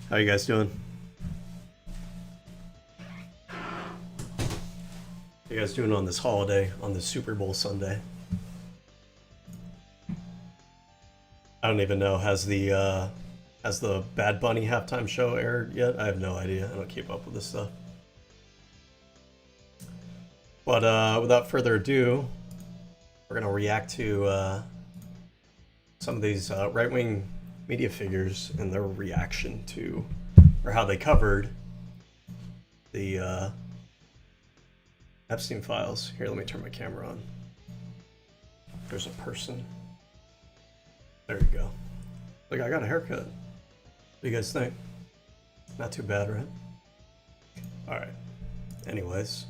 How you guys doing? How you guys doing on this holiday, on this Super Bowl Sunday? I don't even know. Has the Bad Bunny halftime show aired yet? I have no idea. I don't keep up with this stuff. But without further ado, we're gonna react to some of these right-wing media figures and their reaction to, or how they covered the Epstein files. Here, let me turn my camera on. There's a person. There you go. Look, I got a haircut. What do you guys think? Not too bad, right? Alright. Anyways.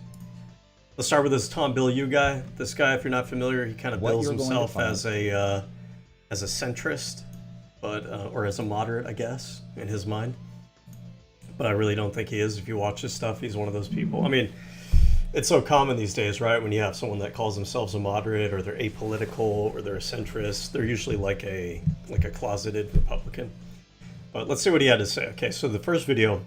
Let's start with this Tom Bilyeu guy. This guy, if you're not familiar, he kind of bills himself as a centrist, but or as a moderate, I guess, in his mind. But I really don't think he is. If you watch his stuff, he's one of those people. I mean, it's so common these days, right? When you have someone that calls themselves a moderate, or they're apolitical, or they're a centrist, they're usually like a closeted Republican. But let's see what he had to say. Okay, so the first video,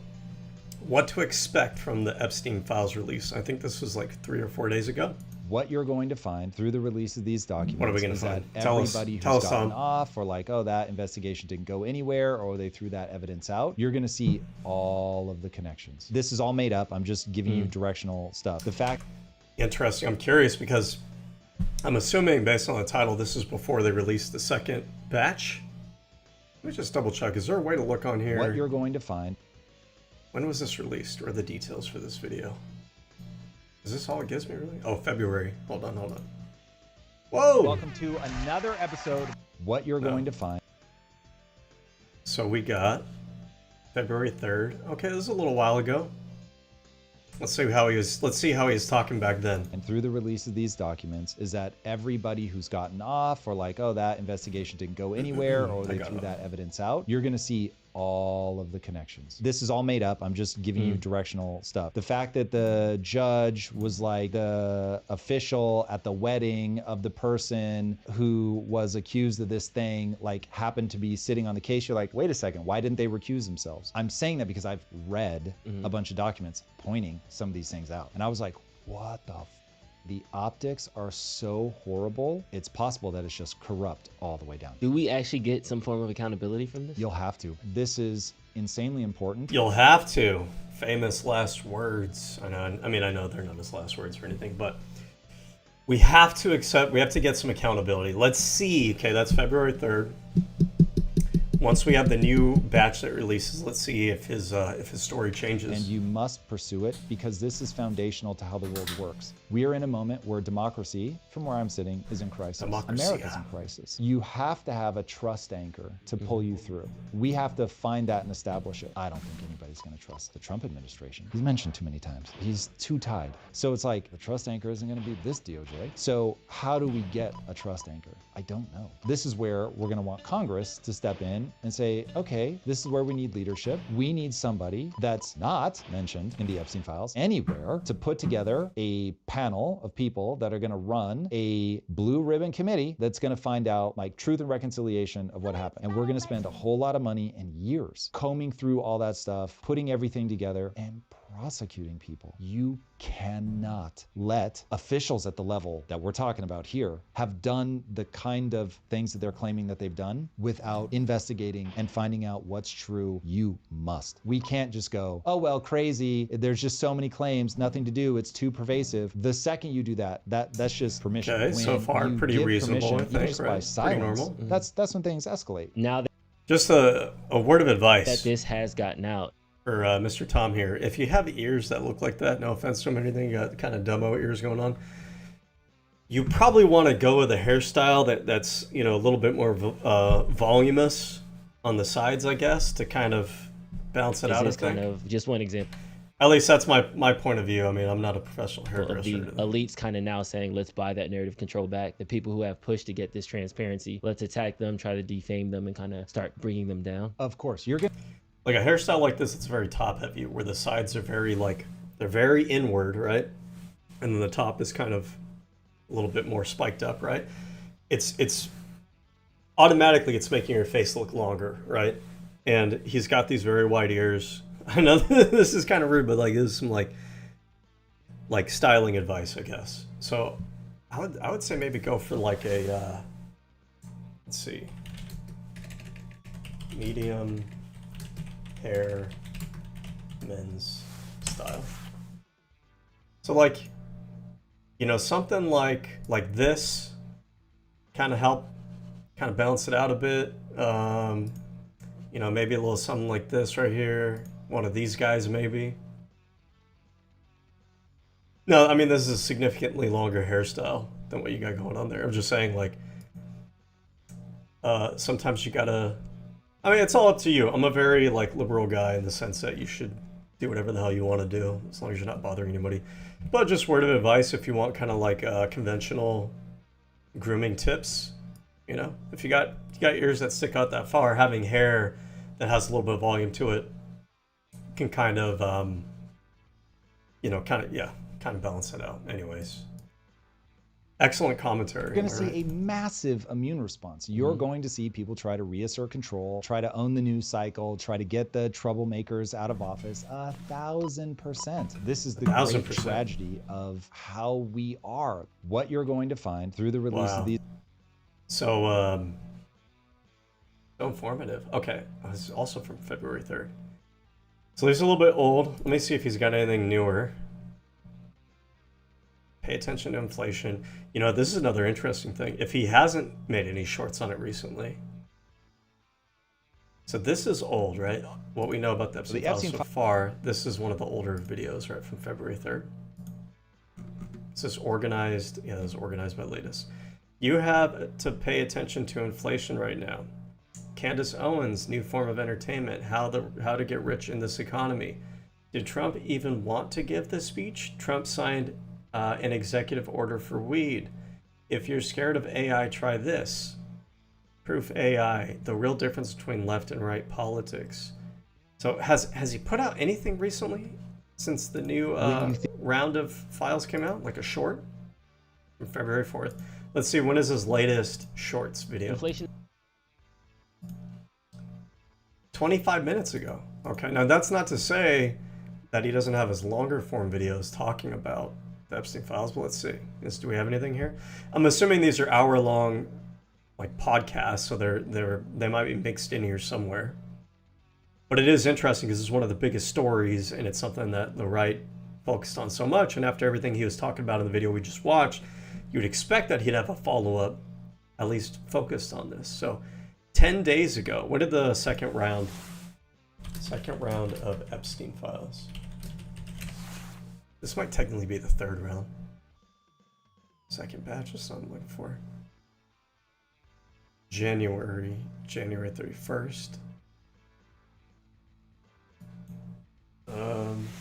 what to expect from the Epstein files release. I think this was like 3 or 4 days ago. What you're going to find through the release of these documents what are we going to find? That everybody who's gotten off, or like, oh, that investigation didn't go anywhere, or they threw that evidence out, you're going to see all of the connections. This is all made up. I'm just giving you directional stuff. The fact... Interesting. I'm curious because I'm assuming, based on the title, this is before they released the second batch. Let me just double check. Is there a way to look on here? What you're going to find. When was this released? Or the details for this video? Is this all it gives me, really? Oh, February. Hold on. Whoa! Welcome to another episode. What you're going to find. So we got February 3rd. Okay, this is a little while ago. Let's see how he was talking back then. And through the release of these documents is that everybody who's gotten off, or like, oh, that investigation didn't go anywhere, or they threw that evidence out, you're going to see all of the connections. This is all made up. I'm just giving you directional stuff. The fact that the judge was like the official at the wedding of the person who was accused of this thing, like happened to be sitting on the case, you're like, wait a second, why didn't they recuse themselves? I'm saying that because I've read a bunch of documents pointing some of these things out. And I was like, what the optics are so horrible, it's possible that it's just corrupt all the way down. Do we actually get some form of accountability from this? You'll have to. This is insanely important. You'll have to. Famous last words. I know they're not his last words or anything, but we have to get some accountability. Let's see. Okay, that's February 3rd. Once we have the new batch that releases, let's see if his story changes. And you must pursue it, because this is foundational to how the world works. We are in a moment where democracy, from where I'm sitting, is in crisis. America's in crisis. You have to have a trust anchor to pull you through. We have to find that and establish it. I don't think anybody's going to trust the Trump administration. He's mentioned too many times. He's too tied. So it's like, the trust anchor isn't going to be this DOJ. So how do we get a trust anchor? I don't know. This is where we're going to want Congress to step in and say, okay, this is where we need leadership. We need somebody that's not mentioned in the Epstein files anywhere to put together a panel of people that are going to run a blue ribbon committee that's going to find out like truth and reconciliation of what happened. And we're going to spend a whole lot of money and years combing through all that stuff, putting everything together, and prosecuting people. You cannot let officials at the level that we're talking about here have done the kind of things that they're claiming that they've done without investigating and finding out what's true. You must. We can't just go, oh, well, crazy. There's just so many claims, nothing to do. It's too pervasive. The second you do that, that's just permission. Okay, so far pretty reasonable, I think, just right? by silence, pretty normal. That's when things escalate. Now that Just a word of advice this has gotten out, for Mr. Tom here. If you have ears that look like that, no offense to him or anything, you got kind of dumbo ears going on, you probably want to go with a hairstyle that's a little bit more voluminous on the sides, I guess, to kind of balance it out. Is kind of just one example. At least that's my point of view. I mean, I'm not a professional hairdresser. The elites kind of now saying, let's buy that narrative control back. The people who have pushed to get this transparency, let's attack them, try to defame them, and kind of start bringing them down. Of course, you're gonna... Like a hairstyle like this, it's very top heavy, where the sides are very they're very inward, right? And then the top is kind of a little bit more spiked up, right? It's automatically it's making your face look longer, right? And he's got these very wide ears. I know this is kind of rude, but like this is some like styling advice, I guess. So I would say maybe go for like a let's see, medium hair men's style. So like, you know, something like this kind of balance it out a bit. You know, maybe a little something like this right here. One of these guys maybe. No, I mean, this is a significantly longer hairstyle than what you got going on there. I'm just saying, like, sometimes you gotta, I mean, it's all up to you. I'm a very, like, liberal guy in the sense that you should do whatever the hell you want to do, as long as you're not bothering anybody. But just word of advice, if you want kind of like conventional grooming tips, you know, if you got ears that stick out that far, having hair that has a little bit of volume to it can kind of, you know, kind of balance it out. Anyways, excellent commentary. You're going to see a massive immune response. You're going to see people try to reassert control, try to own the news cycle, try to get the troublemakers out of office. 1,000%. This is the great tragedy of how we are. What you're going to find through the release of these. So, so informative. Okay, this is also from February 3rd. So he's a little bit old. Let me see if he's got anything newer. Pay attention to inflation. You know, this is another interesting thing. If he hasn't made any shorts on it recently. So this is old, right? What we know about the Epstein files so far, this is one of the older videos, right, from February 3rd. This is organized. Yeah, this is organized by latest. You have to pay attention to inflation right now. Candace Owens' new form of entertainment, how to get rich in this economy. Did Trump even want to give this speech? Trump signed an executive order for weed. If you're scared of AI, try this. Proof AI, the real difference between left and right politics. So has he put out anything recently since the new round of files came out? Like a short? From February 4th. Let's see, when is his latest shorts video? Inflation. 25 minutes ago. Okay, now that's not to say that he doesn't have his longer form videos talking about the Epstein files, but let's see. Do we have anything here? I'm assuming these are hour-long like podcasts, so they might be mixed in here somewhere. But it is interesting because it's one of the biggest stories, and it's something that the right focused on so much. And after everything he was talking about in the video we just watched, you would expect that he'd have a follow-up, at least focused on this. So 10 days ago, when did the second round of Epstein files? This might technically be the third round. Second batch is what I'm looking for. January 31st.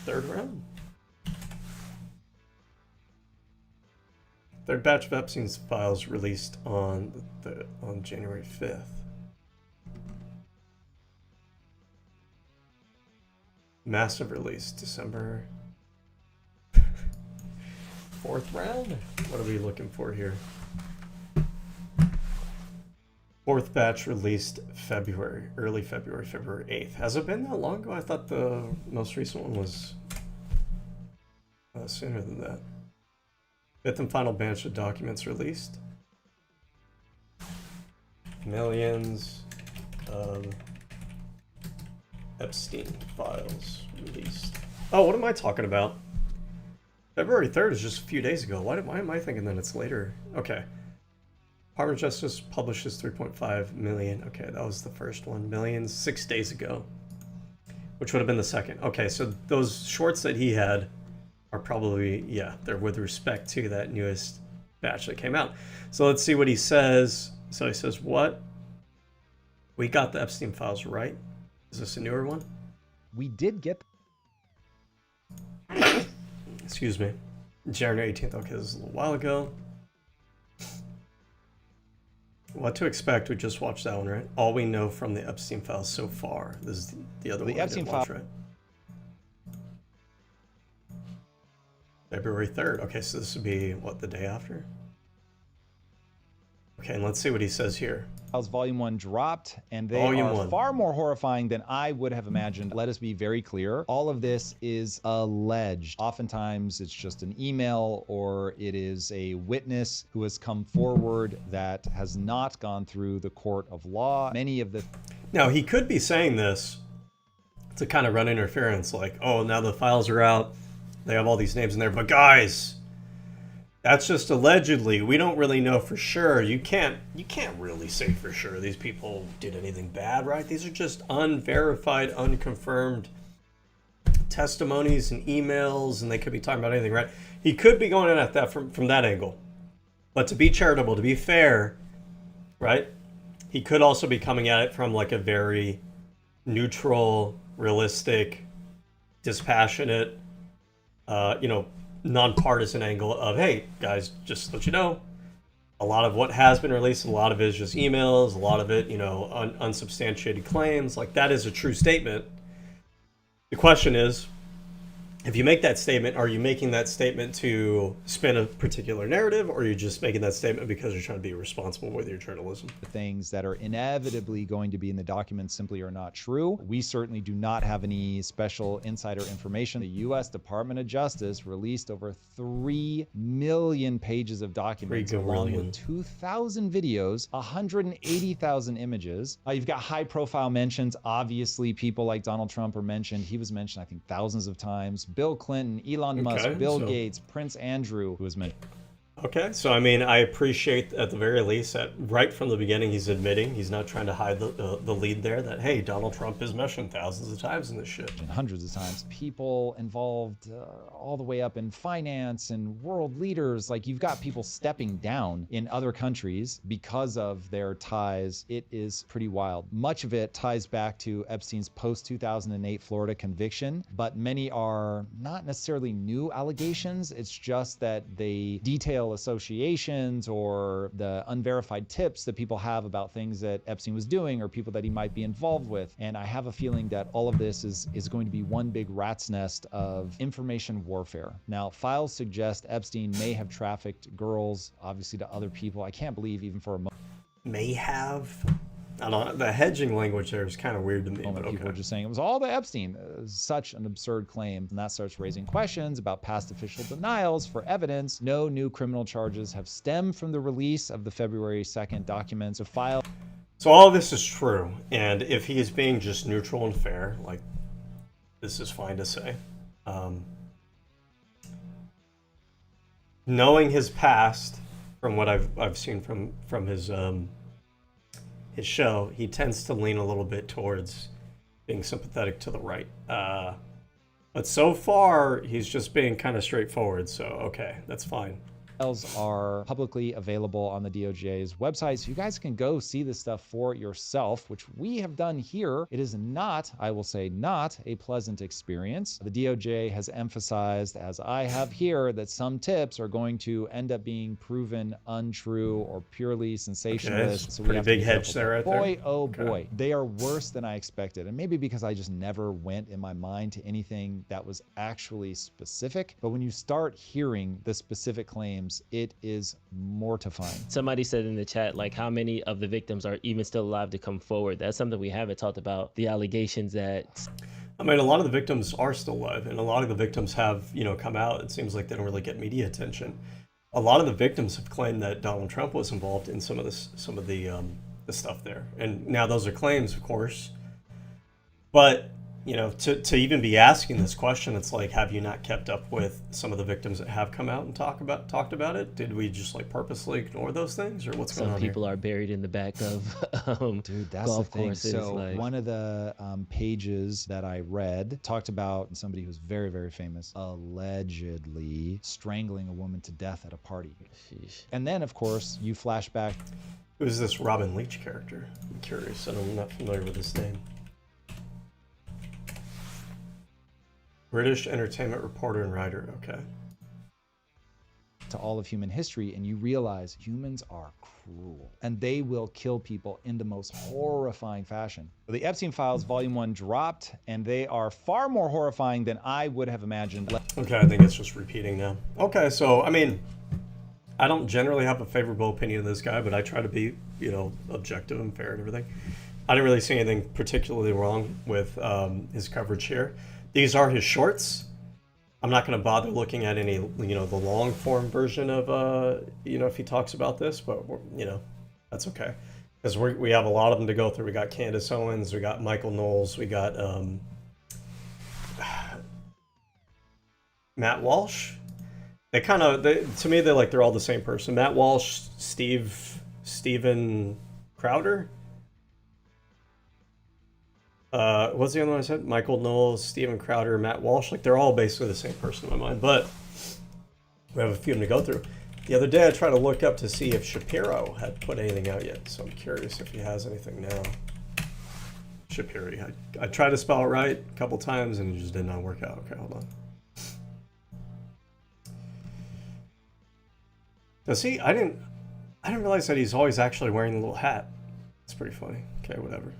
Third round? Third batch of Epstein's files released on January 5th. Massive release, December 4th round? What are we looking for here? Fourth batch released early February 8th. Has it been that long ago? I thought the most recent one was sooner than that. Fifth and final batch of documents released. Millions of Epstein files released. Oh, what am I talking about? February 3rd is just a few days ago. Why am I thinking that it's later? Okay. Department of Justice publishes 3.5 million. Okay, that was the first one. Millions 6 days ago, which would have been the second. Okay, so those shorts that he had are probably, yeah, they're with respect to that newest batch that came out. So let's see what he says. So he says, what? We got the Epstein files right. Is this a newer one? We did get. Excuse me. January 18th. Okay, this is a little while ago. What to expect? We just watched that one, right? All we know from the Epstein files so far. This is the other one. The Epstein files, right? February 3rd. Okay, so this would be what, the day after? Okay, and let's see what he says here. Files Volume 1 dropped, and they Volume are 1. far more horrifying than I would have imagined. Let us be very clear. All of this is alleged. Oftentimes, it's just an email or it is a witness who has come forward that has not gone through the court of law. Many of the... Now, he could be saying this to kind of run interference, like, oh, now the files are out. They have all these names in there, but guys, that's just allegedly. We don't really know for sure. You can't really say for sure these people did anything bad, right? These are just unverified, unconfirmed testimonies and emails, and they could be talking about anything, right? He could be going in at that from that angle. But to be charitable, to be fair, right? He could also be coming at it from like a very neutral, realistic, dispassionate, nonpartisan angle of, hey, guys, just to let you know, a lot of what has been released, a lot of it is just emails, a lot of it, unsubstantiated claims. Like, that is a true statement. The question is, if you make that statement, are you making that statement to spin a particular narrative, or are you just making that statement because you're trying to be responsible with your journalism? Things that are inevitably going to be in the documents simply are not true. We certainly do not have any special insider information. The U.S. Department of Justice released over 3 million pages of documents along with 2,000 videos, 180,000 images. You've got high-profile mentions. Obviously, people like Donald Trump are mentioned. He was mentioned, I think, thousands of times. Bill Clinton, Elon Musk, Bill Gates, Prince Andrew, who was mentioned. Okay, so I mean, I appreciate at the very least that right from the beginning he's admitting, he's not trying to hide the lead there, that, hey, Donald Trump is mentioned thousands of times in this shit. Hundreds of times. People involved all the way up in finance and world leaders. Like, you've got people stepping down in other countries because of their ties. It is pretty wild. Much of it ties back to Epstein's post-2008 Florida conviction, but many are not necessarily new allegations. It's just that they detail associations or the unverified tips that people have about things that Epstein was doing or people that he might be involved with. And I have a feeling that all of this is going to be one big rat's nest of information warfare. Now, files suggest Epstein may have trafficked girls, obviously, to other people. I can't believe even for a moment. May have? I don't know. The hedging language there is kind of weird to me, but okay. People were just saying it was all the Epstein. Such an absurd claim. And that starts raising questions about past official denials for evidence. No new criminal charges have stemmed from the release of the February 2nd documents of file. So all of this is true. And if he is being just neutral and fair, like, this is fine to say. Knowing his past, from what I've seen from his show, he tends to lean a little bit towards being sympathetic to the right. But so far, he's just being kind of straightforward, so okay, that's fine. Files are publicly available on the DOJ's website, so you guys can go see this stuff for yourself, which we have done here. It is not, I will say, not a pleasant experience. The DOJ has emphasized, as I have here, that some tips are going to end up being proven untrue or purely sensationalist. Okay, so pretty big hedge there, right there. Boy, oh boy, they are worse than I expected. And maybe because I just never went in my mind to anything that was actually specific. But when you start hearing the specific claims, it is mortifying. Somebody said in the chat, like, how many of the victims are even still alive to come forward? That's something we haven't talked about. The allegations that... I mean, a lot of the victims are still alive, and a lot of the victims have, come out. It seems like they don't really get media attention. A lot of the victims have claimed that Donald Trump was involved in some of the stuff there. And now those are claims, of course. But to even be asking this question, it's like, have you not kept up with some of the victims that have come out and talked about it? Did we just purposely ignore those things, or what's going on here? Some people are buried in the back of dude, that's golf the thing. courses. So one of the pages that I read talked about somebody who's very, very famous allegedly strangling a woman to death at a party. Sheesh. And then, of course, you flash back. Who's this Robin Leach character? I'm curious. I'm not familiar with this name. British entertainment reporter and writer, okay. To all of human history, and you realize humans are cruel, and they will kill people in the most horrifying fashion. The Epstein Files Volume 1 dropped, and they are far more horrifying than I would have imagined. Okay, I think it's just repeating now. Okay, so, I mean, I don't generally have a favorable opinion of this guy, but I try to be, objective and fair and everything. I didn't really see anything particularly wrong with his coverage here. These are his shorts. I'm not going to bother looking at any, the long form version of, if he talks about this, but, that's okay. Because we have a lot of them to go through. We got Candace Owens, we got Michael Knowles, we got Matt Walsh. To me, they're all the same person. Matt Walsh, Steven Crowder. What's the other one I said? Michael Knowles, Steven Crowder, Matt Walsh. Like, they're all basically the same person in my mind. But we have a few of them to go through. The other day, I tried to look up to see if Shapiro had put anything out yet. So I'm curious if he has anything now. Shapiro. I tried to spell it right a couple times, and it just did not work out. Okay, hold on. Does he? I didn't realize that he's always actually wearing the little hat. It's pretty funny. Okay, whatever.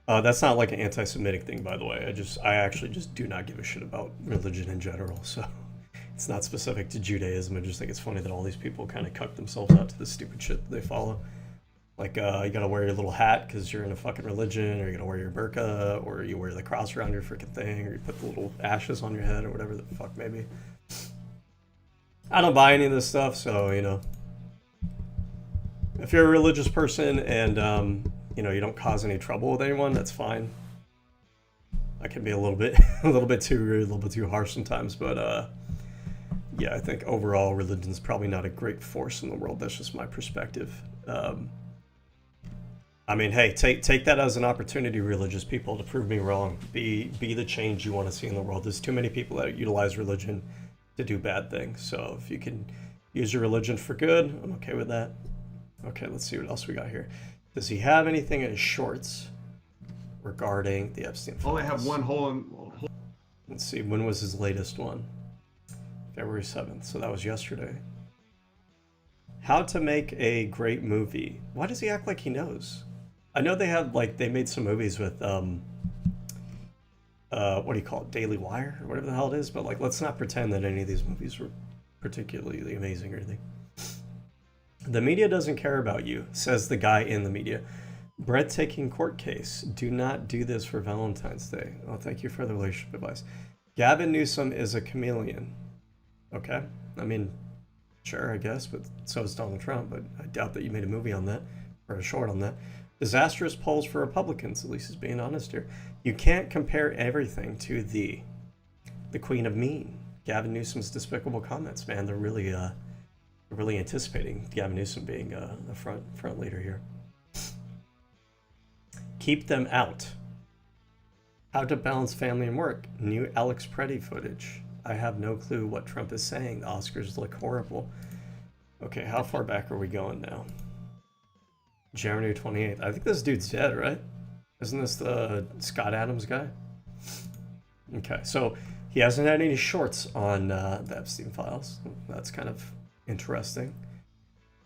That's not like an anti-Semitic thing, by the way. I actually just do not give a shit about religion in general. So it's not specific to Judaism. I just think it's funny that all these people kind of cuck themselves out to the stupid shit that they follow. Like, you gotta wear your little hat because you're in a fucking religion, or you gotta wear your burqa, or you wear the cross around your freaking thing, or you put the little ashes on your head, or whatever the fuck maybe. I don't buy any of this stuff, so, if you're a religious person and, you don't cause any trouble with anyone, that's fine. I can be a little bit too rude, a little bit too harsh sometimes, but, yeah, I think overall religion's probably not a great force in the world. That's just my perspective. I mean, hey, take that as an opportunity, religious people, to prove me wrong. Be the change you want to see in the world. There's too many people that utilize religion to do bad things. So if you can use your religion for good, I'm okay with that. Okay, let's see what else we got here. Does he have anything in his shorts regarding the Epstein files? Only have one hole in. Let's see, when was his latest one? February 7th, so that was yesterday. How to make a great movie. Why does he act like he knows? I know they made some movies with, what do you call it, Daily Wire, or whatever the hell it is, but, let's not pretend that any of these movies were particularly amazing or anything. The media doesn't care about you, says the guy in the media. Breathtaking court case. Do not do this for Valentine's Day. Oh, thank you for the relationship advice. Gavin Newsom is a chameleon. Okay. I mean, sure, I guess, but so is Donald Trump, but I doubt that you made a movie on that, or a short on that. Disastrous polls for Republicans, at least is being honest here. You can't compare everything to the Queen of Mean. Gavin Newsom's despicable comments, man. They're really anticipating Gavin Newsom being the front leader here. Keep them out. How to balance family and work. New Alex Preddy footage. I have no clue what Trump is saying. The Oscars look horrible. Okay, how far back are we going now? January 28th. I think this dude's dead, right? Isn't this the Scott Adams guy? Okay, so he hasn't had any shorts on the Epstein files. That's kind of interesting.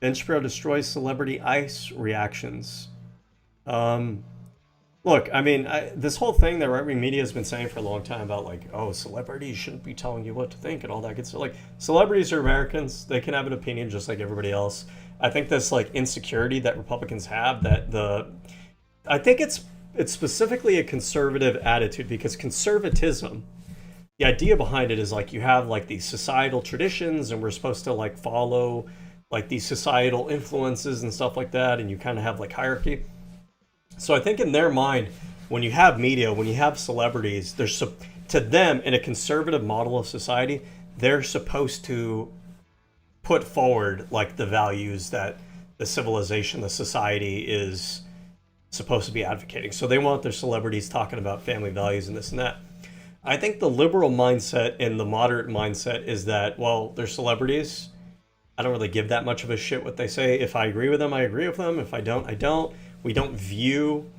Bench Pro destroys celebrity ice reactions. Look, I mean, this whole thing that right-wing media has been saying for a long time about, celebrities shouldn't be telling you what to think and all that good stuff. Celebrities are Americans. They can have an opinion just like everybody else. I think this, insecurity that Republicans have, I think it's specifically a conservative attitude, because conservatism, the idea behind it is, you have, these societal traditions, and we're supposed to, follow, these societal influences and stuff like that, and you kind of have, hierarchy. So I think in their mind, when you have media, when you have celebrities, to them, in a conservative model of society, they're supposed to put forward the values that the civilization, the society is supposed to be advocating. So they want their celebrities talking about family values and this and that. I think the liberal mindset and the moderate mindset is that, well, they're celebrities. I don't really give that much of a shit what they say. If I agree with them, I agree with them. If I don't, I don't. We don't view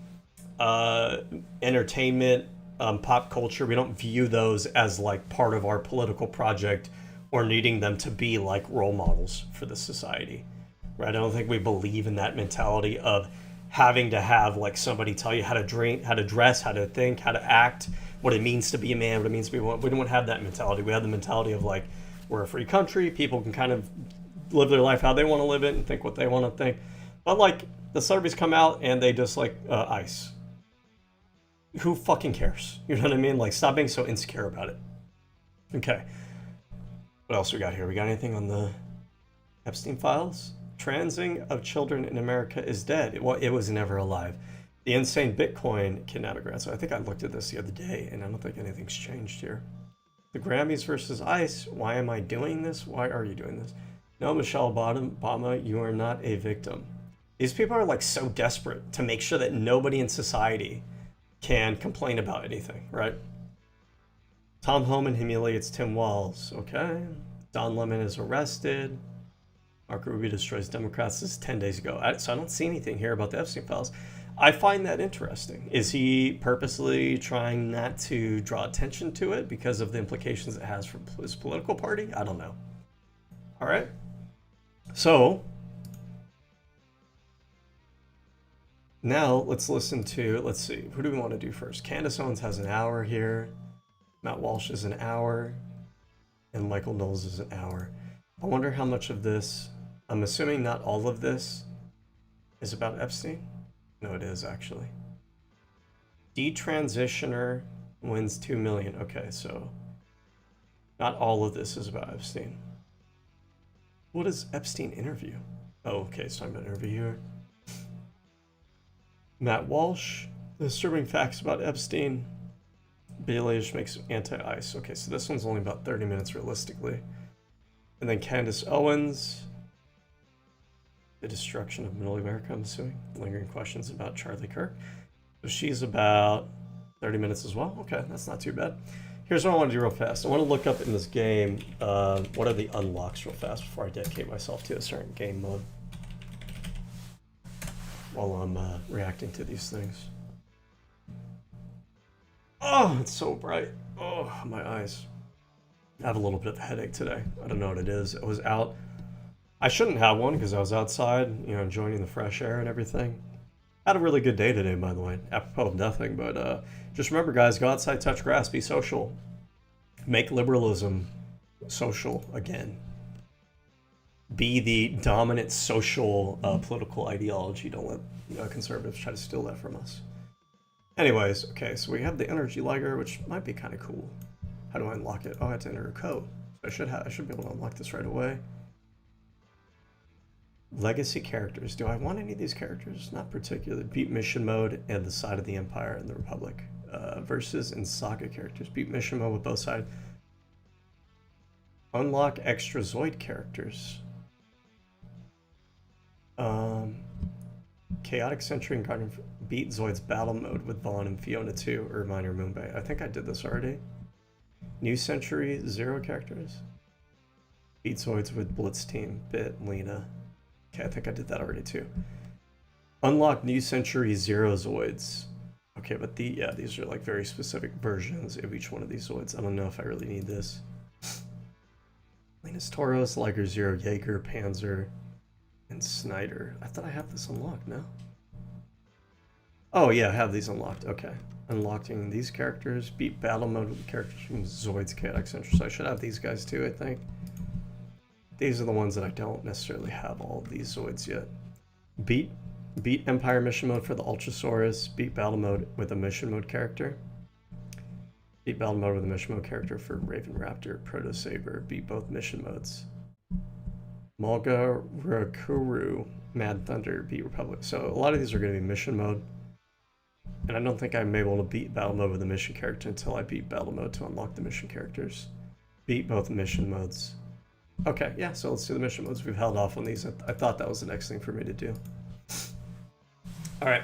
entertainment, pop culture, we don't view those as part of our political project or needing them to be role models for the society, right? I don't think we believe in that mentality of having to have somebody tell you how to drink, how to dress, how to think, how to act, what it means to be a man, what it means to be a woman. We don't have that mentality. We have the mentality of we're a free country. People can kind of live their life how they want to live it and think what they want to think. But like the celebrities come out and they just like ICE. Who fucking cares? You know what I mean? Like, stop being so insecure about it. Okay. What else we got here? We got anything on the Epstein files? Transing of children in America is dead. It was never alive. The insane Bitcoin kidnapping grant. So I think I looked at this the other day, and I don't think anything's changed here. The Grammys versus ICE. Why am I doing this? Why are you doing this? No, Michelle Obama, you are not a victim. These people are like so desperate to make sure that nobody in society can complain about anything, right? Tom Homan humiliates Tim Walz. Okay. Don Lemon is arrested. Marco Rubio destroys Democrats. This is 10 days ago. So I don't see anything here about the Epstein files. I find that interesting. Is he purposely trying not to draw attention to it because of the implications it has for his political party? I don't know. All right. So now let's listen to, let's see, who do we want to do first? Candace Owens has an hour here. Matt Walsh is an hour. And Michael Knowles is an hour. I wonder how much of this, I'm assuming not all of this is about Epstein. No, it is actually. Detransitioner wins 2 million. Okay, so not all of this is about Epstein. What is Epstein interview? Oh, okay, it's talking about interview here. Matt Walsh, the disturbing facts about Epstein. Billie Eilish makes anti-ICE. Okay, so this one's only about 30 minutes realistically. And then Candace Owens, the destruction of middle America, I'm assuming. Lingering questions about Charlie Kirk. So she's about 30 minutes as well. Okay, that's not too bad. Here's what I want to do real fast. I want to look up in this game, what are the unlocks real fast before I dedicate myself to a certain game mode while I'm reacting to these things. Oh, it's so bright. Oh, my eyes. I have a little bit of a headache today. I don't know what it is. I was out. I shouldn't have one because I was outside, you know, enjoying the fresh air and everything. Had a really good day today, by the way. Apropos of nothing, but just remember, guys, go outside, touch grass, be social. Make liberalism social again. Be the dominant social political ideology. Don't let conservatives try to steal that from us. Anyways, okay, so we have the energy lighter, which might be kind of cool. How do I unlock it? Oh, I have to enter a code. I should be able to unlock this right away. Legacy characters. Do I want any of these characters? Not particularly. Beat mission mode and the side of the Empire and the Republic. Versus and saga characters. Beat mission mode with both sides. Unlock extra Zoid characters. Chaotic Century and Guardian. Beat Zoid's battle mode with Vaughn and Fiona 2, Irvine or Moonbay. I think I did this already. New Century, 0 characters. Beat Zoids with Blitz Team, Bit, Lena. Okay, I think I did that already too. Unlock New Century, 0 Zoids. Okay, but these are like very specific versions of each one of these Zoids. I don't know if I really need this. Lena's Tauros, Liger 0, Jaeger, Panzer, and Snyder. I thought I have this unlocked, no? Oh yeah, I have these unlocked. Okay. Unlocking these characters. Beat battle mode with the characters from Zoids Chaotic Century. So I should have these guys too, I think. These are the ones that I don't necessarily have all of these Zoids yet. Beat Empire mission mode for the Ultrasaurus. Beat battle mode with a mission mode character. Beat battle mode with a mission mode character for Raven Raptor, Proto Saber. Beat both mission modes. Mulga Rakuru, Mad Thunder, beat Republic. So a lot of these are going to be mission mode. And I don't think I'm able to beat battle mode with the mission character until I beat battle mode to unlock the mission characters. Beat both mission modes. Okay, yeah, so let's do the mission modes. We've held off on these. I thought that was the next thing for me to do. All right.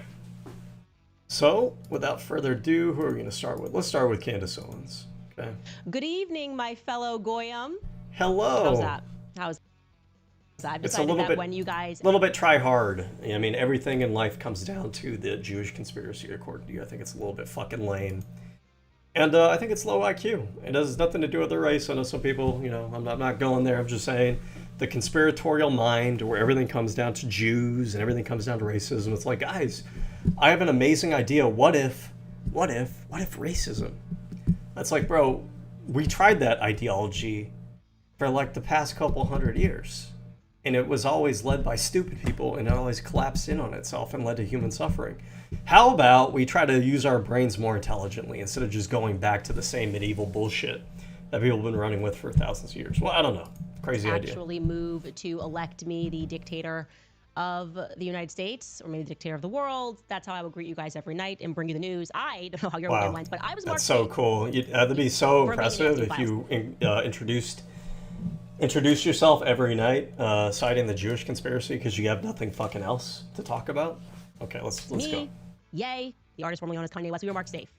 So, without further ado, who are we going to start with? Let's start with Candace Owens. Okay. Good evening, my fellow Goyim. Hello. How's that? I've decided that when you guys... A little bit try hard. I mean, everything in life comes down to the Jewish conspiracy, according to you. I think it's a little bit fucking lame. And I think it's low IQ. It has nothing to do with the race. I know some people, you know, I'm not going there. I'm just saying the conspiratorial mind where everything comes down to Jews and everything comes down to racism. It's like, guys, I have an amazing idea. What if racism? That's like, bro, we tried that ideology for like the past couple hundred years. And it was always led by stupid people, and it always collapsed in on itself and led to human suffering. How about we try to use our brains more intelligently instead of just going back to the same medieval bullshit that people have been running with for thousands of years? Well, I don't know. Crazy idea. Actually move to elect me the dictator of the United States, or maybe the dictator of the world. That's how I will greet you guys every night and bring you the news. I don't know how your weekend went, but I was That's so cool. That'd be so impressive if you introduce yourself every night, citing the Jewish conspiracy because you have nothing fucking else to talk about. Okay, let's go. Yay, the artist formerly known as Kanye West. We were marked safe.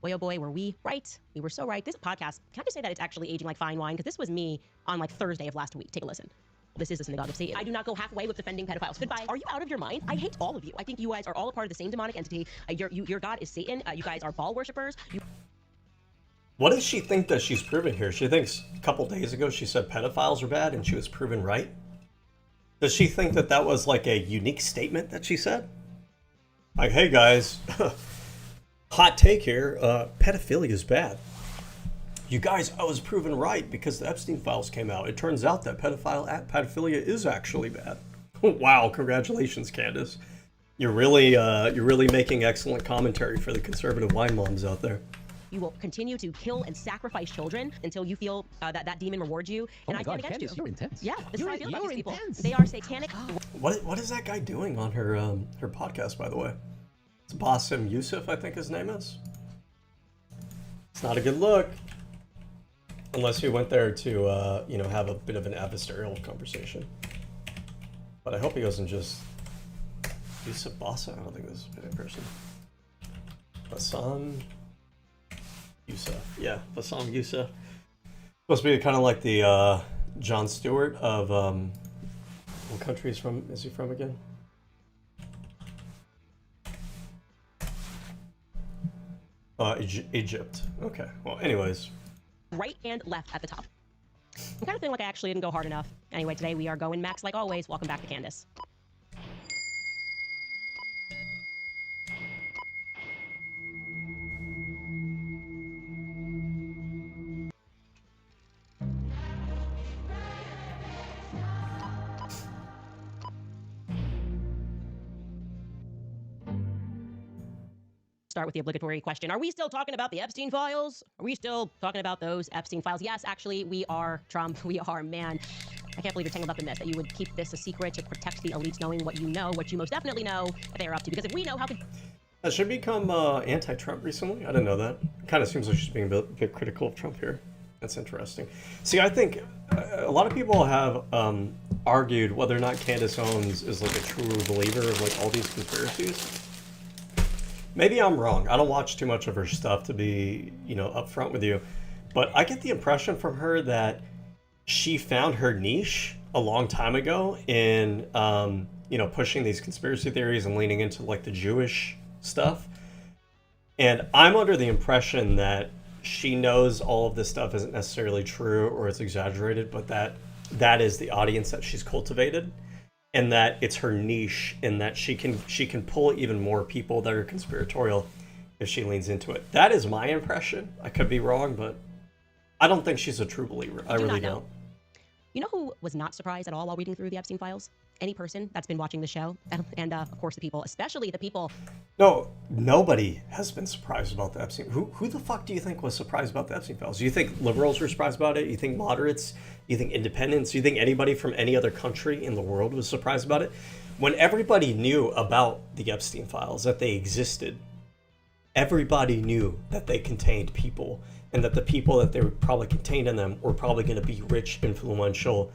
Boy, oh boy, were we right? We were so right. This podcast, can I just say that it's actually aging like fine wine? Because this was me on like Thursday of last week. Take a listen. This is the synagogue of Satan. I do not go halfway with defending pedophiles. Goodbye. Are you out of your mind? I hate all of you. I think you guys are all a part of the same demonic entity. Your God is Satan. You guys are Baal worshippers. What does she think that she's proving here? She thinks a couple days ago she said pedophiles are bad and she was proven right. Does she think that that was like a unique statement that she said? Like, hey guys, hot take here, pedophilia is bad. You guys, I was proven right because the Epstein files came out. It turns out that pedophilia is actually bad. Wow, congratulations, Candace. You're really making excellent commentary for the conservative wine moms out there. You will continue to kill and sacrifice children until you feel that demon rewards you. And oh my God, Candace, you're intense. Yeah, this is how I feel about these people. Intense. They are satanic. What is that guy doing on her podcast, by the way? It's Bassem Youssef, I think his name is. It's not a good look. Unless he went there to, have a bit of an adversarial conversation. But I hope he doesn't just... Yusuf Bassa? I don't think this is a bad person. Bassam Youssef. Yeah, Bassam Youssef. Supposed to be kind of like the Jon Stewart of... what country is he from again? Egypt. Okay, well, anyways... Right and left at the top. I'm kind of feeling like I actually didn't go hard enough. Anyway, today we are going max like always. Welcome back to Candace. Start with the obligatory question. Are we still talking about the Epstein files? Are we still talking about those Epstein files? Yes, actually, we are, Trump. We are, man. I can't believe you're tangled up in this, that you would keep this a secret to protect the elites knowing what you know, what you most definitely know that they are up to. Because if we know, how could... Has she become anti-Trump recently? I didn't know that. Kind of seems like she's being a bit critical of Trump here. That's interesting. See, I think a lot of people have argued whether or not Candace Owens is like a true believer of like all these conspiracies. Maybe I'm wrong. I don't watch too much of her stuff to be, upfront with you. But I get the impression from her that she found her niche a long time ago in, pushing these conspiracy theories and leaning into like the Jewish stuff. And I'm under the impression that she knows all of this stuff isn't necessarily true or it's exaggerated, but that is the audience that she's cultivated. And that it's her niche, and that she can pull even more people that are conspiratorial if she leans into it. That is my impression. I could be wrong, but I don't think she's a true believer. I really don't. You know who was not surprised at all while reading through the Epstein files? Any person that's been watching the show, and of course the people, especially the people. No, nobody has been surprised about the Epstein. Who the fuck do you think was surprised about the Epstein files? Do you think liberals were surprised about it? You think moderates? You think independents? You think anybody from any other country in the world was surprised about it? When everybody knew about the Epstein files, that they existed, everybody knew that they contained people, and that the people that they were probably contained in them were probably going to be rich, influential,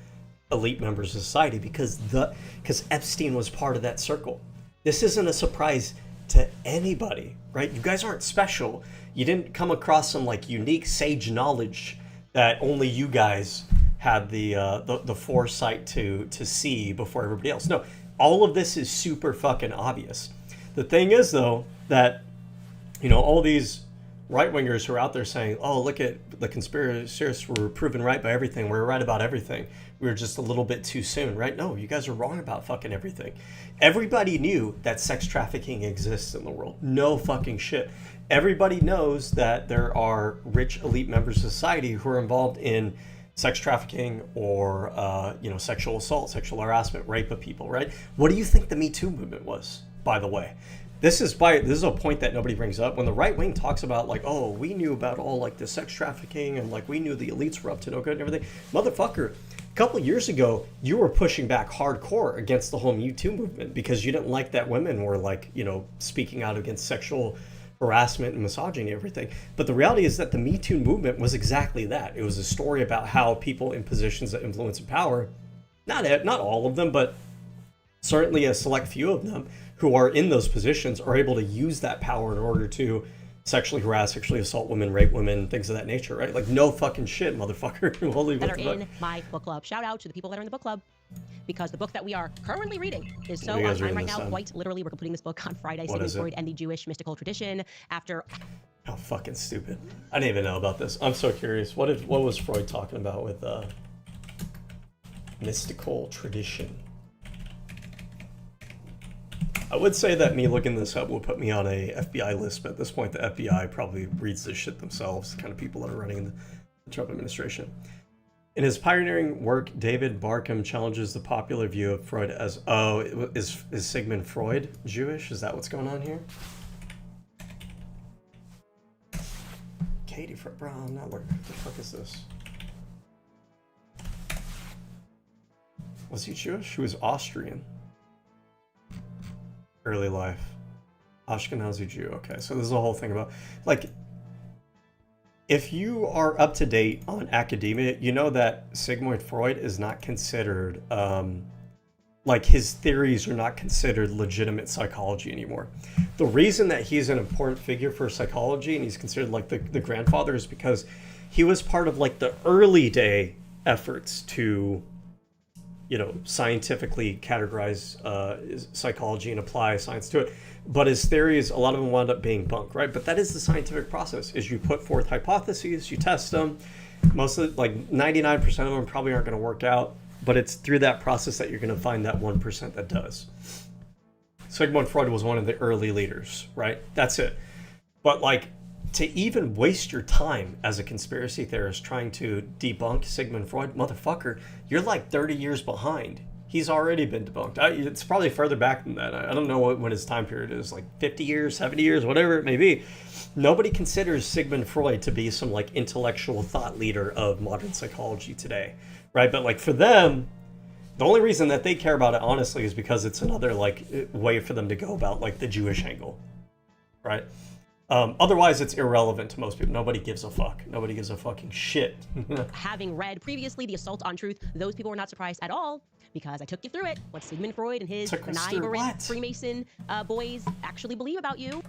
elite members of society because Epstein was part of that circle. This isn't a surprise to anybody, right? You guys aren't special. You didn't come across some like unique sage knowledge that only you guys had the foresight to see before everybody else. No, all of this is super fucking obvious. The thing is though that all these right-wingers who are out there saying, oh, look at the conspiracists were proven right by everything. We're right about everything. We were just a little bit too soon, right? No, you guys are wrong about fucking everything. Everybody knew that sex trafficking exists in the world. No fucking shit. Everybody knows that there are rich elite members of society who are involved in sex trafficking or sexual assault, sexual harassment, rape of people, right? What do you think the Me Too movement was, by the way? This is a point that nobody brings up. When the right wing talks about like, oh, we knew about all like the sex trafficking and like we knew the elites were up to no good and everything. Motherfucker, a couple of years ago, you were pushing back hardcore against the whole Me Too movement because you didn't like that women were like, speaking out against sexual harassment and misogyny and everything. But the reality is that the Me Too movement was exactly that. It was a story about how people in positions of influence and power, not all of them, but certainly a select few of them who are in those positions are able to use that power in order to sexually harass, sexually assault women, rape women, things of that nature, right? Like, no fucking shit, motherfucker. That are in my book club. Shout out to the people that are in the book club, because the book that we are currently reading is so on time right now. Quite literally, we're completing this book on Friday, Sigmund Freud and the Jewish mystical tradition. After how fucking stupid! I didn't even know about this. I'm so curious. What was Freud talking about with mystical tradition? I would say that me looking this up will put me on a FBI list, but at this point, the FBI probably reads this shit themselves, the kind of people that are running the Trump administration. In his pioneering work, David Barkham challenges the popular view of Freud as, is Sigmund Freud Jewish? Is that what's going on here? Katie Brown, now what the fuck is this? Was he Jewish? He was Austrian. Early life. Ashkenazi Jew. Okay, so this is a whole thing about, like, if you are up to date on academia, you know that Sigmund Freud is not considered, like, his theories are not considered legitimate psychology anymore. The reason that he's an important figure for psychology and he's considered like the grandfather is because he was part of like the early day efforts to, scientifically categorize psychology and apply science to it. But his theories, a lot of them wound up being bunk, right? But that is the scientific process, is you put forth hypotheses, you test them. Most of, like 99% of them probably aren't going to work out, but it's through that process that you're going to find that 1% that does. Sigmund Freud was one of the early leaders, right? That's it. But like, to even waste your time as a conspiracy theorist trying to debunk Sigmund Freud, motherfucker, you're like 30 years behind. He's already been debunked. It's probably further back than that. I don't know when his time period is, like 50 years, 70 years, whatever it may be. Nobody considers Sigmund Freud to be some like intellectual thought leader of modern psychology today, right? But like for them, the only reason that they care about it, honestly, is because it's another like way for them to go about like the Jewish angle, right? Otherwise, it's irrelevant to most people. Nobody gives a fuck. Nobody gives a fucking shit. Having read previously The Assault on Truth, those people were not surprised at all, because I took you through it. What Sigmund Freud and his conniving Freemason boys actually believe about you.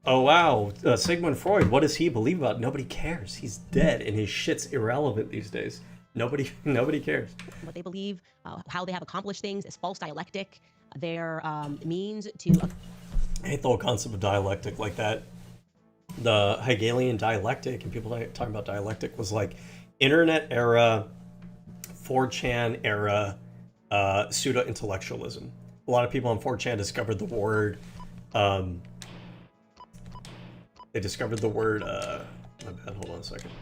Oh, wow. Sigmund Freud, what does he believe about? Nobody cares. He's dead, and his shit's irrelevant these days. Nobody cares. What they believe, how they have accomplished things is false dialectic. Their means to... I hate the whole concept of dialectic like that. The Hegelian dialectic, and people talking about dialectic, was like internet era, 4chan era, pseudo-intellectualism. A lot of people on 4chan discovered the word, my bad, hold on a second,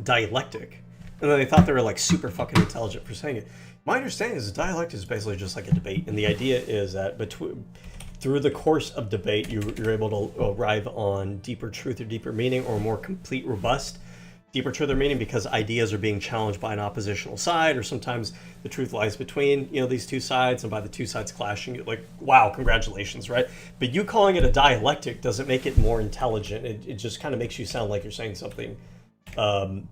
dialectic. And then they thought they were like super fucking intelligent for saying it. My understanding is dialectic is basically just like a debate. And the idea is that through the course of debate, you're able to arrive on deeper truth or deeper meaning, or more complete, robust, deeper truth or meaning, because ideas are being challenged by an oppositional side, or sometimes the truth lies between, these two sides, and by the two sides clashing, you're like, wow, congratulations, right? But you calling it a dialectic doesn't make it more intelligent. It just kind of makes you sound like you're saying something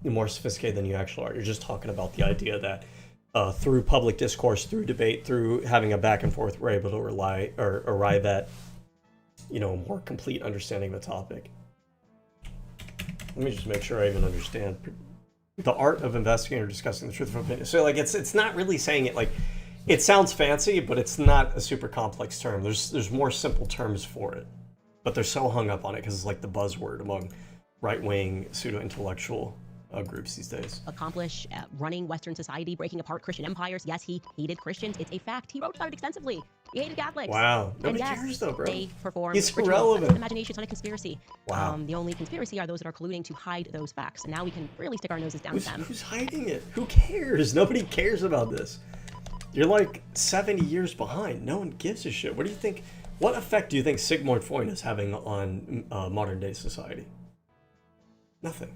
more sophisticated than you actually are. You're just talking about the idea that through public discourse, through debate, through having a back and forth, we're able to arrive at, a more complete understanding of the topic. Let me just make sure I even understand. The art of investigating or discussing the truth of opinion. So, like, it's not really saying it like, it sounds fancy, but it's not a super complex term. There's more simple terms for it, but they're so hung up on it because it's like the buzzword among right-wing pseudo-intellectual groups these days. Accomplish running Western society, breaking apart Christian empires. Yes, he hated Christians. It's a fact. He wrote about it extensively. He hated Catholics. Wow. And Nobody yes, cares though, bro. they perform He's rituals. irrelevant. That's imagination. It's not a conspiracy. Wow. The only conspiracy are those that are colluding to hide those facts. And now we can really stick our noses down them. Who's hiding it? Who cares? Nobody cares about this. You're like 70 years behind. No one gives a shit. What do you think? What effect do you think Sigmund Freud is having on modern day society? Nothing.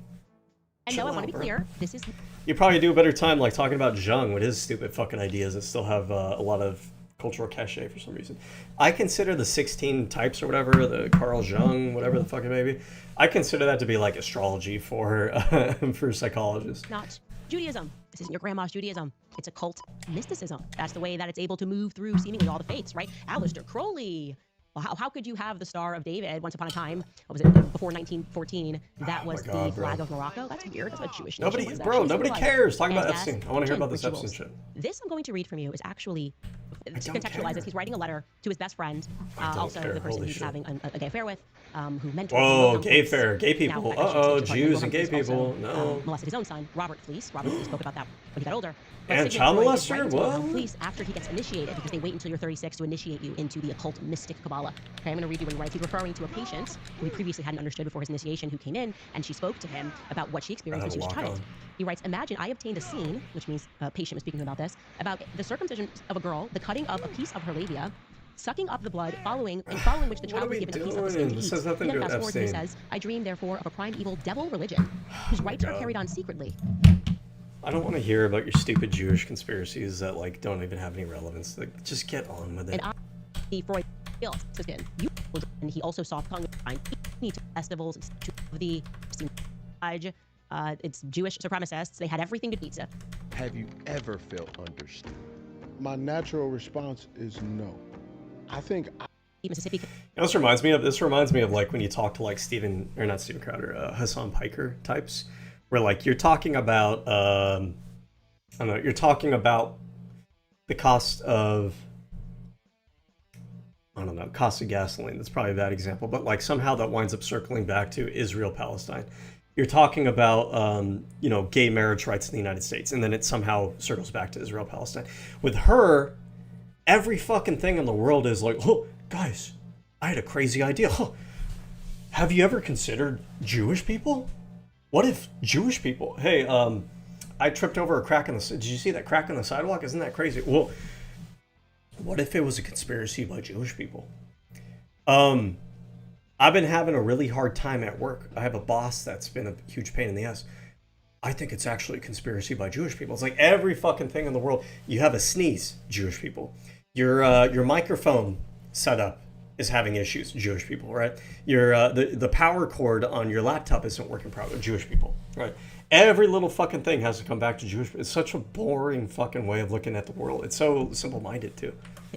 And no, I want to be clear. This is... You probably do a better time like talking about Jung with his stupid fucking ideas that still have a lot of cultural cachet for some reason. I consider the 16 types or whatever, the Carl Jung, whatever the fuck it may be, I consider that to be like astrology for psychologists. Not Judaism. This isn't your grandma's Judaism. It's a cult mysticism. That's the way that it's able to move through seemingly all the faiths, right? Aleister Crowley. Well, how could you have the Star of David once upon a time? What was it, before 1914? That was the flag of Morocco. That's weird. That's a Jewish nation. Nobody cares. Talk about Epstein. I want to hear about this Epstein shit. This I'm going to read from you is actually, to contextualize this, he's writing a letter to his best friend, also the person he's having a gay affair with, who mentored him. Whoa, gay affair, gay people. Uh-oh, Jews and gay people. No. Molested his own son, Robert Fleece. Robert Fleece spoke about that when he got older. And child molester? What? Fleece after he gets initiated, because they wait until you're 36 to initiate you into the occult mystic Kabbalah. Okay, I'm going to read you what he writes. He's referring to a patient who he previously hadn't understood before his initiation, who came in, and she spoke to him about what she experienced when she was a child. He writes, imagine I obtained a scene, which means a patient was speaking about this, about the circumcision of a girl, the cutting of a piece of her labia, sucking up the blood, following which the child was given a piece of the skin to eat. This has nothing to do with Epstein. He Epstein. says, I dream therefore of a primeval devil religion, whose rites are carried on secretly. I don't want to hear about your stupid Jewish conspiracies that like don't even have any relevance. Like, just get on with it. And the Freud system. And he also saw festivals of the it's Jewish supremacists. They had everything to pizza. Have you ever felt understood? My natural response is no. I think Mississippi. This reminds me of like when you talk to like Hassan Piker types, where like you're talking about I don't know, you're talking about the cost of gasoline. That's probably a bad example, but like somehow that winds up circling back to Israel Palestine. You're talking about gay marriage rights in the United States, and then it somehow circles back to Israel Palestine. With her, every fucking thing in the world is like, oh, guys, I had a crazy idea. Huh. Have you ever considered Jewish people? What if Jewish people? Hey, I tripped over a crack in the. Did you see that crack in the sidewalk? Isn't that crazy? Well, what if it was a conspiracy by Jewish people? I've been having a really hard time at work. I have a boss that's been a huge pain in the ass. I think it's actually a conspiracy by Jewish people. It's like every fucking thing in the world. You have a sneeze, Jewish people. Your microphone setup is having issues, Jewish people, right? The power cord on your laptop isn't working properly, Jewish people, right? Every little fucking thing has to come back to Jewish people. It's such a boring fucking way of looking at the world. It's so simple-minded too.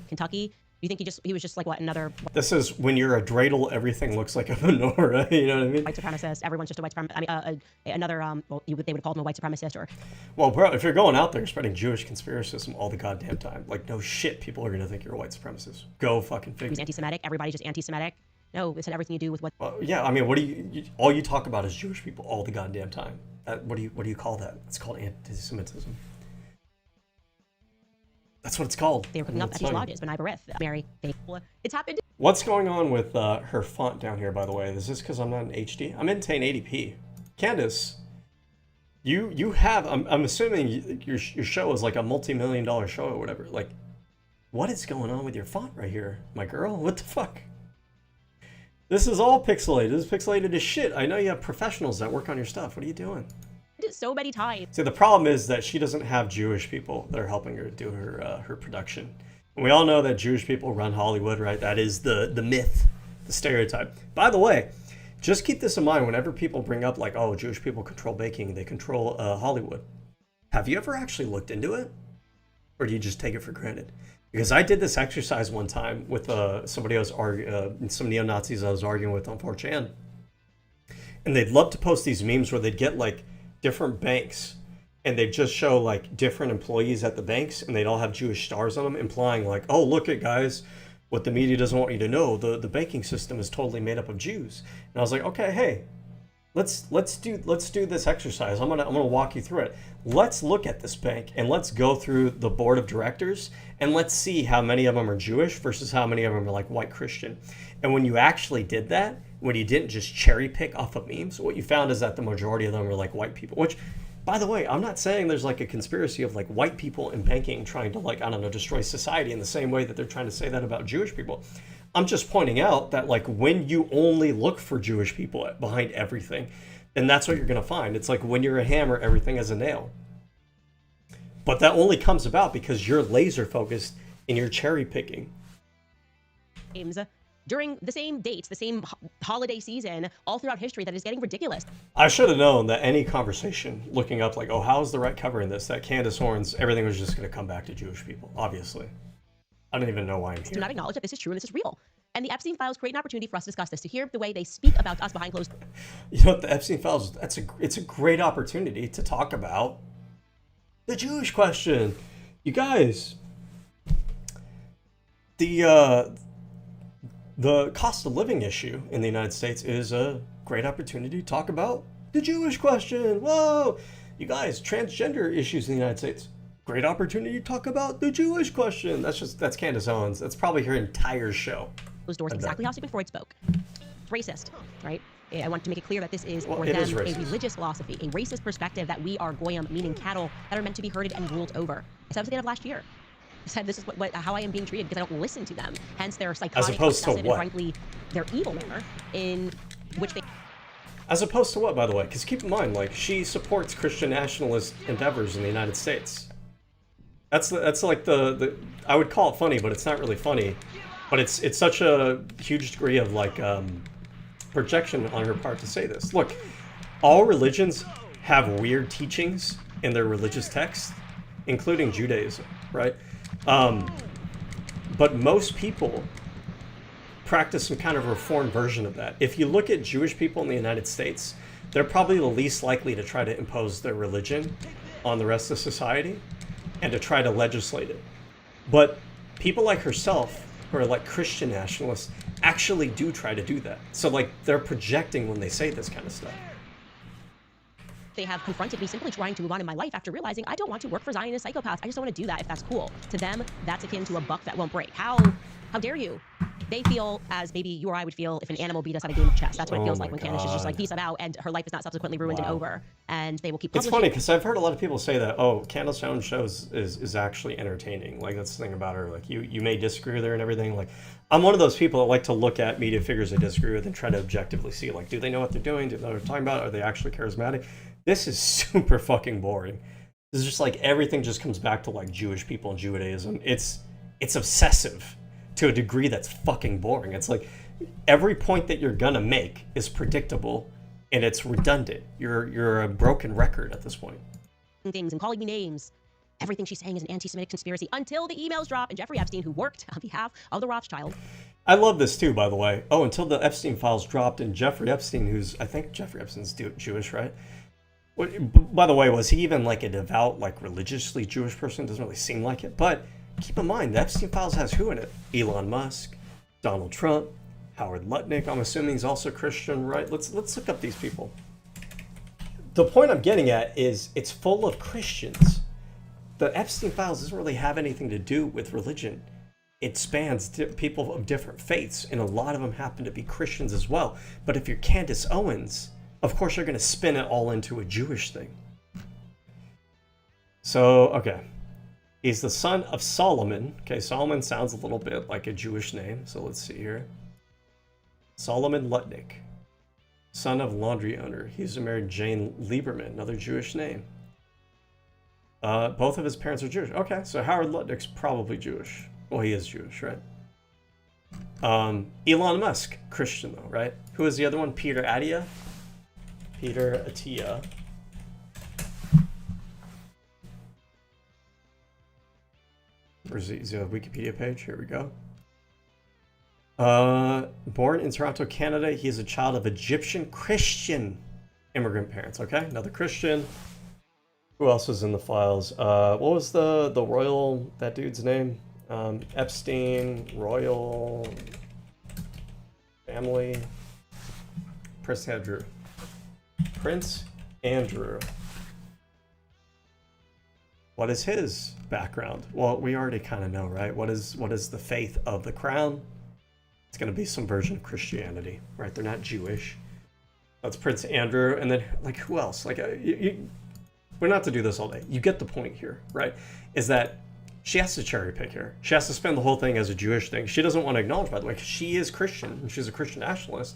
Kentucky. You think he was just like what, another... This is when you're a dreidel, everything looks like a menorah, you know what I mean? White supremacist, everyone's just a white supremacist. I mean, another, they would call him a white supremacist or... Well, bro, if you're going out there spreading Jewish conspiracism all the goddamn time, like, no shit, people are going to think you're a white supremacist. Go fucking figure. He's anti-Semitic, everybody's just anti-Semitic. No, it's had everything to do with what... Well, yeah, I mean, what do all you talk about is Jewish people all the goddamn time. What do you call that? It's called anti-Semitism. That's what it's called. They were cooking up at these lodges, B'nai B'rith, Mary, it's happened. What's going on with her font down here, by the way? Is this because I'm not in HD? I'm in 1080p. Candace, you have, I'm assuming your show is like a multi-million-dollar show or whatever. Like, what is going on with your font right here, my girl? What the fuck? This is all pixelated. This is pixelated as shit. I know you have professionals that work on your stuff. What are you doing? So many times. See, the problem is that she doesn't have Jewish people that are helping her do her production. And we all know that Jewish people run Hollywood, right? That is the myth, the stereotype. By the way, just keep this in mind whenever people bring up like, oh, Jewish people control baking, they control Hollywood. Have you ever actually looked into it? Or do you just take it for granted? Because I did this exercise one time with somebody I was some neo-Nazis I was arguing with on 4chan. And they'd love to post these memes where they'd get like different banks and they'd just show like different employees at the banks and they'd all have Jewish stars on them, implying like, oh, look at guys, what the media doesn't want you to know, the banking system is totally made up of Jews. And I was like, okay, hey, let's do this exercise. I'm gonna walk you through it. Let's look at this bank and let's go through the board of directors and let's see how many of them are Jewish versus how many of them are like white Christian. And when you actually did that, when you didn't just cherry pick off of memes, what you found is that the majority of them were like white people. Which, by the way, I'm not saying there's like a conspiracy of like white people in banking trying to like, I don't know, destroy society in the same way that they're trying to say that about Jewish people. I'm just pointing out that like when you only look for Jewish people behind everything, then that's what you're going to find. It's like when you're a hammer, everything is a nail. But that only comes about because you're laser focused and you're cherry picking. During the same dates, the same holiday season, all throughout history, that is getting ridiculous. I should have known that any conversation looking up like, oh, how's the right covering this, that Candace Owens, everything was just going to come back to Jewish people, obviously. I don't even know why I'm here. Do not acknowledge that this is true and this is real. And the Epstein files create an opportunity for us to discuss this, to hear the way they speak about us behind closed doors. You know what, the Epstein files, it's a great opportunity to talk about the Jewish question. You guys, the cost of living issue in the United States is a great opportunity to talk about the Jewish question. Whoa, you guys, transgender issues in the United States. Great opportunity to talk about the Jewish question. That's Candace Owens. That's probably her entire show. Those doors, exactly how Sigmund Freud spoke. Racist, right? I want to make it clear that this is for them a religious philosophy, a racist perspective that we are goyim, meaning cattle that are meant to be herded and ruled over. I said it at the end of last year. I said this is how I am being treated because I don't listen to them. Hence their psychotic, as opposed to what? And frankly, their evil manner in which they... As opposed to what, by the way? Because keep in mind, like, she supports Christian nationalist endeavors in the United States. That's like the I would call it funny, but it's not really funny. But it's such a huge degree of like projection on her part to say this. Look, all religions have weird teachings in their religious texts, including Judaism, right? But most people practice some kind of reformed version of that. If you look at Jewish people in the United States, they're probably the least likely to try to impose their religion on the rest of society and to try to legislate it. But people like herself, who are like Christian nationalists, actually do try to do that. So like they're projecting when they say this kind of stuff. They have confronted me simply trying to move on in my life after realizing I don't want to work for Zionist psychopaths. I just don't want to do that if that's cool. To them, that's akin to a buck that won't break. How dare you? They feel as maybe you or I would feel if an animal beat us at a game of chess. That's what it feels like when Candace is just like, peace, I'm out, and her life is not subsequently ruined and over. And they will keep publishing. It's funny because I've heard a lot of people say that, oh, Candace Owens shows is actually entertaining. Like, that's the thing about her. Like, you may disagree with her and everything. Like, I'm one of those people that like to look at media figures I disagree with and try to objectively see, like, do they know what they're doing? Do they know what they're talking about? Are they actually charismatic? This is super fucking boring. This is just like everything just comes back to like Jewish people and Judaism. It's obsessive to a degree that's fucking boring. It's like every point that you're gonna make is predictable and it's redundant. You're a broken record at this point. Things and calling me names. Everything she's saying is an anti-Semitic conspiracy until the emails drop and Jeffrey Epstein, who worked on behalf of the Rothschild. I love this too, by the way. Oh, until the Epstein files dropped and Jeffrey Epstein, I think Jeffrey Epstein's Jewish, right? By the way, was he even like a devout, like religiously Jewish person? Doesn't really seem like it. But keep in mind, the Epstein files has who in it? Elon Musk, Donald Trump, Howard Lutnick. I'm assuming he's also Christian, right? Let's look up these people. The point I'm getting at is it's full of Christians. The Epstein files doesn't really have anything to do with religion. It spans people of different faiths, and a lot of them happen to be Christians as well. But if you're Candace Owens, of course you're going to spin it all into a Jewish thing. So, okay. He's the son of Solomon. Okay, Solomon sounds a little bit like a Jewish name, so let's see here. Solomon Lutnick, son of laundry owner. He's married Jane Lieberman, another Jewish name. Both of his parents are Jewish. Okay, so Howard Lutnick's probably Jewish. Well, he is Jewish, right? Elon Musk, Christian though, right? Who is the other one? Peter Attia. Peter Attia. Where's the Wikipedia page? Here we go. Born in Toronto, Canada, he is a child of Egyptian Christian immigrant parents. Okay, another Christian. Who else was in the files? What was the royal, that dude's name? Epstein, royal family. Prince Andrew. Prince Andrew. What is his background? Well, we already kind of know, right? What is the faith of the crown? It's going to be some version of Christianity, right? They're not Jewish. That's Prince Andrew, and then like who else? Like we're not to do this all day. You get the point here, right? Is that she has to cherry pick here. She has to spend the whole thing as a Jewish thing. She doesn't want to acknowledge, by the way, 'cause she is Christian and she's a Christian nationalist.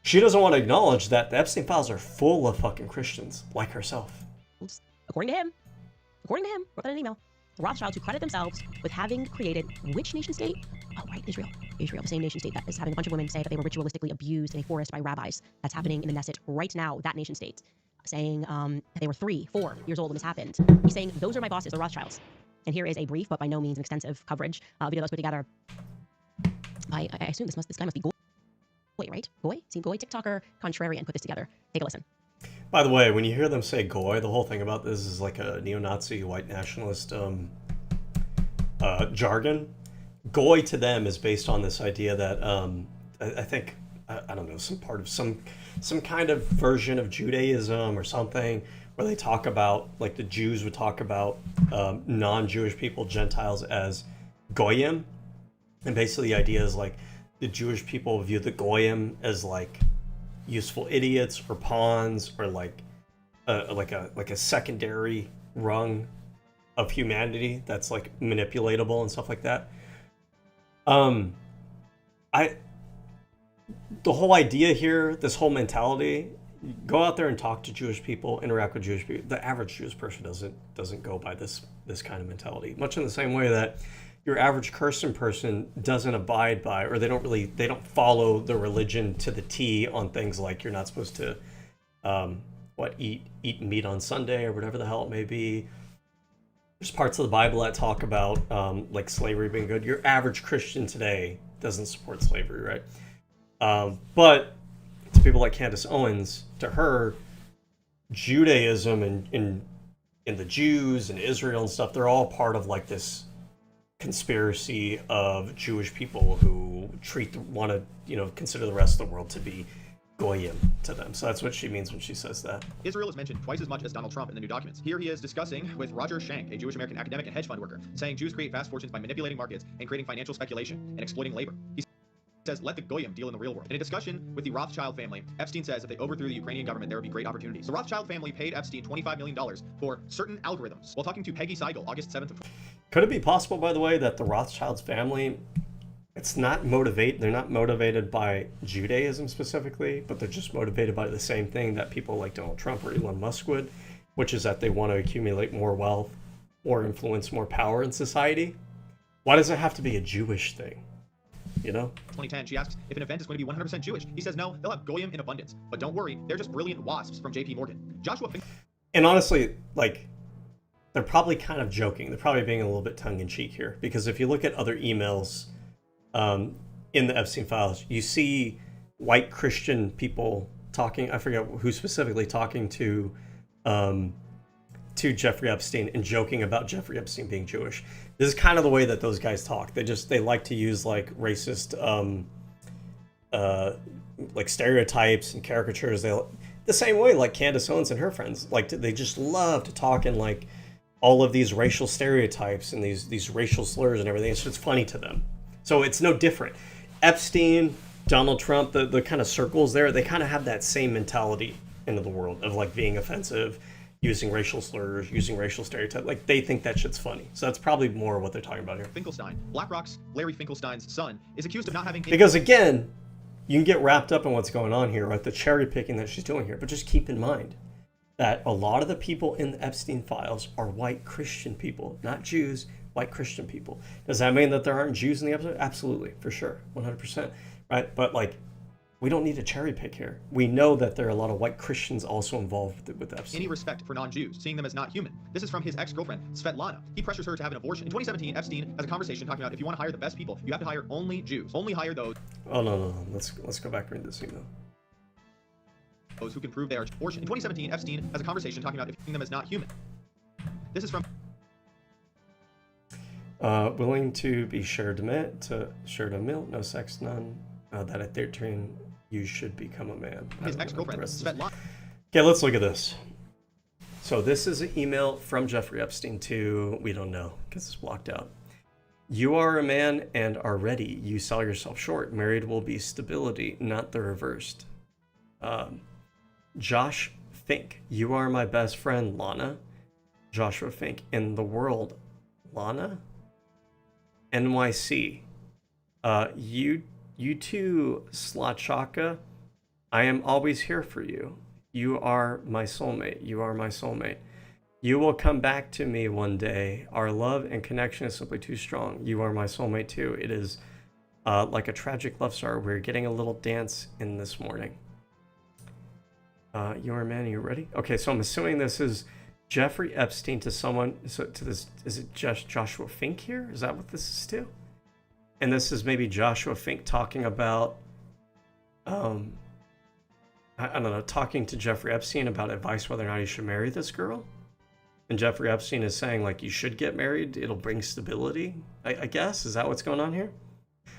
She doesn't want to acknowledge that the Epstein files are full of fucking Christians like herself. According to him, wrote that in an email, the Rothschilds, who credit themselves with having created which nation state? Oh, right, Israel. Israel, the same nation state that is having a bunch of women say that they were ritualistically abused in a forest by rabbis. That's happening in the Knesset right now, that nation state. Saying they were 3, 4 years old when this happened. He's saying, those are my bosses, the Rothschilds. And here is a brief, but by no means an extensive coverage video that was put together. I assume this guy must be Goy, right? Goy? See, Goy, TikToker, contrarian, put this together. Take a listen. By the way, when you hear them say Goy, the whole thing about this is like a neo-Nazi, white nationalist jargon. Goy to them is based on this idea that I think, I don't know, some part of some kind of version of Judaism or something, where they talk about, like the Jews would talk about non-Jewish people, Gentiles, as Goyim. And basically the idea is like the Jewish people view the Goyim as like useful idiots or pawns or like a secondary rung of humanity that's like manipulatable and stuff like that. The whole idea here, this whole mentality, go out there and talk to Jewish people, interact with Jewish people. The average Jewish person doesn't go by this kind of mentality. Much in the same way that your average Christian person doesn't abide by, or they don't follow the religion to the T on things like you're not supposed to eat meat on Sunday or whatever the hell it may be. There's parts of the Bible that talk about like slavery being good. Your average Christian today doesn't support slavery, right? But to people like Candace Owens, to her, Judaism and the Jews and Israel and stuff, they're all part of like this conspiracy of Jewish people who want to consider the rest of the world to be Goyim to them. So that's what she means when she says that. Israel is mentioned twice as much as Donald Trump in the new documents. Here he is discussing with Roger Schenck, a Jewish-American academic and hedge fund worker, saying Jews create vast fortunes by manipulating markets and creating financial speculation and exploiting labor. He says, let the Goyim deal in the real world. In a discussion with the Rothschild family, Epstein says if they overthrew the Ukrainian government, there would be great opportunities. The Rothschild family paid Epstein $25 million for certain algorithms. While talking to Peggy Seigel, August 7th. Could it be possible, by the way, that the Rothschilds family, they're not motivated by Judaism specifically, but they're just motivated by the same thing that people like Donald Trump or Elon Musk would, which is that they want to accumulate more wealth, more influence, more power in society? Why does it have to be a Jewish thing? 2010, she asks if an event is going to be 100% Jewish. He says no, they'll have Goyim in abundance. But don't worry, they're just brilliant wasps from JP Morgan. And honestly, like, they're probably kind of joking. They're probably being a little bit tongue-in-cheek here. Because if you look at other emails in the Epstein files, you see white Christian people talking, I forget who specifically, talking to Jeffrey Epstein and joking about Jeffrey Epstein being Jewish. This is kind of the way that those guys talk. They like to use like racist like stereotypes and caricatures. The same way like Candace Owens and her friends, like they just love to talk in like all of these racial stereotypes and these racial slurs and everything. It's just funny to them. So it's no different. Epstein, Donald Trump, the kind of circles there, they kind of have that same mentality into the world of like being offensive, using racial slurs, using racial stereotypes. Like they think that shit's funny. So that's probably more what they're talking about here. Finkelstein, BlackRock's Larry Finkelstein's son, is accused of not having... Because again, you can get wrapped up in what's going on here, right? The cherry picking that she's doing here. But just keep in mind that a lot of the people in the Epstein files are white Christian people, not Jews, white Christian people. Does that mean that there aren't Jews in the episode? Absolutely, for sure, 100%, right? But like, we don't need to cherry pick here. We know that there are a lot of white Christians also involved with Epstein. Any respect for non-Jews, seeing them as not human. This is from his ex-girlfriend, Svetlana. He pressures her to have an abortion. In 2017, Epstein has a conversation talking about if you want to hire the best people, you have to hire only Jews. Only hire those. Oh, no. Let's go back and read this email. Those who can prove they are abortion. In 2017, Epstein has a conversation talking about if seeing them as not human. This is from... willing to be shared a meal, no sex, none. That at 13, you should become a man. His ex-girlfriend, Svetlana. Okay, let's look at this. So this is an email from Jeffrey Epstein to, we don't know because it's blocked out. You are a man and are ready. You sell yourself short. Married will be stability, not the reversed. Josh Fink, you are my best friend, Lana. Joshua Fink, in the world, Lana. NYC. You too, Slachaka. I am always here for you. You are my soulmate. You are my soulmate. You will come back to me one day. Our love and connection is simply too strong. You are my soulmate too. It is like a tragic love story. We're getting a little dance in this morning. You are a man. Are you ready? Okay, so I'm assuming this is Jeffrey Epstein to someone. So to this, is it just Joshua Fink here? Is that what this is to? And this is maybe Joshua Fink talking about, I don't know, talking to Jeffrey Epstein about advice whether or not he should marry this girl. And Jeffrey Epstein is saying, like, you should get married. It'll bring stability, I guess. Is that what's going on here?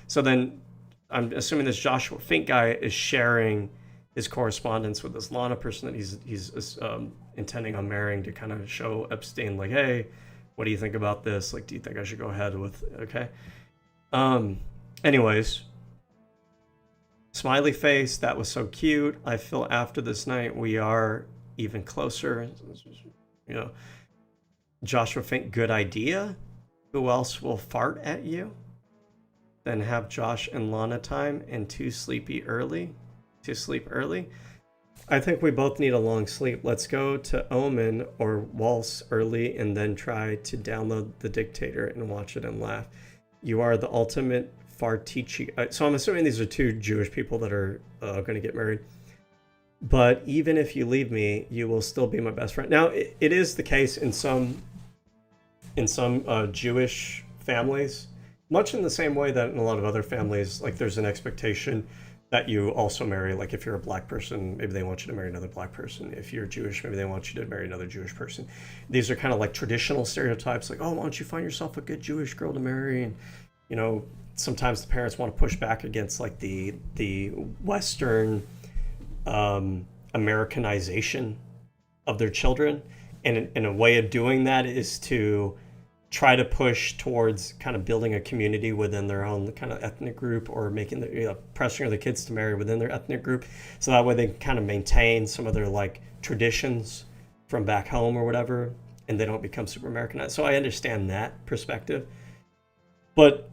So then I'm assuming this Joshua Fink guy is sharing his correspondence with this Lana person that he's intending on marrying to kind of show Epstein, like, hey, what do you think about this? Like, do you think I should go ahead with, okay? Anyways, smiley face, that was so cute. I feel after this night we are even closer. You know, Joshua Fink, good idea. Who else will fart at you? Then have Josh and Lana time and to sleep early. I think we both need a long sleep. Let's go to Omen or Waltz early and then try to download The Dictator and watch it and laugh. You are the ultimate fartici. So I'm assuming these are two Jewish people that are going to get married. But even if you leave me, you will still be my best friend. Now, it is the case in some Jewish families, much in the same way that in a lot of other families, like there's an expectation that you also marry. Like if you're a black person, maybe they want you to marry another black person. If you're Jewish, maybe they want you to marry another Jewish person. These are kind of like traditional stereotypes, like, oh, why don't you find yourself a good Jewish girl to marry? And, you know, sometimes the parents want to push back against like the Western Americanization of their children. And in a way of doing that is to try to push towards kind of building a community within their own kind of ethnic group, or making the, you know, pressuring the kids to marry within their ethnic group. So that way they can kind of maintain some of their like traditions from back home or whatever, and they don't become super Americanized. So I understand that perspective. But,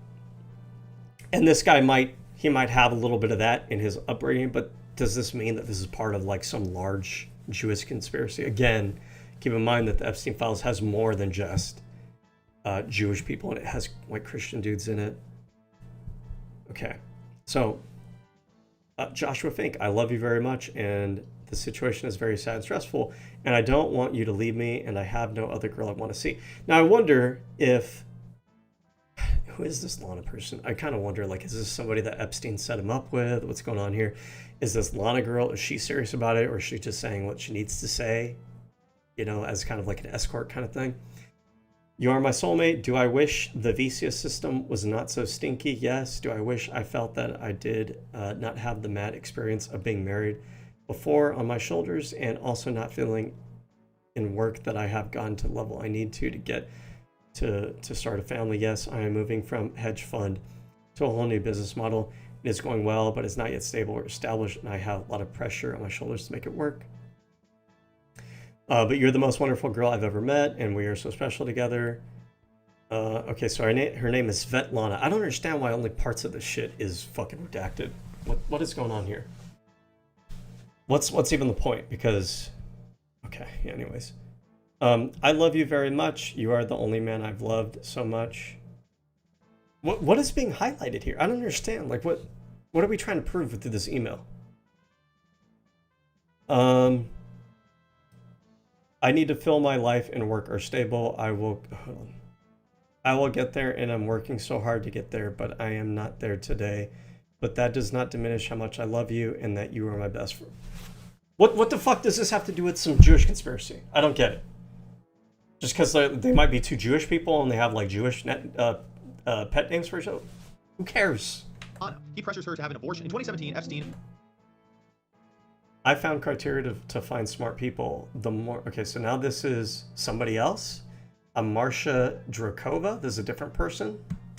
and this guy might have a little bit of that in his upbringing, but does this mean that this is part of like some large Jewish conspiracy? Again, keep in mind that the Epstein Files has more than just Jewish people, and it has like Christian dudes in it. Okay, so Joshua Fink, I love you very much, and the situation is very sad and stressful, and I don't want you to leave me, and I have no other girl I want to see. Now I wonder if, who is this Lana person? I kind of wonder, like, is this somebody that Epstein set him up with? What's going on here? Is this Lana girl, is she serious about it, or is she just saying what she needs to say, you know, as kind of like an escort kind of thing? You are my soulmate. Do I wish the Visa system was not so stinky? Yes. Do I wish I felt that I did not have the mad experience of being married before on my shoulders, and also not feeling in work that I have gotten to the level I need to get to start a family? Yes, I am moving from hedge fund to a whole new business model. It is going well, but it's not yet stable or established, and I have a lot of pressure on my shoulders to make it work. But you're the most wonderful girl I've ever met, and we are so special together. Okay, so her name is Svetlana. I don't understand why only parts of this shit is fucking redacted. What is going on here? What's even the point? Because, okay, anyways. I love you very much. You are the only man I've loved so much. What is being highlighted here? I don't understand. Like, what are we trying to prove through this email? I need to feel my life and work are stable. I will get there, and I'm working so hard to get there, but I am not there today. But that does not diminish how much I love you and that you are my best friend. What the fuck does this have to do with some Jewish conspiracy? I don't get it. Just because they might be two Jewish people and they have like Jewish pet names for each other? Who cares? He pressures her to have an abortion. In 2017, Epstein I found criteria to find smart people. The more, okay, so now this is somebody else. A Marsha Drakova. This is a different person.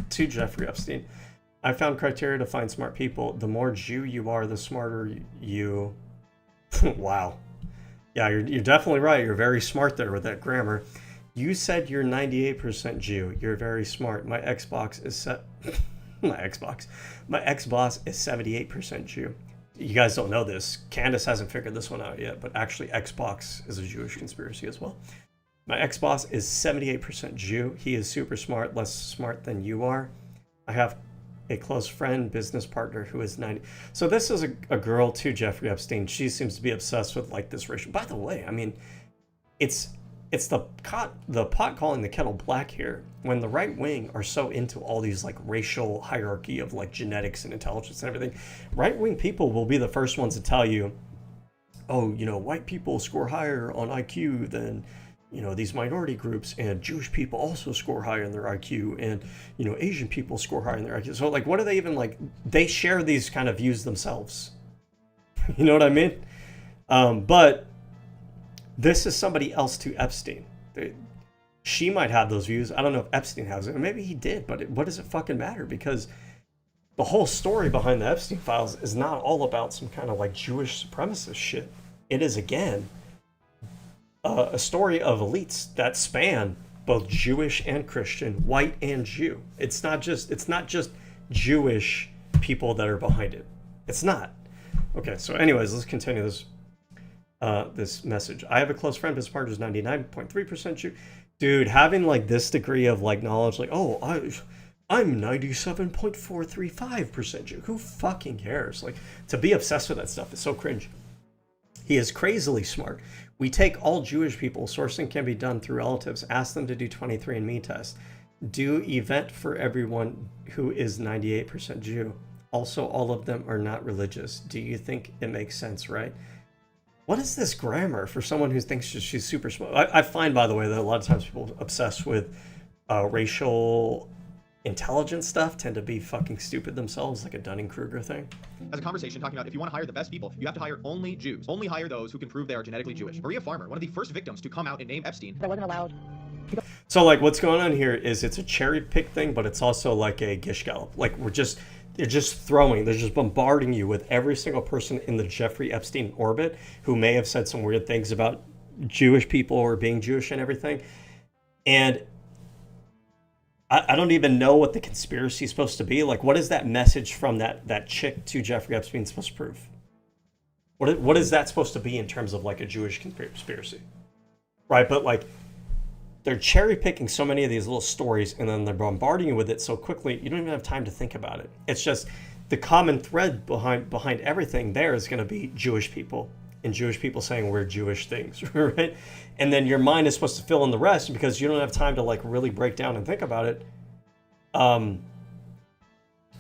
To Jeffrey Epstein. I found criteria to find smart people. The more Jew you are, the smarter you. Wow. Yeah, you're definitely right. You're very smart there with that grammar. You said you're 98% Jew. You're very smart. My Xbox is my ex-boss is 78% Jew. You guys don't know this. Candace hasn't figured this one out yet, but actually Xbox is a Jewish conspiracy as well. My ex-boss is 78% Jew. He is super smart, less smart than you are. I have a close friend, business partner who is 90. So this is a girl too, Jeffrey Epstein. She seems to be obsessed with like this racial. By the way, I mean, it's the pot calling the kettle black here. When the right wing are so into all these like racial hierarchy of like genetics and intelligence and everything, right wing people will be the first ones to tell you, oh, you know, white people score higher on IQ than, you know, these minority groups, and Jewish people also score higher in their IQ, and, you know, Asian people score higher in their IQ. So like, what are they even like? They share these kind of views themselves. You know what I mean? But this is somebody else to Epstein. She might have those views. I don't know if Epstein has it. Maybe he did, but what does it fucking matter? Because the whole story behind the Epstein files is not all about some kind of like Jewish supremacist shit. It is, again, a story of elites that span both Jewish and Christian, white and Jew. It's not just Jewish people that are behind it. It's not. Okay, so anyways, let's continue this message. I have a close friend, his partner is 99.3% Jew. Dude, having like this degree of like knowledge, like, oh, I'm 97.435% Jew. Who fucking cares? Like, to be obsessed with that stuff is so cringe. He is crazily smart. We take all Jewish people. Sourcing can be done through relatives. Ask them to do 23andMe test. Do event for everyone who is 98% Jew. Also, all of them are not religious. Do you think it makes sense, right? What is this grammar for someone who thinks she's super smart? I find, by the way, that a lot of times people obsessed with racial intelligence stuff tend to be fucking stupid themselves, like a Dunning-Kruger thing. As a conversation talking about if you want to hire the best people, you have to hire only Jews. Only hire those who can prove they are genetically Jewish. Maria Farmer, one of the first victims to come out and name Epstein. I wasn't allowed. So like what's going on here is it's a cherry pick thing, but it's also like a gish gallop. Like they're just bombarding you with every single person in the Jeffrey Epstein orbit who may have said some weird things about Jewish people or being Jewish and everything. And I don't even know what the conspiracy is supposed to be. Like, what is that message from that chick to Jeffrey Epstein supposed to prove? What is that supposed to be in terms of like a Jewish conspiracy? Right, but like they're cherry picking so many of these little stories and then they're bombarding you with it so quickly you don't even have time to think about it. It's just the common thread behind everything there is going to be Jewish people and Jewish people saying we're Jewish things, right? And then your mind is supposed to fill in the rest because you don't have time to like really break down and think about it.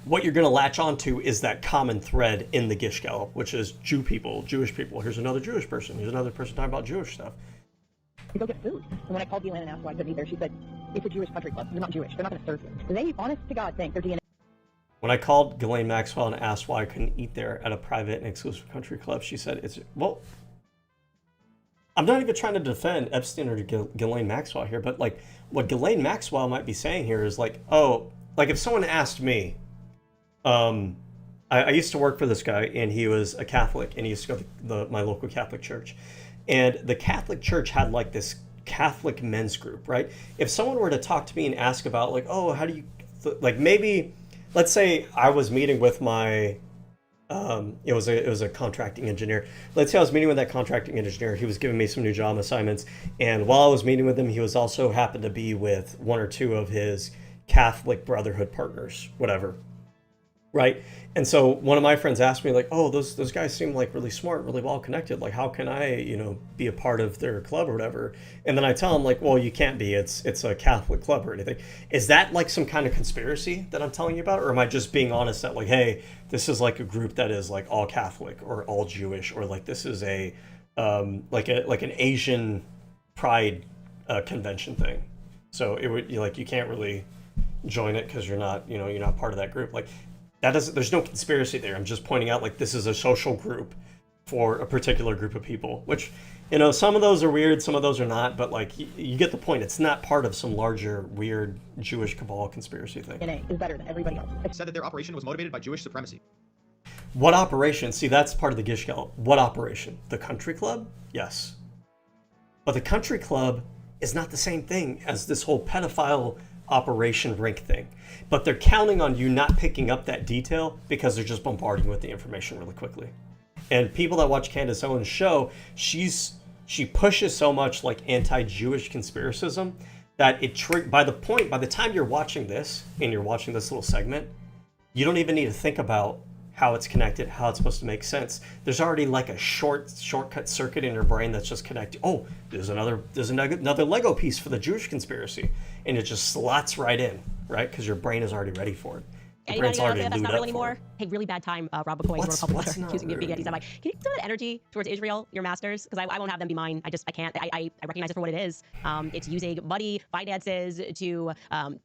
What you're going to latch onto is that common thread in the Gish Gallop, which is Jew people, Jewish people. Here's another Jewish person. Here's another person talking about Jewish stuff. To go get food. And when I called DLN and asked why I couldn't eat there, she said, it's a Jewish country club. You're not Jewish. They're not going to serve you. They, honest to God, think their DNA. When I called Ghislaine Maxwell and asked why I couldn't eat there at a private and exclusive country club, she said, well, I'm not even trying to defend Epstein or Ghislaine Maxwell here, but like what Ghislaine Maxwell might be saying here is like, oh, like if someone asked me, I used to work for this guy and he was a Catholic and he used to go to my local Catholic church. And the Catholic church had like this Catholic men's group, right? If someone were to talk to me and ask about like, oh, how do you, like maybe, let's say I was meeting with my, it was a contracting engineer. Let's say I was meeting with that contracting engineer. He was giving me some new job assignments. And while I was meeting with him, he was also happened to be with one or two of his Catholic Brotherhood partners, whatever. Right. And so one of my friends asked me like, oh, those guys seem like really smart, really well connected. Like, how can I, be a part of their club or whatever? And then I tell him like, well, you can't be. It's a Catholic club or anything. Is that like some kind of conspiracy that I'm telling you about? Or am I just being honest that like, hey, this is like a group that is like all Catholic or all Jewish, or like this is a like an Asian pride convention thing. So it would you can't really join it because you're not part of that group. Like, that doesn't, there's no conspiracy there. I'm just pointing out like this is a social group for a particular group of people, which, you know, some of those are weird, some of those are not, but like you get the point. It's not part of some larger weird Jewish cabal conspiracy thing. DNA is better than everybody else. Said that their operation was motivated by Jewish supremacy. What operation? See, that's part of the Gishkel. What operation? The country club? Yes. But the country club is not the same thing as this whole pedophile Operation Rink thing. But they're counting on you not picking up that detail because they're just bombarding you with the information really quickly. And people that watch Candace Owens' show, she pushes so much like anti-Jewish conspiracism that by the time you're watching this and you're watching this little segment, you don't even need to think about how it's connected, how it's supposed to make sense. There's already like a shortcut circuit in your brain that's just connected. Oh, there's another Lego piece for the Jewish conspiracy, and it just slots right in, right? Because your brain is already ready for it. Anybody know that that's not real anymore? Hey, really bad time, Rob McCoy, who wrote a couple letters accusing me of being anti-Semite. Can you give that energy towards Israel, your masters? Because I won't have them be mine. I can't. I recognize it for what it is. It's using money, finances to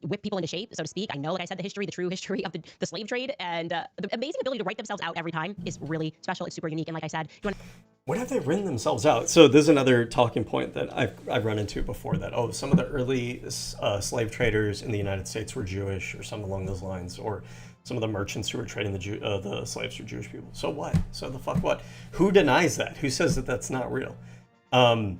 whip people into shape, so to speak. I know, like I said, the true history of the slave trade, and the amazing ability to write themselves out every time is really special. It's super unique, and like I said, when have they written themselves out? So there's another talking point that I've run into before, that, oh, some of the early slave traders in the United States were Jewish or something along those lines, or some of the merchants who were trading the slaves were Jewish people. So what? So the fuck what? Who denies that? Who says that that's not real? I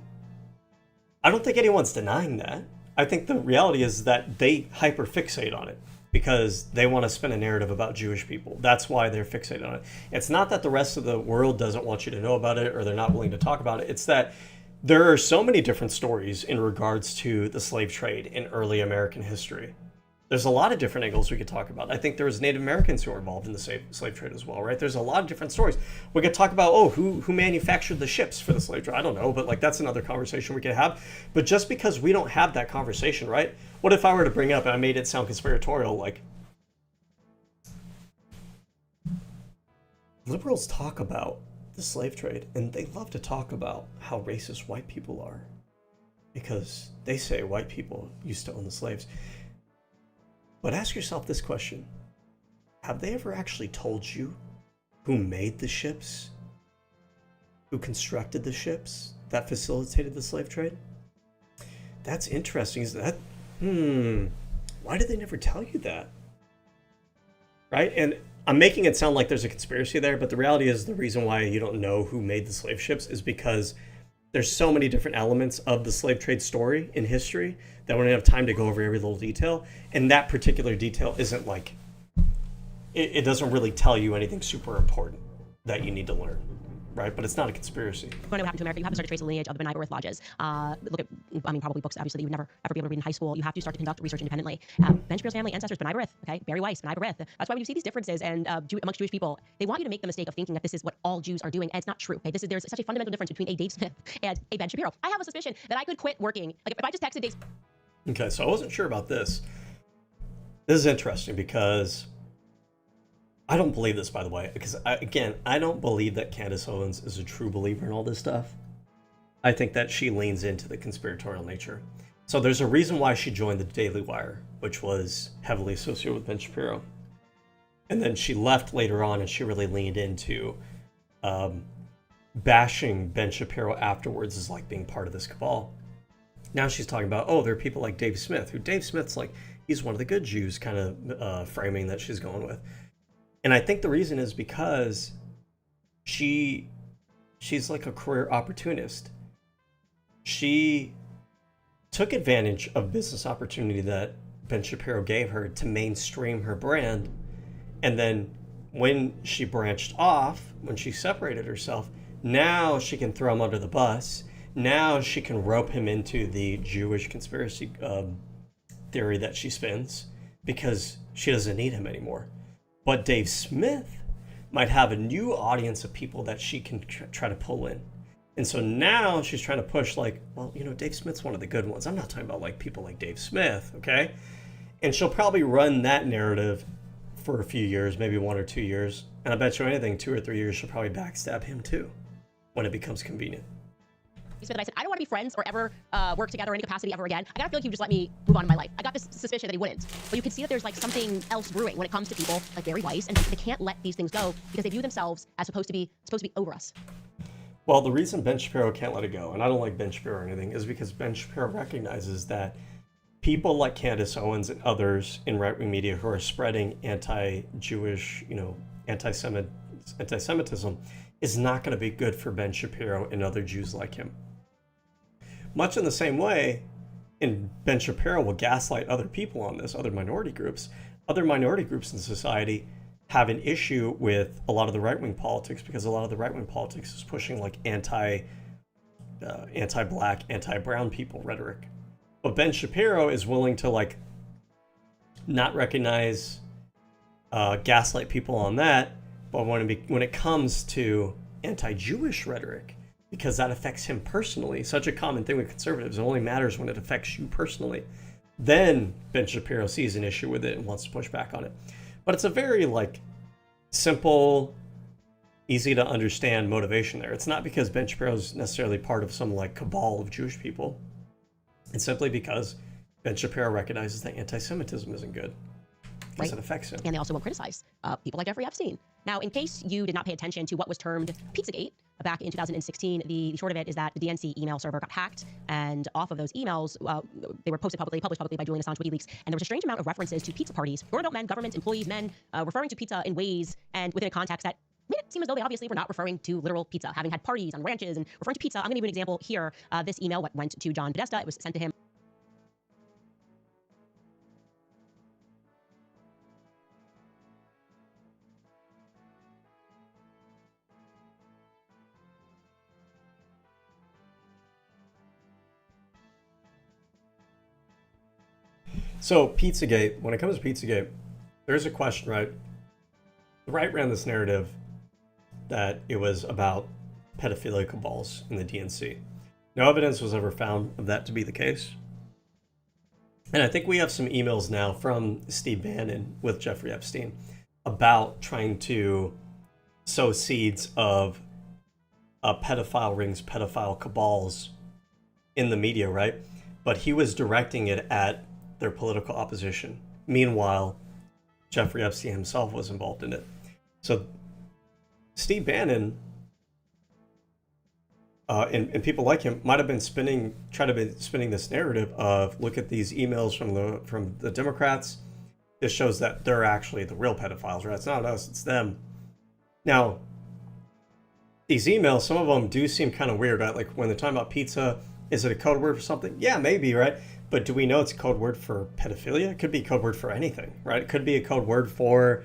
don't think anyone's denying that. I think the reality is that they hyperfixate on it because they want to spin a narrative about Jewish people. That's why they're fixated on it. It's not that the rest of the world doesn't want you to know about it or they're not willing to talk about it. It's that there are so many different stories in regards to the slave trade in early American history. There's a lot of different angles we could talk about. I think there was Native Americans who were involved in the slave trade as well, right? There's a lot of different stories. We could talk about, oh, who manufactured the ships for the slave trade? I don't know, but like that's another conversation we could have. But just because we don't have that conversation, right? What if I were to bring up, and I made it sound conspiratorial, like liberals talk about the slave trade, and they love to talk about how racist white people are because they say white people used to own the slaves. But ask yourself this question. Have they ever actually told you who made the ships? Who constructed the ships that facilitated the slave trade? That's interesting. Is that, why did they never tell you that? Right? And I'm making it sound like there's a conspiracy there, but the reality is the reason why you don't know who made the slave ships is because there's so many different elements of the slave trade story in history that we don't have time to go over every little detail. And that particular detail isn't like, it doesn't really tell you anything super important that you need to learn, right? But it's not a conspiracy. When it happened to America, you have to start to trace the lineage of the B'nai B'rith lodges. Look at, probably books, obviously, that you would never ever be able to read in high school. You have to start to conduct research independently. Ben Shapiro's family, ancestors, B'nai B'rith, okay? Barry Weiss, B'nai B'rith. That's why when you see these differences and amongst Jewish people, they want you to make the mistake of thinking that this is what all Jews are doing, and it's not true, okay? There's such a fundamental difference between a Dave Smith and a Ben Shapiro. I have a suspicion that I could quit working. Like, if I just texted Dave... Okay, so I wasn't sure about this. This is interesting because I don't believe this, by the way, because I don't believe that Candace Owens is a true believer in all this stuff. I think that she leans into the conspiratorial nature. So there's a reason why she joined the Daily Wire, which was heavily associated with Ben Shapiro. And then she left later on and she really leaned into bashing Ben Shapiro afterwards as like being part of this cabal. Now she's talking about, oh, there are people like Dave Smith, who Dave Smith's like, he's one of the good Jews kind of framing that she's going with. And I think the reason is because she's like a career opportunist. She took advantage of business opportunity that Ben Shapiro gave her to mainstream her brand. And then when she branched off, when she separated herself, now she can throw him under the bus. Now she can rope him into the Jewish conspiracy theory that she spins because she doesn't need him anymore. But Dave Smith might have a new audience of people that she can try to pull in. And so now she's trying to push like, well, you know, Dave Smith's one of the good ones. I'm not talking about like people like Dave Smith, okay? And she'll probably run that narrative for a few years, maybe 1 or 2 years. And I bet you anything, 2 or 3 years, she'll probably backstab him too when it becomes convenient. that I said, I don't want to be friends or ever work together in any capacity ever again. I gotta feel like he would just let me move on in my life. I got this suspicion that he wouldn't. But you can see that there's like something else brewing when it comes to people like Barry Weiss, and they can't let these things go because they view themselves as supposed to be over us. Well, the reason Ben Shapiro can't let it go, and I don't like Ben Shapiro or anything, is because Ben Shapiro recognizes that people like Candace Owens and others in right-wing media who are spreading anti-Jewish, anti-Semitism is not going to be good for Ben Shapiro and other Jews like him. Much in the same way, and Ben Shapiro will gaslight other people on this, other minority groups in society have an issue with a lot of the right-wing politics because a lot of the right-wing politics is pushing like anti-black, anti-brown people rhetoric. But Ben Shapiro is willing to like not recognize, gaslight people on that, but when it comes to anti-Jewish rhetoric, because that affects him personally, such a common thing with conservatives, it only matters when it affects you personally, then Ben Shapiro sees an issue with it and wants to push back on it. But it's a very like simple, easy to understand motivation there. It's not because Ben Shapiro is necessarily part of some like cabal of Jewish people. It's simply because Ben Shapiro recognizes that anti-Semitism isn't good because it affects him. And they also won't criticize people like Jeffrey Epstein. Now, in case you did not pay attention to what was termed Pizzagate back in 2016, the short of it is that the DNC email server got hacked, and off of those emails, they were published publicly by Julian Assange WikiLeaks, and there was a strange amount of references to pizza parties, grown adult men, government employees, men, referring to pizza in ways and within a context that made it seem as though they obviously were not referring to literal pizza, having had parties on ranches and referring to pizza. I'm going to give you an example here. This email went to John Podesta. It was sent to him. So Pizzagate, when it comes to Pizzagate, there's a question, right? The right ran this narrative that it was about pedophilia cabals in the DNC. No evidence was ever found of that to be the case. And I think we have some emails now from Steve Bannon with Jeffrey Epstein about trying to sow seeds of pedophile rings, pedophile cabals in the media, right? But he was directing it at their political opposition. Meanwhile, Jeffrey Epstein himself was involved in it. So Steve Bannon and people like him might have been spinning this narrative of, look at these emails from the Democrats. This shows that they're actually the real pedophiles, right? It's not us, it's them. Now, these emails, some of them do seem kind of weird, right? Like when they're talking about pizza, is it a code word for something? Yeah, maybe, right? But do we know it's a code word for pedophilia? It could be a code word for anything, right? It could be a code word for,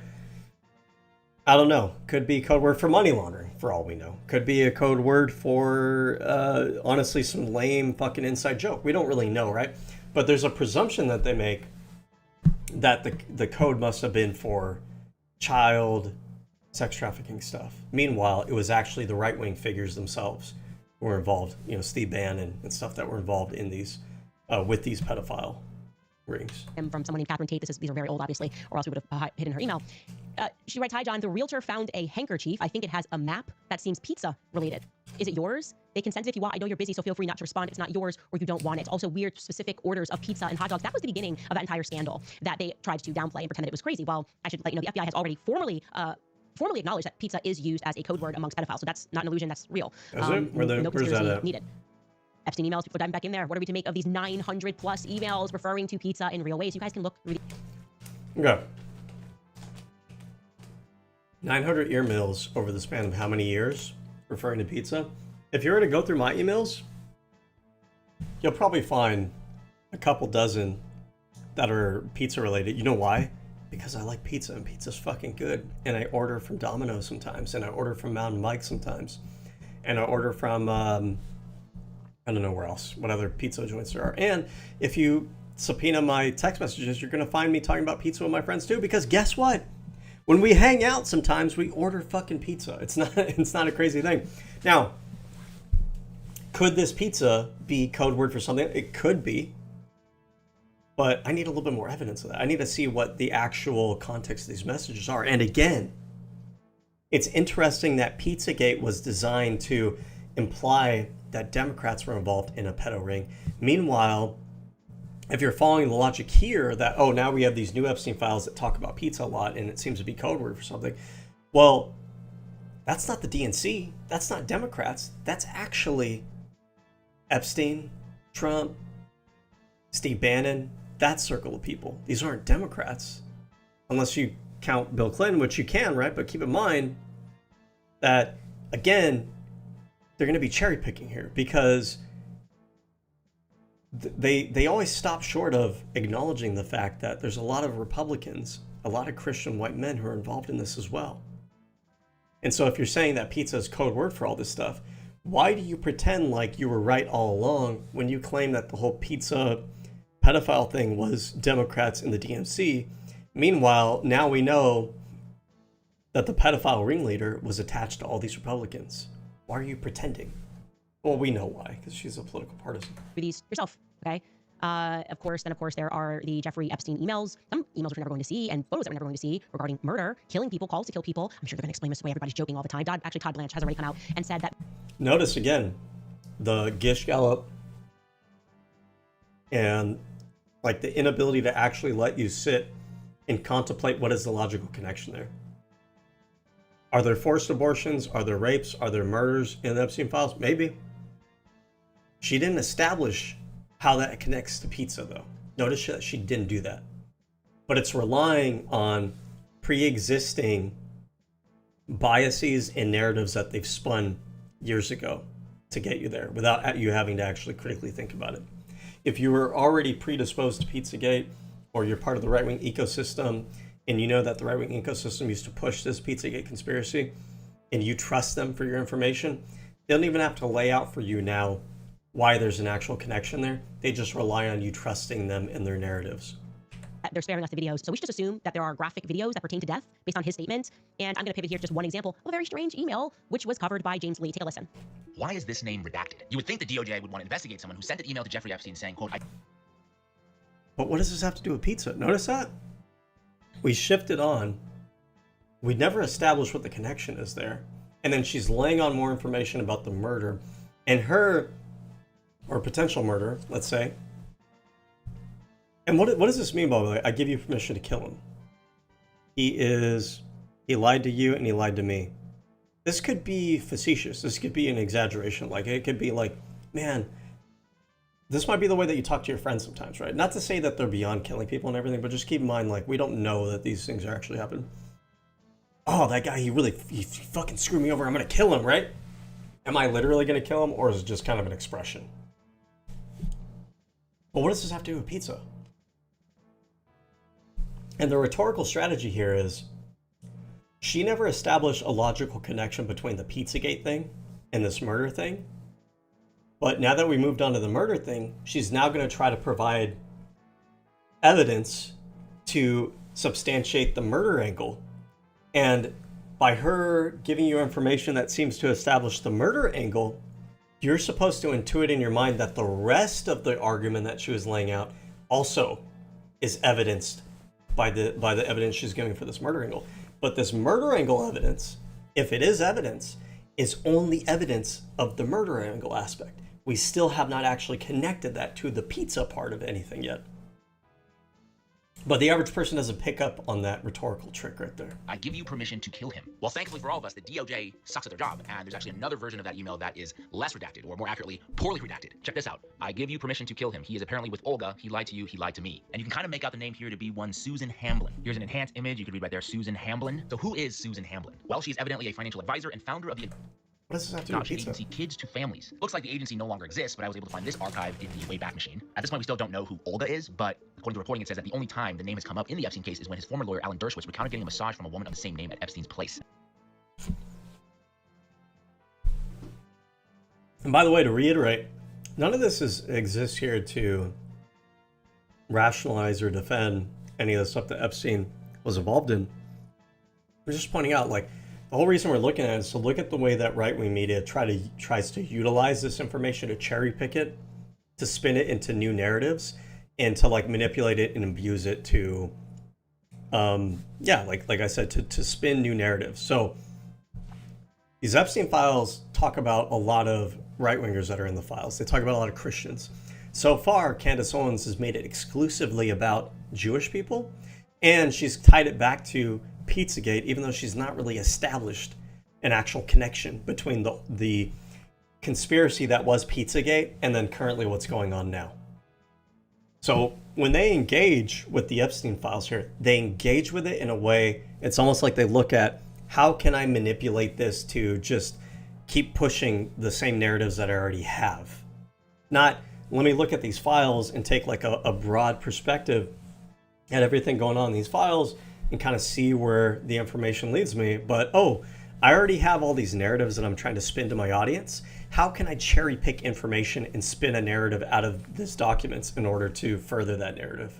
I don't know. Could be a code word for money laundering, for all we know. Could be a code word for, honestly, some lame fucking inside joke. We don't really know, right? But there's a presumption that they make that the code must have been for child sex trafficking stuff. Meanwhile, it was actually the right-wing figures themselves who were involved, Steve Bannon and stuff that were involved in these, with these pedophile rings. And from someone named Catherine Tate, these are very old, obviously, or else we would have hidden her email. She writes, "Hi, John. The realtor found a handkerchief. I think it has a map that seems pizza related. Is it yours? They can send it if you want. I know you're busy, so feel free not to respond. It's not yours or you don't want it. Also, weird specific orders of pizza and hot dogs." That was the beginning of that entire scandal that they tried to downplay and pretend that it was crazy. Well, I should let you know the FBI has already formally acknowledged that pizza is used as a code word amongst pedophiles. So that's not an illusion. That's real. Is it? No Where's that at? needed. Epstein emails, people diving back in there. What are we to make of these 900 plus emails referring to pizza in real ways? You guys can look through Okay. 900 emails over the span of how many years referring to pizza? If you were to go through my emails, you'll probably find a couple dozen that are pizza related. You know why? Because I like pizza and pizza's fucking good. And I order from Domino's sometimes, and I order from Mountain Mike sometimes. And I order from, I don't know where else, what other pizza joints there are. And if you subpoena my text messages, you're going to find me talking about pizza with my friends too, because guess what? When we hang out sometimes, we order fucking pizza. It's not a crazy thing. Now, could this pizza be code word for something? It could be, but I need a little bit more evidence of that. I need to see what the actual context of these messages are. And again, it's interesting that Pizzagate was designed to imply that Democrats were involved in a pedo ring. Meanwhile, if you're following the logic here that, oh, now we have these new Epstein files that talk about pizza a lot and it seems to be code word for something. Well, that's not the DNC. That's not Democrats. That's actually Epstein, Trump, Steve Bannon, that circle of people. These aren't Democrats. Unless you count Bill Clinton, which you can, right? But keep in mind that, again, they're going to be cherry picking here because they always stop short of acknowledging the fact that there's a lot of Republicans, a lot of Christian white men who are involved in this as well. And so if you're saying that pizza is code word for all this stuff, why do you pretend like you were right all along when you claim that the whole pizza pedophile thing was Democrats in the DNC? Meanwhile, now we know that the pedophile ringleader was attached to all these Republicans. Why are you pretending? Well, we know why, because she's a political partisan. These yourself, okay? Of course, there are the Jeffrey Epstein emails, some emails which we're never going to see, and photos that we're never going to see regarding murder, killing people, calls to kill people. I'm sure they're going to explain this away. Everybody's joking all the time. Todd Blanche has already come out and said that. Notice again, the Gish Gallop and like the inability to actually let you sit and contemplate what is the logical connection there. Are there forced abortions? Are there rapes? Are there murders in the Epstein files? Maybe. She didn't establish how that connects to pizza, though. Notice that she didn't do that. But it's relying on pre-existing biases and narratives that they've spun years ago to get you there without you having to actually critically think about it. If you were already predisposed to Pizzagate, or you're part of the right-wing ecosystem, and you know that the right-wing ecosystem used to push this Pizzagate conspiracy, and you trust them for your information, they don't even have to lay out for you now why there's an actual connection there. They just rely on you trusting them in their narratives. They're sparing us the videos. So we should just assume that there are graphic videos that pertain to death based on his statements. And I'm going to pivot here to just one example of a very strange email, which was covered by James Lee. Take a listen. Why is this name redacted? You would think the DOJ would want to investigate someone who sent an email to Jeffrey Epstein saying, quote, But what does this have to do with pizza? Notice that? We shifted on. We never established what the connection is there. And then she's laying on more information about the murder and her, or potential murder, let's say. And what does this mean, by the way? I give you permission to kill him. He lied to you and he lied to me. This could be facetious. This could be an exaggeration. Like, it could be like, man, this might be the way that you talk to your friends sometimes, right? Not to say that they're beyond killing people and everything, but just keep in mind, like, we don't know that these things are actually happening. Oh, that guy, he fucking screwed me over. I'm going to kill him, right? Am I literally going to kill him, or is it just kind of an expression? Well, what does this have to do with pizza? And the rhetorical strategy here is she never established a logical connection between the Pizzagate thing and this murder thing. But now that we moved on to the murder thing, she's now going to try to provide evidence to substantiate the murder angle. And by her giving you information that seems to establish the murder angle, you're supposed to intuit in your mind that the rest of the argument that she was laying out also is evidenced by the evidence she's giving for this murder angle. But this murder angle evidence, if it is evidence, is only evidence of the murder angle aspect. We still have not actually connected that to the pizza part of anything yet. But the average person doesn't pick up on that rhetorical trick right there. I give you permission to kill him. Well, thankfully for all of us, the DOJ sucks at their job, and there's actually another version of that email that is less redacted, or more accurately, poorly redacted. Check this out. I give you permission to kill him. He is apparently with Olga. He lied to you. He lied to me. And you can kind of make out the name here to be one Susan Hamblin. Here's an enhanced image. You can read right there, Susan Hamblin. So who is Susan Hamblin? Well, she's evidently a financial advisor and founder of the What does this have to do with pizza? agency Kids to Families. Looks like the agency no longer exists, but I was able to find this archive in the Wayback Machine. At this point, we still don't know who Olga is, but according to reporting, it says that the only time the name has come up in the Epstein case is when his former lawyer, Alan Dershowitz, recounted getting a massage from a woman of the same name at Epstein's place. And by the way, to reiterate, none of this exists here to rationalize or defend any of the stuff that Epstein was involved in. We're just pointing out, like, the whole reason we're looking at it is to look at the way that right-wing media tries to utilize this information to cherry pick it, to spin it into new narratives, and to like manipulate it and abuse it to, like I said, to spin new narratives. So These Epstein files talk about a lot of right-wingers that are in the files. They talk about a lot of Christians. So far, Candace Owens has made it exclusively about Jewish people, and she's tied it back to Pizzagate, even though she's not really established an actual connection between the conspiracy that was Pizzagate and then currently what's going on now. So when they engage with the Epstein files here, they engage with it in a way, it's almost like they look at, how can I manipulate this to just keep pushing the same narratives that I already have? Not, let me look at these files and take like a broad perspective at everything going on in these files and kind of see where the information leads me. But, oh, I already have all these narratives that I'm trying to spin to my audience. How can I cherry pick information and spin a narrative out of these documents in order to further that narrative?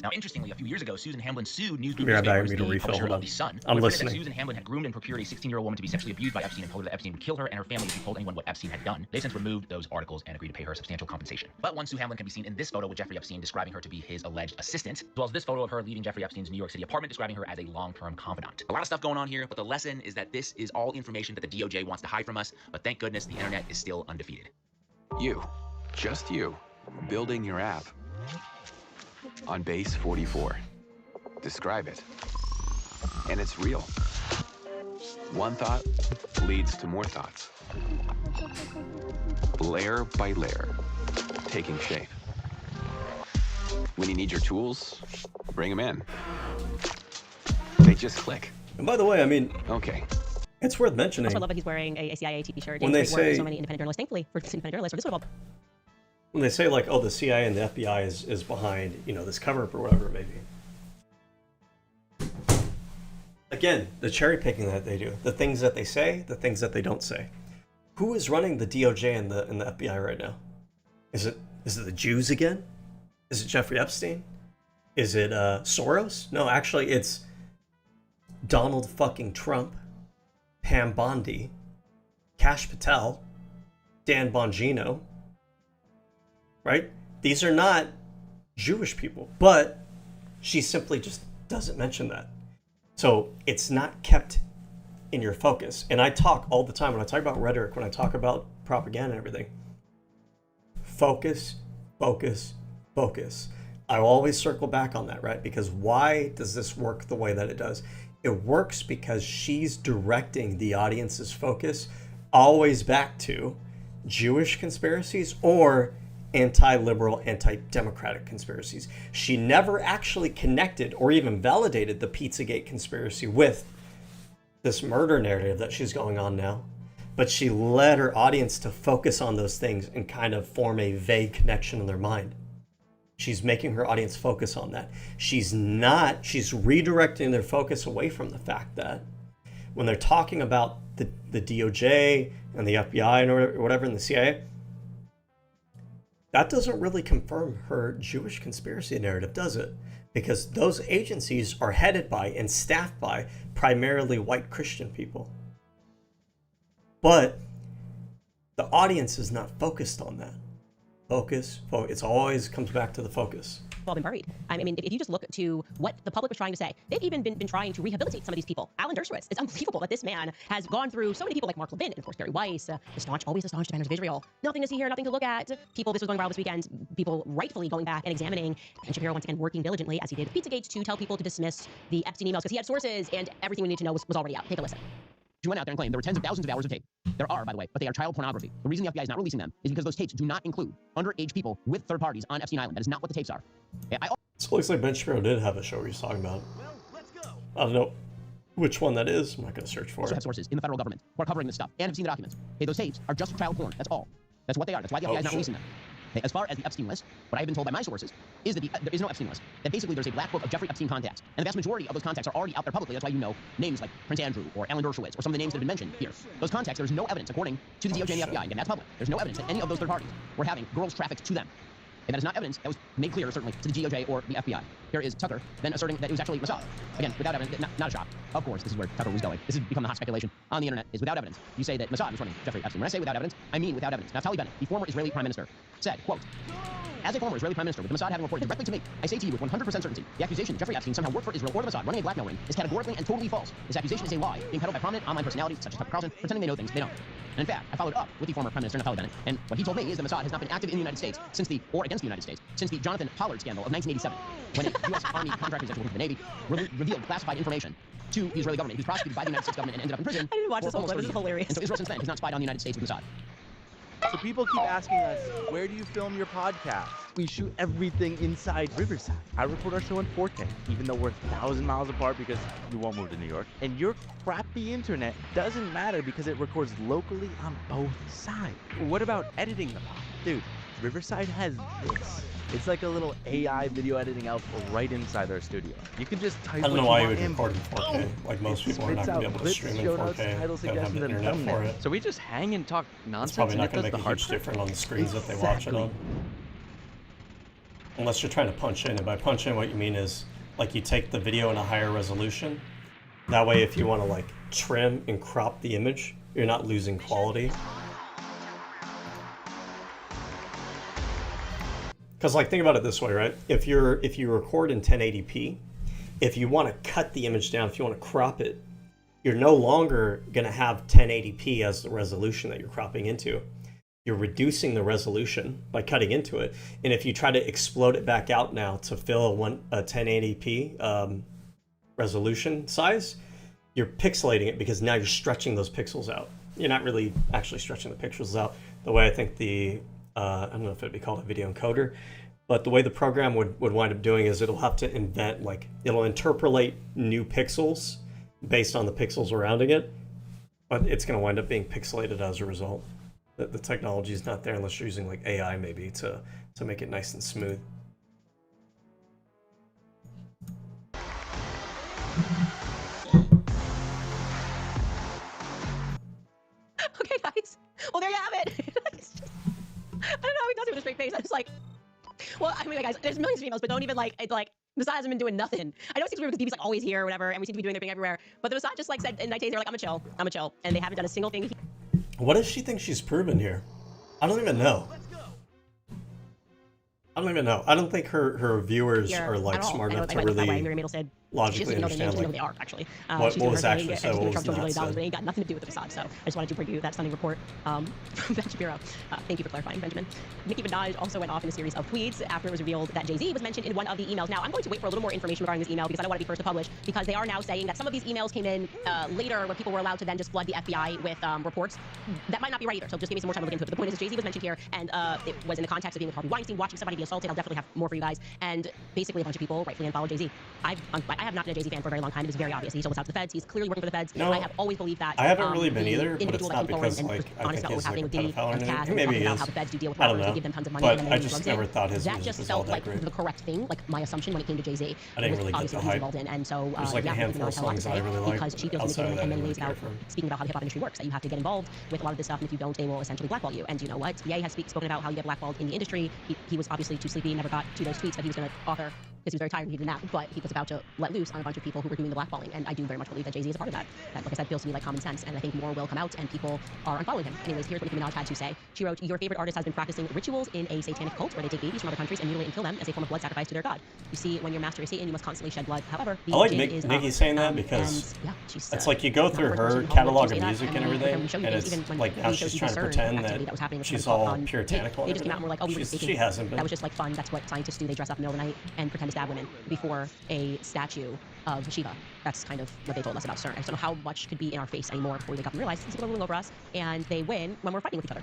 Now, interestingly, a few years ago, Susan Hamlin sued news group Yeah, I newspapers, need a the refill. publisher Hold of on. The Sun. I'm Reported listening. that Susan Hamlin had groomed and procured a 16-year-old woman to be sexually abused by Epstein and told her that Epstein would kill her and her family if she told anyone what Epstein had done. They've since removed those articles and agreed to pay her substantial compensation. But one Sue Hamlin can be seen in this photo with Jeffrey Epstein describing her to be his alleged assistant, as well as this photo of her leaving Jeffrey Epstein's New York City apartment describing her as a long-term confidant. A lot of stuff going on here, but the lesson is that this is all information that the DOJ wants to hide from us, but thank goodness the internet is still undefeated. You, just you, building your app on base 44. Describe it. And it's real. One thought leads to more thoughts. Layer by layer, taking shape. When you need your tools, bring them in. They just click. And by the way, I mean, okay. It's worth mentioning. Also, I love that he's wearing a CIA t-shirt. When they say, so many independent journalists, thankfully for independent journalists, or this would have all. When they say like, oh, the CIA and the FBI is behind, you know, this cover-up or whatever it may be. Again, the cherry picking that they do, the things that they say, the things that they don't say. Who is running the DOJ and the FBI right now? Is it the Jews again? Is it Jeffrey Epstein? Is it Soros? No, actually, it's Donald fucking Trump, Pam Bondi, Kash Patel, Dan Bongino. Right? These are not Jewish people, but she simply just doesn't mention that. So it's not kept in your focus. And I talk all the time when I talk about rhetoric, when I talk about propaganda and everything. Focus, focus, focus. I always circle back on that, right? Because why does this work the way that it does? It works because she's directing the audience's focus always back to Jewish conspiracies or anti-liberal, anti-democratic conspiracies. She never actually connected or even validated the Pizzagate conspiracy with this murder narrative that she's going on now. But she led her audience to focus on those things and kind of form a vague connection in their mind. She's making her audience focus on that. She's redirecting their focus away from the fact that when they're talking about the DOJ and the FBI or whatever in the CIA, that doesn't really confirm her Jewish conspiracy narrative, does it? Because those agencies are headed by and staffed by primarily white Christian people. But the audience is not focused on that. Focus. It always comes back to the focus. All been buried. I mean, if you just look to what the public was trying to say, they've even been trying to rehabilitate some of these people. Alan Dershowitz, it's unbelievable that this man has gone through so many people like Mark Levin and of course Gary Weiss, always the staunch defenders of Israel. Nothing to see here, nothing to look at. People, this was going viral this weekend, people rightfully going back and examining, and Shapiro once again working diligently as he did with Pizzagate to tell people to dismiss the Epstein emails because he had sources and everything we need to know was already out. Take a listen. She went out there and claimed there were tens of thousands of hours of tape. There are, by the way, but they are child pornography. The reason the FBI is not releasing them is because those tapes do not include underage people with third parties on Epstein Island. That is not what the tapes are. So it looks like Ben Shapiro did have a show where he's talking about. Well, let's go. I don't know which one that is. I'm not going to search for it. Also have sources in the federal government who are covering this stuff and have seen the documents. Okay, those tapes are just child porn. That's all. That's what they are. That's why the FBI is not releasing them. Okay, as far as the Epstein list, what I've been told by my sources is that there is no Epstein list. That basically there's a black book of Jeffrey Epstein contacts. And the vast majority of those contacts are already out there publicly. That's why you know names like Prince Andrew or Alan Dershowitz or some of the names that have been mentioned here. Those contacts, there's no evidence, according to the DOJ and the FBI, and that's public. There's no evidence that any of those third parties were having girls trafficked to them. And that is not evidence that was made clear, certainly, to the DOJ or the FBI. Here is Tucker then asserting that it was actually Mossad. Again, without evidence, not a shock. Of course, this is where Tucker was going. This has become the hot speculation on the internet, is without evidence. You say that Mossad was running Jeffrey Epstein. When I say without evidence, I mean without evidence. Naftali Bennett, the former Israeli prime minister, said, quote, as a former Israeli prime minister, with the Mossad having reported directly to me, I say to you with 100% certainty, the accusation Jeffrey Epstein somehow worked for Israel or the Mossad running a blackmail ring is categorically and totally false. This accusation is a lie, being peddled by prominent online personalities such as Tucker Carlson, pretending they know things they don't. And in fact, I followed up with the former Prime Minister Naftali Bennett, and what he told me is that Mossad has not been active in the United States or against the United States since the Jonathan Pollard scandal of 1987, when a U.S. Army contractor executive working for the Navy revealed classified information to the Israeli government. He was prosecuted by the United States government and ended up in prison. I didn't watch for this whole almost clip. This is 30 years. hilarious. And so Israel since then has not spied on the United States with Mossad. So people keep asking us, where do you film your podcast? We shoot everything inside Riverside. I record our show in 4K, even though we're 1,000 miles apart because we won't move to New York. And your crappy internet doesn't matter because it records locally on both sides. What about editing the pod? Dude, Riverside has this. It's like a little AI video editing outfit right inside our studio. You can just type. I don't know why you would record in 4K. Like most people are not going to be able to clips, stream in show notes, 4K. title Gotta have the suggestions, and internet for it. thumbnails. So we just hang and talk nonsense. It's probably and not it going to does make the a huge hard part. difference on the screens that they watch it on. Unless you're trying to punch in. And by punch in, what you mean is like you take the video in a higher resolution. That way, if you want to like trim and crop the image, you're not losing quality. Because like think about it this way, right? If you record in 1080p, if you want to cut the image down, if you want to crop it, you're no longer going to have 1080p as the resolution that you're cropping into. You're reducing the resolution by cutting into it. And if you try to explode it back out now to fill a 1080p resolution size, you're pixelating it because now you're stretching those pixels out. You're not really actually stretching the pixels out the way I think I don't know if it'd be called a video encoder, but the way the program would wind up doing is it'll have to invent, like, it'll interpolate new pixels based on the pixels surrounding it, but it's going to wind up being pixelated as a result. The technology is not there unless you're using, like, AI maybe to make it nice and smooth. Okay, guys. Well, there you have it. I don't know how he does it with a straight face. I'm just like, well, I mean, guys, there's millions of emails, but don't even like, it's like, Mossad hasn't been doing nothing. I know it seems weird because DB's like always here or whatever, and we seem to be doing their thing everywhere. But the Mossad just like said in 9 days, they're like, I'm a chill. And they haven't done a single thing. What does she think she's proven here? I don't even know. I don't think her viewers are like smart enough to really logically understand like they are actually. What was actually said, what was not said. But it ain't got nothing to do with the Mossad. So I just wanted to bring you that stunning report from Ben Shapiro. Thank you for clarifying, Benjamin. Nicki Minaj also went off in a series of tweets after it was revealed that Jay-Z was mentioned in one of the emails. Now I'm going to wait for a little more information regarding this email because I don't want to be first to publish, because they are now saying that some of these emails came in later where people were allowed to then just flood the FBI with reports. That might not be right either. So just give me some more time to look into it. But the point is Jay-Z was mentioned here, and it was in the context of being with Harvey Weinstein, watching somebody be assaulted. I'll definitely have more for you guys. And basically a bunch of people rightfully unfollowed Jay-Z. I have not been a Jay-Z fan for a very long time. It is very obvious. He sold us out to the feds. He's clearly working for the feds. No, I have always believed that. I haven't really been either, but it's not because and like I honest think about what he's was like happening a with Diddy pedophile or and Cass, anything. and Maybe he about is. how the feds do deal with I don't robbers. know. They give them tons of money But and then I they just drugs never in. thought his That music just was all felt that like great. the correct thing, like my assumption when it came to Jay-Z. I didn't really get the hype. Involved in, and so There's like a handful of songs that I really like. because she feels Outside of in that, I many didn't ways really care about for him. speaking about how the hip hop industry works, that you have to get involved with a lot of this stuff, and if you don't, they will essentially blackball you. And you know what? Ye has spoken about how you get blackballed in the industry. He was obviously too sleepy, never got to those tweets that he was going to author because he was very tired and he did that, but he was about to let loose on a bunch of people who were doing the blackballing, and I do very much believe that Jay-Z is a part of that. That, like I said, feels to me like common sense, and I think more will come out and people are unfollowing him. Anyways, here's what Nicki Minaj had to say. She wrote, "Your favorite artist has been practicing rituals in a satanic cult where they take babies from other countries and mutilate and kill them as a form of blood sacrifice to their god. You see, when your master is Satan, you must constantly shed blood. However, the I like jinn is Nicki saying that because and, yeah, she's, it's like you go through her catalog of music and everything, and it's like now she's trying to pretend that she's all puritanical. They just came out and were like, oh, we were just she hasn't been. That was just like fun. That's what scientists do. They dress up in the middle of the night and pretend to stab women before a statue of Shiva. That's kind of what they told us about CERN. I just don't know how much could be in our face anymore before we wake up and realize these people are ruling over us, and they win when we're fighting with each other.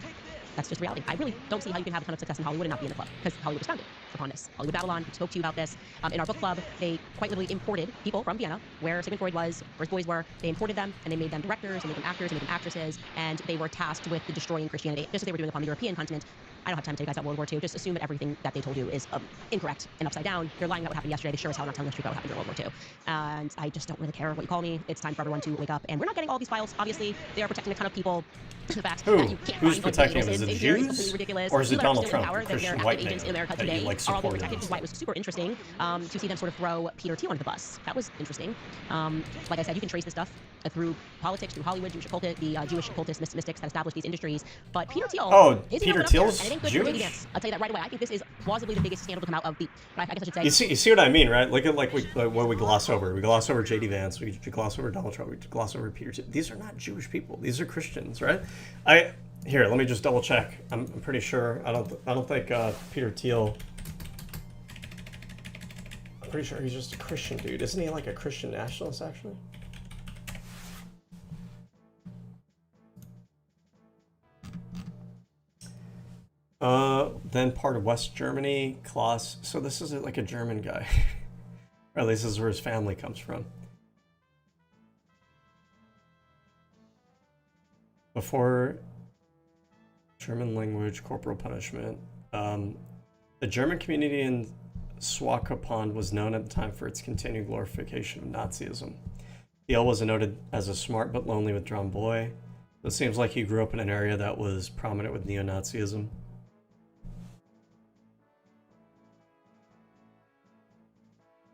That's just reality. I really don't see how you can have a ton of success in Hollywood and not be in the club, because Hollywood is founded upon this. Hollywood Babylon, we spoke to you about this. In our book club, they quite literally imported people from Vienna, where Sigmund Freud was, where his boys were. They imported them, and they made them directors, and made them actors, and made them actresses, and they were tasked with destroying Christianity, just as they were doing upon the European continent. I don't have time to tell you guys about World War II. Just assume that everything that they told you is incorrect and upside down. They're lying about what happened yesterday. They sure as hell are not telling the truth about what happened during World War II. And I just don't really care what you call me. It's time for everyone to wake up. And we're not getting all these files. Obviously, they are protecting a ton of people. The fact that you can't Who's find protecting them? databases Is it the in here is Jews? completely ridiculous. Or is it People that are Donald still in Trump, power, the that Christian they're white active agents man in America that you, today like, are all being supported protected, him? which is why it was super interesting to see them sort of throw Peter Thiel under the bus. That was interesting. Like I said, you can trace this stuff through politics, through Hollywood, Jewish occultists, the Jewish occultists, mystics that established these industries. But Peter Thiel is Peter up there, Thiel's and it ain't good for Jewish? JD Vance. I'll tell you that right away. I think this is plausibly the biggest scandal to come out of the. I guess I should say. You see what I mean, right? Look at what we gloss over. We gloss over JD Vance. We gloss over Donald Trump. We gloss over Peter Thiel. These are not Jewish people. These are Christians, right? Here, let me just double check. I'm pretty sure. I don't think Peter Thiel. I'm pretty sure he's just a Christian dude. Isn't he like a Christian nationalist actually? Then part of West Germany, Klaus. So this is like a German guy. Or at least this is where his family comes from. Before German language, corporal punishment. The German community in Swakopmund was known at the time for its continued glorification of Nazism. Thiel was noted as a smart but lonely withdrawn boy. It seems like he grew up in an area that was prominent with neo-Nazism.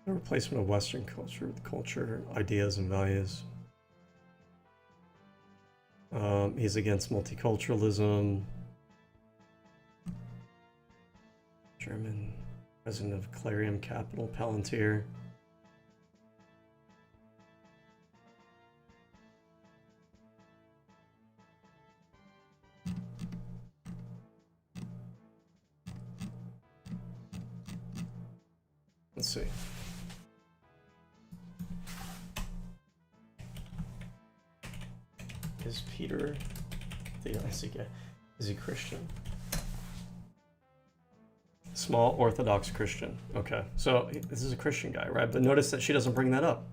The replacement of Western culture with culture, ideas, and values. He's against multiculturalism. German president of Clarium Capital, Palantir. Let's see. Is Peter Thiel, is he Christian? Small Orthodox Christian. Okay, so this is a Christian guy, right? But notice that she doesn't bring that up.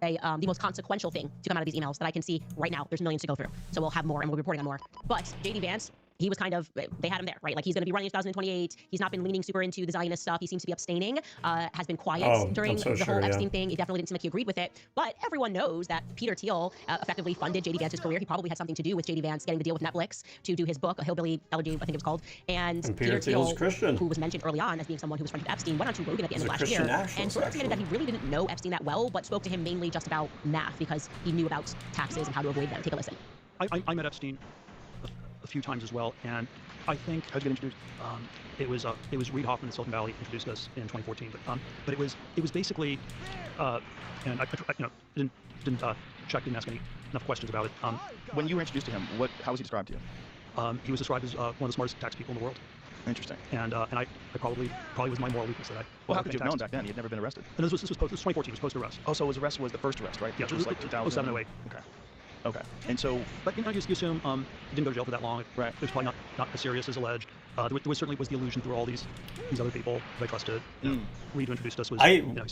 The most consequential thing to come out of these emails that I can see right now. There's millions to go through, so we'll have more and we'll be reporting on more. But JD Vance, he was kind of, they had him there, right? Like he's going to be running in 2028. He's not been leaning super into the Zionist stuff. He seems to be abstaining, has been quiet during the whole Epstein thing. It definitely didn't seem like he agreed with it. But everyone knows that Peter Thiel effectively funded JD Vance's career. He probably had something to do with JD Vance getting the deal with Netflix to do his book, A Hillbilly Elegy, I think it was called. And Peter Thiel, Christian, who was mentioned early on as being someone who was friends with Epstein, went on to Rogan at the end of last year and sort of intimated that he really didn't know Epstein that well, but spoke to him mainly just about math because he knew about taxes and how to avoid them. Take a listen. I met Epstein a few times as well, and I think I was getting introduced. It was Reid Hoffman in Silicon Valley introduced us in 2014, but it was basically, and I didn't ask enough questions about it. When you were introduced to him, how was he described to you? He was described as one of the smartest tax people in the world. Interesting. And I probably was my moral weakness that I. Well, how could you have known back then? He had never been arrested. And this was 2014. It was post arrest. Oh, so his arrest was the first arrest, right? Yeah, which was like 2007, 08. Okay. And so, but you assume he didn't go to jail for that long. Right. It was probably not as serious as alleged. There was certainly the illusion through all these other people that I trusted. Reid, who introduced us, was.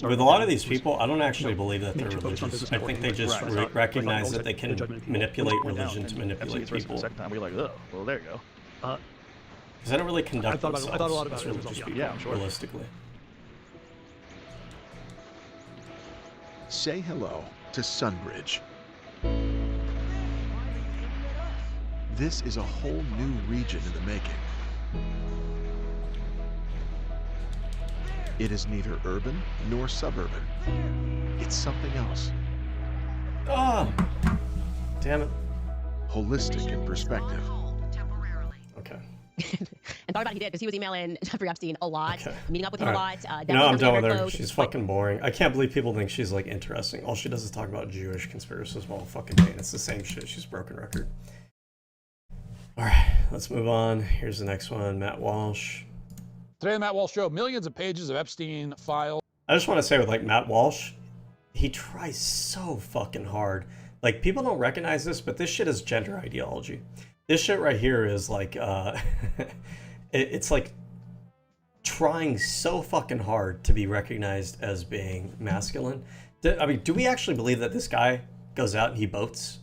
With a lot of these people, I don't actually believe that they're religious. I think they just recognize that they can manipulate religion to manipulate people. The second time, we were like, oh, well, there you go. Because they don't really conduct themselves. I thought a lot about as it. religious people, I'm sure. Realistically. Say hello to Sunbridge. This is a whole new region in the making. It is neither urban nor suburban. It's something else. Oh, damn it. Holistic in perspective. Okay. And thought about it, he did, because he was emailing Jeffrey Epstein a lot, meeting up with him a lot. No, I'm done with her. She's fucking boring. I can't believe people think she's like interesting. All she does is talk about Jewish conspiracies all fucking day, and it's the same shit. She's a broken record. All right, let's move on. Here's the next one, Matt Walsh. Today on the Matt Walsh Show, millions of pages of Epstein files. I just want to say with like Matt Walsh, he tries so fucking hard. Like people don't recognize this, but this shit is gender ideology. This shit right here is like, it's like trying so fucking hard to be recognized as being masculine. I mean, do we actually believe that this guy goes out and he boats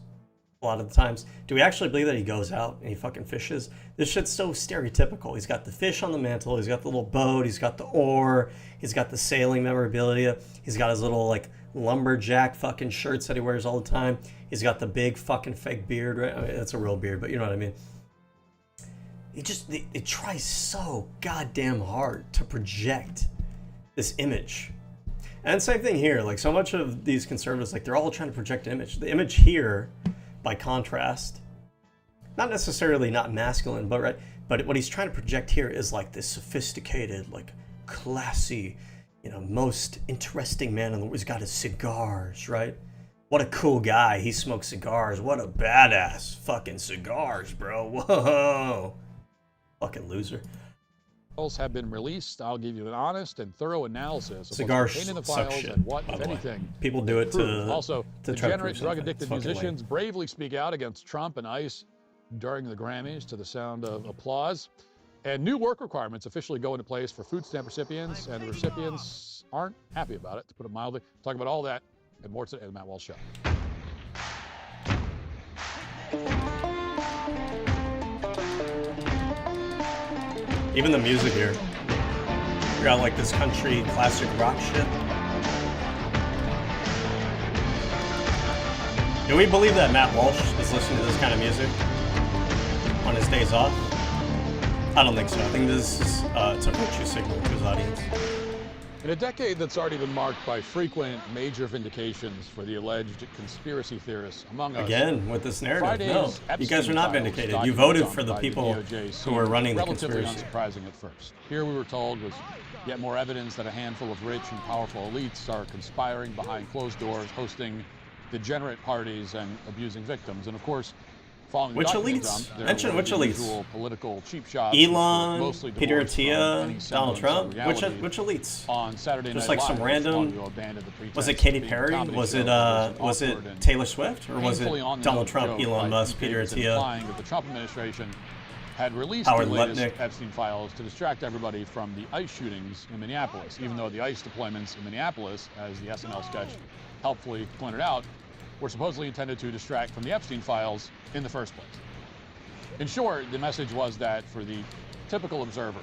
a lot of the times? Do we actually believe that he goes out and he fucking fishes? This shit's so stereotypical. He's got the fish on the mantle, he's got the little boat, he's got the oar, he's got the sailing memorabilia, he's got his little like lumberjack fucking shirts that he wears all the time. He's got the big fucking fake beard, right? I mean, that's a real beard, but you know what I mean. it tries so goddamn hard to project this image. And same thing here, like so much of these conservatives, like they're all trying to project an image. The image here, by contrast, not necessarily not masculine, but right, but what he's trying to project here is like this sophisticated, like classy, you know, most interesting man in the world. He's got his cigars, right? What a cool guy. He smokes cigars. What a badass fucking cigars, bro. Whoa. Fucking loser. Have been released. I'll give you an honest and thorough analysis of Cigars what's contained in the suck files shit, and what, by if the way. anything, People do it to also to try to degenerate, prove something. drug-addicted It's fucking musicians lame. bravely speak out against Trump and ICE during the Grammys to the sound of applause. And new work requirements officially go into place for food stamp recipients, and the recipients aren't happy about it, to put it mildly. Talk about all that and more today on the Matt Walsh Show. Even the music here. We got like this country classic rock shit. Do we believe that Matt Walsh is listening to this kind of music on his days off? I don't think so. I think this is it's a virtue signal to his audience. In a decade that's already been marked by frequent major vindications for the alleged conspiracy theorists among us. Again, with this narrative, Friday's no. You guys are not Epstein vindicated. files You voted document for the by people DOJ who were running the relatively conspiracy. unsurprising at first. Here we were told was yet more evidence that a handful of rich and powerful elites are conspiring behind closed doors, hosting degenerate parties and abusing victims. And of course, following the Which document elites? dump, there Mention were which the elites? usual political cheap shots, which were Elon, mostly Peter divorced from Attia, any Donald semblance of Trump. Which reality. elites? On Saturday Just Night like some Live, random. responded to abandon the pretense Was it of Katy being a Perry? comedy Was show it that was it awkward and Taylor Swift? Or was it painfully on the Donald nose Trump, joke Elon by Musk, Peter Davidson Attia? implying that the Trump administration had released Howard the latest Lutnick. Epstein files to distract everybody from the ICE shootings in Minneapolis, even though the ICE deployments in Minneapolis, as the SNL sketch helpfully pointed out, were supposedly intended to distract from the Epstein files in the first place. In short, the message was that for the typical observer,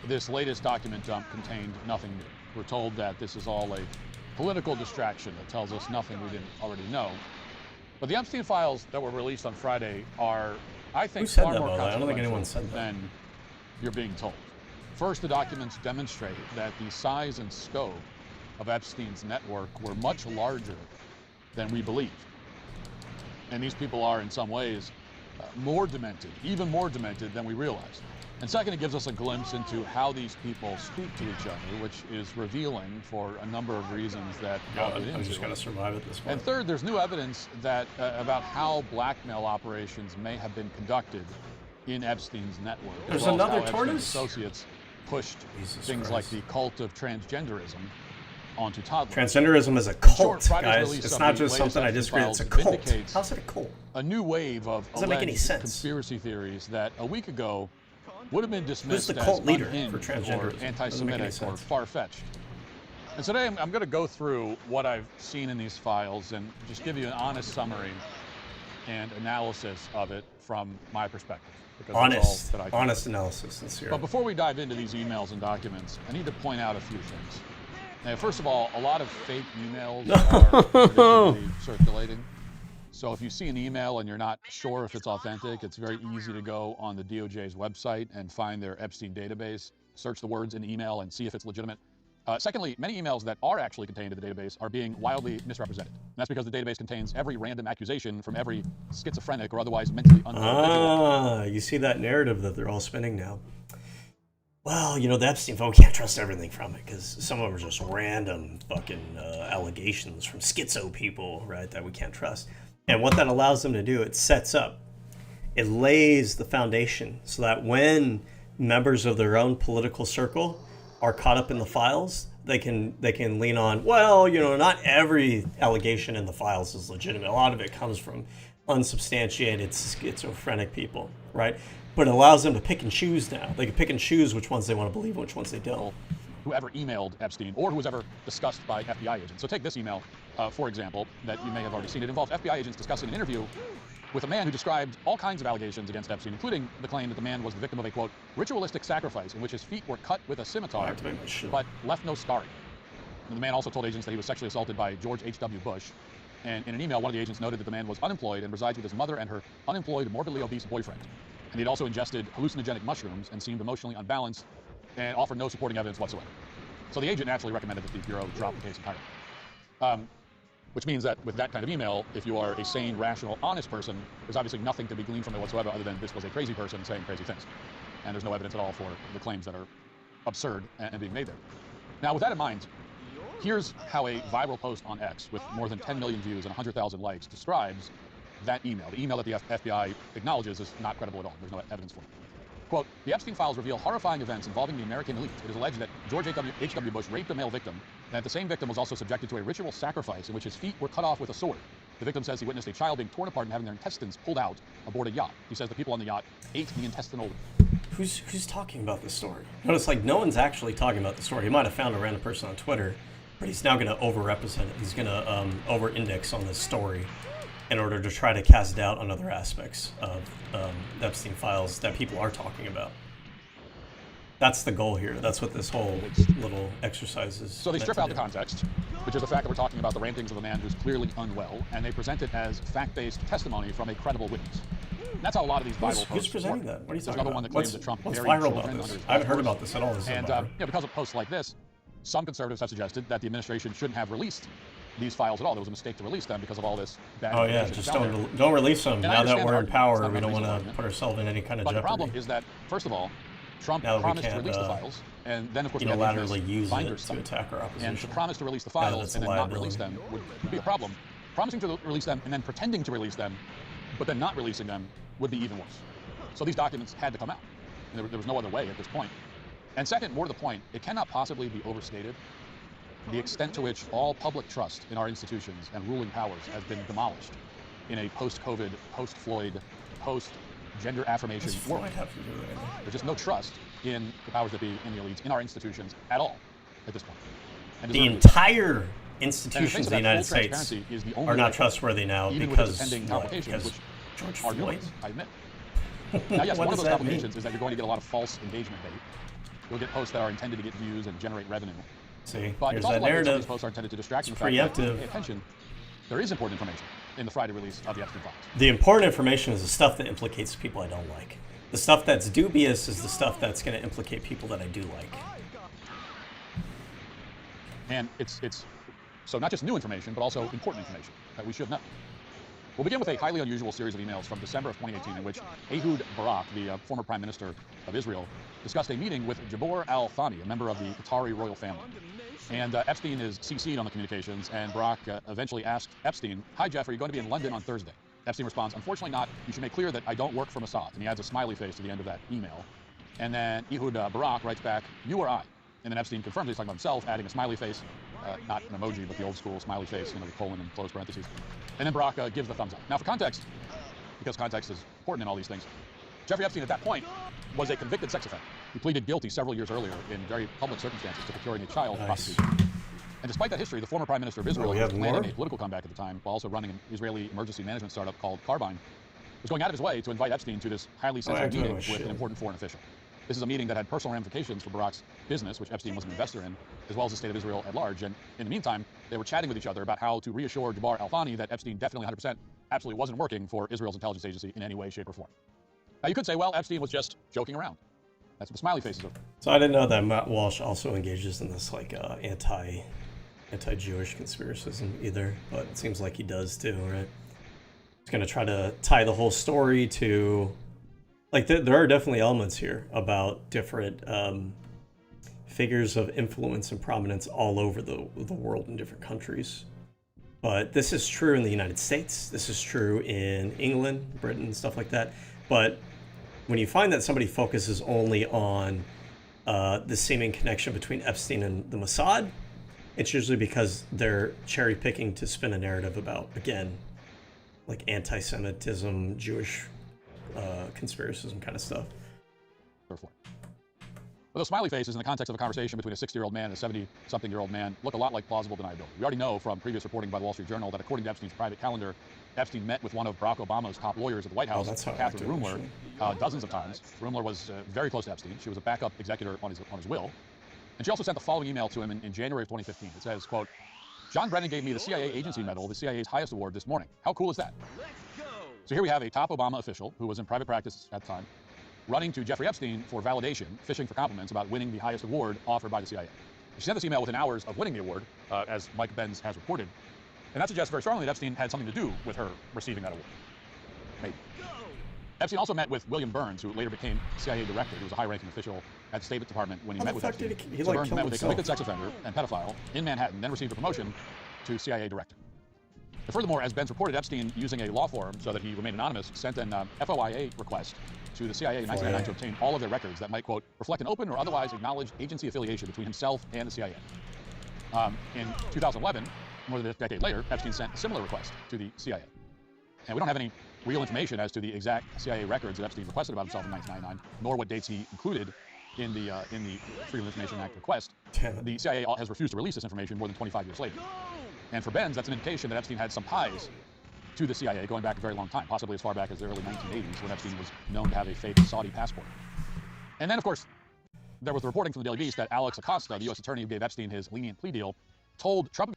this latest document dump contained nothing new. We're told that this is all a political distraction that tells us nothing we didn't already know. But the Epstein files that were released on Friday are, I think, Who said far that, more by the way? I don't think consequential anyone said that. than you're being told. First, the documents demonstrate that the size and scope of Epstein's network were much larger than we believed. And these people are, in some ways, more demented, even more demented than we realized. And second, it gives us a glimpse into how these people speak to each other, which is revealing for a number of reasons that I'll get I'm into. just gonna survive at this point. And third, there's new evidence that about how blackmail operations may have been conducted in Epstein's network. as There's well as how another Epstein's tortoise? associates pushed Jesus things Christ. like the cult of transgenderism onto toddlers. Transgenderism is a In cult, short, Friday's guys. release It's of not the just latest something I Epstein disagree. It's a files cult. vindicates How's it a cult? a new wave of Doesn't make any alleged sense. conspiracy theories that a week ago would have been dismissed the as cult leader unhinged for transgenderism? or Doesn't make any anti-Semitic or sense. far-fetched. And today I'm going to go through what I've seen in these files and just give you an honest summary and analysis of it from my perspective. because that's Honest, all that I can honest do. analysis, sincere. But before we dive into these emails and documents, I need to point out a few things. Now, first of all, a lot of fake emails are predictably circulating. So if you see an email and you're not sure if it's authentic, it's very easy to go on the DOJ's website and find their Epstein database, search the words in the email and see if it's legitimate. Secondly, many emails that are actually contained in the database are being wildly misrepresented. And that's because the database contains every random accusation from every schizophrenic or otherwise mentally unwell individual. You see that narrative that they're all spinning now. Well, you know, the Epstein phone, we can't trust everything from it because some of them are just random fucking allegations from schizo people, right, that we can't trust. And what that allows them to do, it sets up, it lays the foundation so that when members of their own political circle are caught up in the files, they can lean on, well, you know, not every allegation in the files is legitimate. A lot of it comes from unsubstantiated schizophrenic people, right? But it allows them to pick and choose now. They can pick and choose which ones they want to believe and which ones they don't. Whoever emailed Epstein or who was ever discussed by FBI agents. So take this email, for example, that you may have already seen. It involves FBI agents discussing an interview with a man who described all kinds of allegations against Epstein, including the claim that the man was the victim of a, quote, ritualistic sacrifice in which his feet were cut with a scimitar, but left no scarring. And the man also told agents that he was sexually assaulted by George H.W. Bush. And in an email, one of the agents noted that the man was unemployed and resides with his mother and her unemployed, morbidly obese boyfriend. And he'd also ingested hallucinogenic mushrooms and seemed emotionally unbalanced and offered no supporting evidence whatsoever. So the agent naturally recommended that the Bureau drop the case entirely. Which means that with that kind of email, if you are a sane, rational, honest person, there's obviously nothing to be gleaned from it whatsoever other than this was a crazy person saying crazy things. And there's no evidence at all for the claims that are absurd and being made there. Now, with that in mind, here's how a viral post on X with more than 10 million views and 100,000 likes describes that email, the email that the FBI acknowledges is not credible at all. There's no evidence for it. Quote, the Epstein files reveal horrifying events involving the American elite. It is alleged that George H.W. Bush raped a male victim, and that the same victim was also subjected to a ritual sacrifice in which his feet were cut off with a sword. The victim says he witnessed a child being torn apart and having their intestines pulled out aboard a yacht. He says the people on the yacht ate the intestinal... Who's talking about this story? Notice, like, no one's actually talking about the story. He might have found a random person on Twitter, but he's now going to overrepresent it. He's going to over-index on this story in order to try to cast doubt on other aspects of the Epstein files that people are talking about. That's the goal here. That's what this whole little exercise is. So they strip out the context, which is the fact that we're talking about the rantings of a man who's clearly unwell, and they present it as fact-based testimony from a credible witness. And that's how a lot of these viral posts Who's presenting work. that? What are you There's talking another about? one that claims that Trump What's buried viral children about under this? his I haven't heard passports. about this at all. This is And because of posts like this, some conservatives have suggested that the administration shouldn't have released these files at all. There was a mistake to release them because of all this bad information. Just don't release them. Now that we're in power, we don't want to put ourselves in any kind of jeopardy. But the problem is that, first of all, Trump promised to release the files, and then of course we have unilaterally use binder it stuff. to attack our opposition. And to promise to release the files and then not release them would be a problem. Promising to release them and then pretending to release them, but then not releasing them would be even worse. So these documents had to come out. And there was no other way at this point. And second, more to the point, it cannot possibly be overstated the extent to which all public trust in our institutions and ruling powers has been demolished in a post-COVID, post-Floyd, post-gender affirmation world. There's just no trust in the powers that be, in the elites, in our institutions at all at this point. And the entire institutions of the United States are not trustworthy now because George Floyd. I admit. Now, yes, one of those complications is that you're going to get a lot of false engagement bait. You'll get posts that are intended to get views and generate revenue. See, but here's it's also that like narrative. Some of these posts are intended to distract you from the fact that, pay attention, there is important information in the Friday release of the Epstein files. The important information is the stuff that implicates people I don't like. The stuff that's dubious is the stuff that's going to implicate people that I do like. And it's so not just new information, but also important information that we should know. We'll begin with a highly unusual series of emails from December of 2018 in which Ehud Barak, the former prime minister of Israel, discussed a meeting with Jabor al-Thani, a member of the Qatari royal family. And Epstein is CC'd on the communications, and Barak eventually asked Epstein, "Hi, Jeff, are you going to be in London on Thursday?" Epstein responds, "Unfortunately not. You should make clear that I don't work for Mossad." And he adds a smiley face to the end of that email. And then Ehud Barak writes back, "You or I?" And then Epstein confirms he's talking about himself, adding a smiley face, not an emoji, but the old school smiley face, the colon and close parentheses. And then Barak gives the thumbs up. Now, for context, because context is important in all these things, Jeffrey Epstein at that point was a convicted sex offender who pleaded guilty several years earlier in very public circumstances to procuring a child prostitution. And despite that history, the former prime minister of Israel, who was planning a political comeback at the time, while also running an Israeli emergency management startup called Carbine, was going out of his way to invite Epstein to this highly sensitive meeting with an important foreign official. This is a meeting that had personal ramifications for Barak's business, which Epstein was an investor in, as well as the state of Israel at large. And in the meantime, they were chatting with each other about how to reassure Jabor al-Thani that Epstein definitely 100% absolutely wasn't working for Israel's intelligence agency in any way, shape, or form. Now, you could say, well, Epstein was just joking around. That's what the smiley faces are. So I didn't know that Matt Walsh also engages in this like anti-Jewish conspiracism either, but it seems like he does too, right? He's going to try to tie the whole story to... Like, there are definitely elements here about different figures of influence and prominence all over the world in different countries. But this is true in the United States. This is true in England, Britain, stuff like that. But when you find that somebody focuses only on the seeming connection between Epstein and the Mossad, it's usually because they're cherry picking to spin a narrative about, again, like anti-Semitism, Jewish conspiracism kind of stuff. Well, those smiley faces in the context of a conversation between a 60-year-old man and a 70-something-year-old man look a lot like plausible deniability. We already know from previous reporting by the Wall Street Journal that according to Epstein's private calendar, Epstein met with one of Barack Obama's top lawyers at the White House, Catherine Rumler, dozens of times. Rumler was very close to Epstein. She was a backup executor on his will. And she also sent the following email to him in January of 2015. It says, quote, "John Brennan gave me the CIA Agency Medal, the CIA's highest award, this morning. How cool is that?" So here we have a top Obama official who was in private practice at the time, running to Jeffrey Epstein for validation, fishing for compliments about winning the highest award offered by the CIA. She sent this email within hours of winning the award, as Mike Benz has reported. And that suggests very strongly that Epstein had something to do with her receiving that award. Maybe. Epstein also met with William Burns, who later became CIA director. He was a high-ranking official at the State Department when he met with Epstein. So Burns met with a convicted sex offender and pedophile in Manhattan, then received a promotion to CIA director. And furthermore, as Benz reported, Epstein, using a law firm so that he remained anonymous, sent an FOIA request to the CIA in 1999 to obtain all of their records that might, quote, reflect an open or otherwise acknowledged agency affiliation between himself and the CIA. In 2011, more than a decade later, Epstein sent a similar request to the CIA. And we don't have any real information as to the exact CIA records that Epstein requested about himself in 1999, nor what dates he included in the Freedom of Information Act request. The CIA has refused to release this information more than 25 years later. And for Benz, that's an indication that Epstein had some ties to the CIA going back a very long time, possibly as far back as the early 1980s, when Epstein was known to have a fake Saudi passport. And then, of course, there was the reporting from the Daily Beast that Alex Acosta, the U.S. attorney who gave Epstein his lenient plea deal, told Trump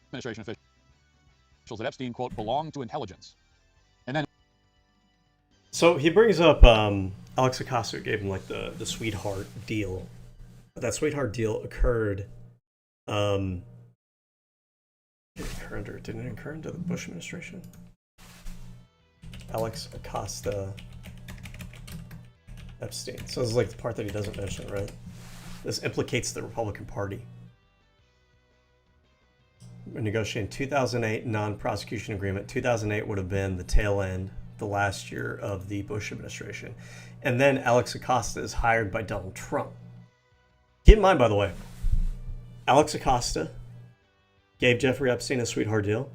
administration officials that Epstein, quote, belonged to intelligence. And then... So he brings up Alex Acosta gave him like the sweetheart deal. That sweetheart deal occurred... didn't it occur under the Bush administration? Alex Acosta Epstein. So this is like the part that he doesn't mention, right? This implicates the Republican Party. We're negotiating 2008 non-prosecution agreement. 2008 would have been the tail end, the last year of the Bush administration. And then Alex Acosta is hired by Donald Trump. Keep in mind, by the way, Alex Acosta gave Jeffrey Epstein a sweetheart deal,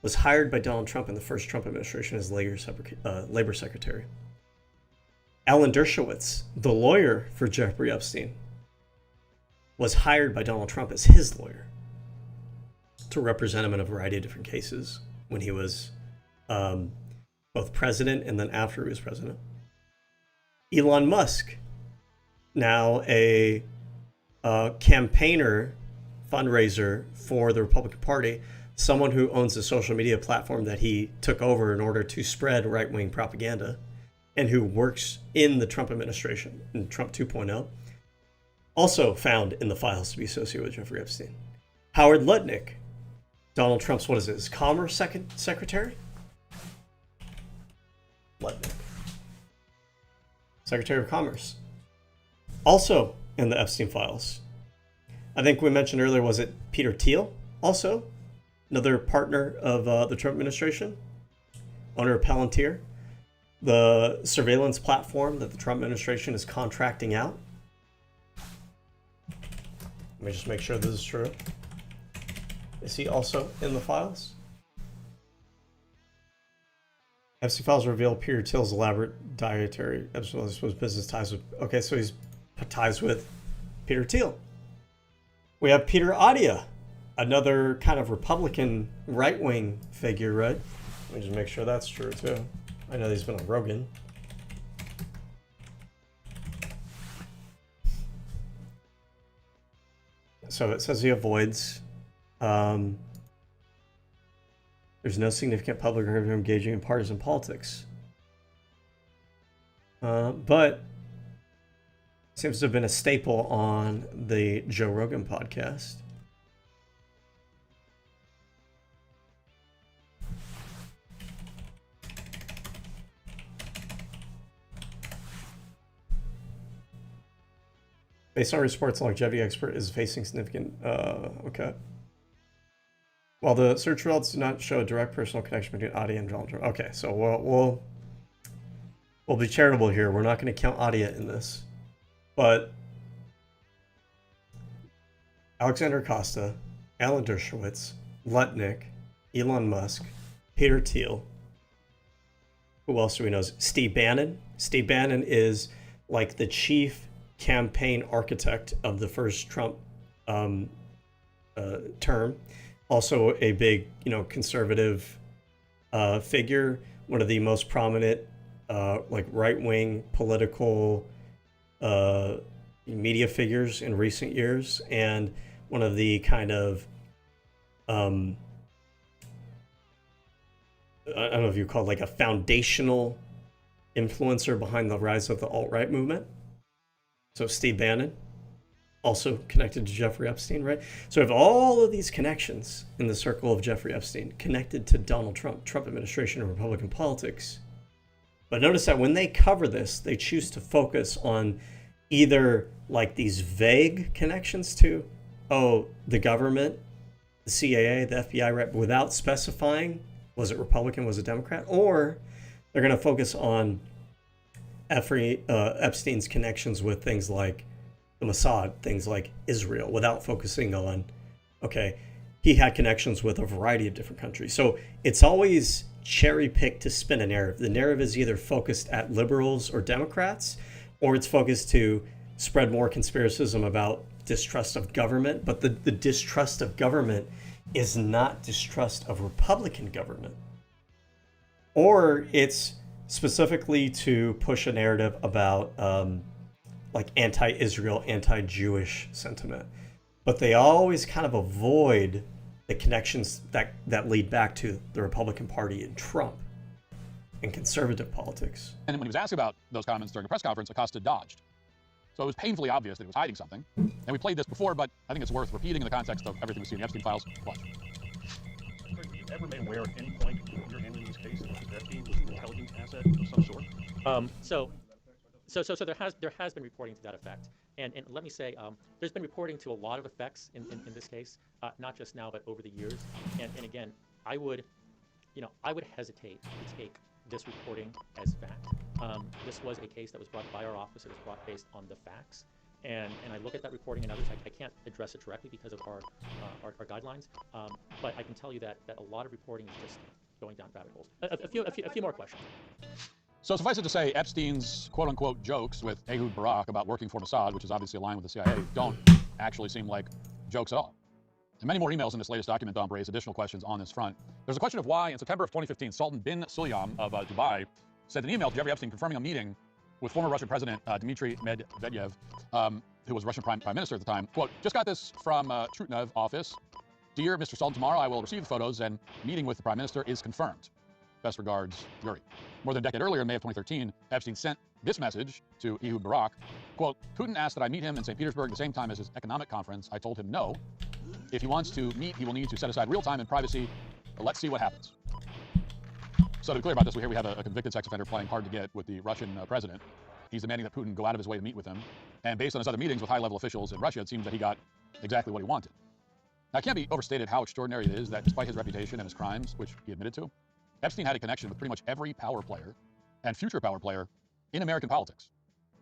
was hired by Donald Trump in the first Trump administration as labor secretary. Alan Dershowitz, the lawyer for Jeffrey Epstein, was hired by Donald Trump as his lawyer to represent him in a variety of different cases when he was both president and then after he was president. Elon Musk, now a campaigner, fundraiser for the Republican Party, someone who owns a social media platform that he took over in order to spread right-wing propaganda and who works in the Trump administration, in Trump 2.0, also found in the files to be associated with Jeffrey Epstein. Howard Lutnick, Donald Trump's, what is it, his Commerce Secretary? Lutnick. Secretary of Commerce. Also in the Epstein files. I think we mentioned earlier, was it Peter Thiel? Also, another partner of the Trump administration, owner of Palantir, the surveillance platform that the Trump administration is contracting out. Let me just make sure this is true. Is he also in the files? Epstein files reveal Peter Thiel's elaborate dietary business ties with. Okay, so he's ties with Peter Thiel. We have Peter Adia, another kind of Republican right-wing figure, right? Let me just make sure that's true too. I know he's been on Rogan. So it says he avoids. There's no significant public record of him engaging in partisan politics. But seems to have been a staple on the Joe Rogan podcast. Based on reports, a longevity expert is facing significant. Okay. While the search results do not show a direct personal connection between Adia and Donald Trump. Okay, so we'll be charitable here. We're not going to count Adia in this, but Alexander Acosta, Alan Dershowitz, Lutnick, Elon Musk, Peter Thiel. Who else do we know? Steve Bannon. Steve Bannon is like the chief campaign architect of the first Trump term. Also a big, conservative figure, one of the most prominent, like right-wing political media figures in recent years, and one of the kind of I don't know if you call it like a foundational influencer behind the rise of the alt-right movement. So Steve Bannon, also connected to Jeffrey Epstein, right? So we have all of these connections in the circle of Jeffrey Epstein connected to Donald Trump, Trump administration, and Republican politics. But notice that when they cover this, they choose to focus on either like these vague connections to, oh, the government, the CIA, the FBI, right, without specifying, was it Republican, was it Democrat? Or they're going to focus on Epstein's connections with things like the Mossad, things like Israel, without focusing on, okay, he had connections with a variety of different countries. So it's always cherry picked to spin a narrative. The narrative is either focused at liberals or Democrats, or it's focused to spread more conspiracism about distrust of government. But the distrust of government is not distrust of Republican government. Or it's specifically to push a narrative about like anti-Israel, anti-Jewish sentiment. But they always kind of avoid the connections that lead back to the Republican Party and Trump and conservative politics. And when he was asked about those comments during a press conference, Acosta dodged. So it was painfully obvious that he was hiding something. And we played this before, but I think it's worth repeating in the context of everything we see in the Epstein files. Watch. Were you ever made aware at any point that you're handling this case that Epstein was an intelligence asset of some sort? So there has been reporting to that effect, and let me say there's been reporting to a lot of effects in this case, not just now but over the years. And again, I would hesitate to take this reporting as fact. This was a case that was brought by our office. It was brought based on the facts, and I look at that reporting and others. I can't address it directly because of our guidelines, but I can tell you that a lot of reporting is just going down rabbit holes. A few more questions. So suffice it to say, Epstein's quote-unquote jokes with Ehud Barak about working for Mossad, which is obviously aligned with the CIA, don't actually seem like jokes at all. And many more emails in this latest document, Dom, raise additional questions on this front. There's a question of why, in September of 2015, Sultan bin Sulayman of Dubai sent an email to Jeffrey Epstein confirming a meeting with former Russian President Dmitry Medvedev, who was Russian Prime Minister at the time. Quote, just got this from Trutnev office. Dear Mr. Sultan, tomorrow I will receive the photos and meeting with the Prime Minister is confirmed. Best regards, Yuri. More than a decade earlier, in May of 2013, Epstein sent this message to Ehud Barak. Quote, Putin asked that I meet him in St. Petersburg at the same time as his economic conference. I told him no. If he wants to meet, he will need to set aside real time and privacy. Let's see what happens. So to be clear about this, here we have a convicted sex offender playing hard to get with the Russian president. He's demanding that Putin go out of his way to meet with him. And based on his other meetings with high-level officials in Russia, it seems that he got exactly what he wanted. Now, it can't be overstated how extraordinary it is that despite his reputation and his crimes, which he admitted to, Epstein had a connection with pretty much every power player and future power player in American politics.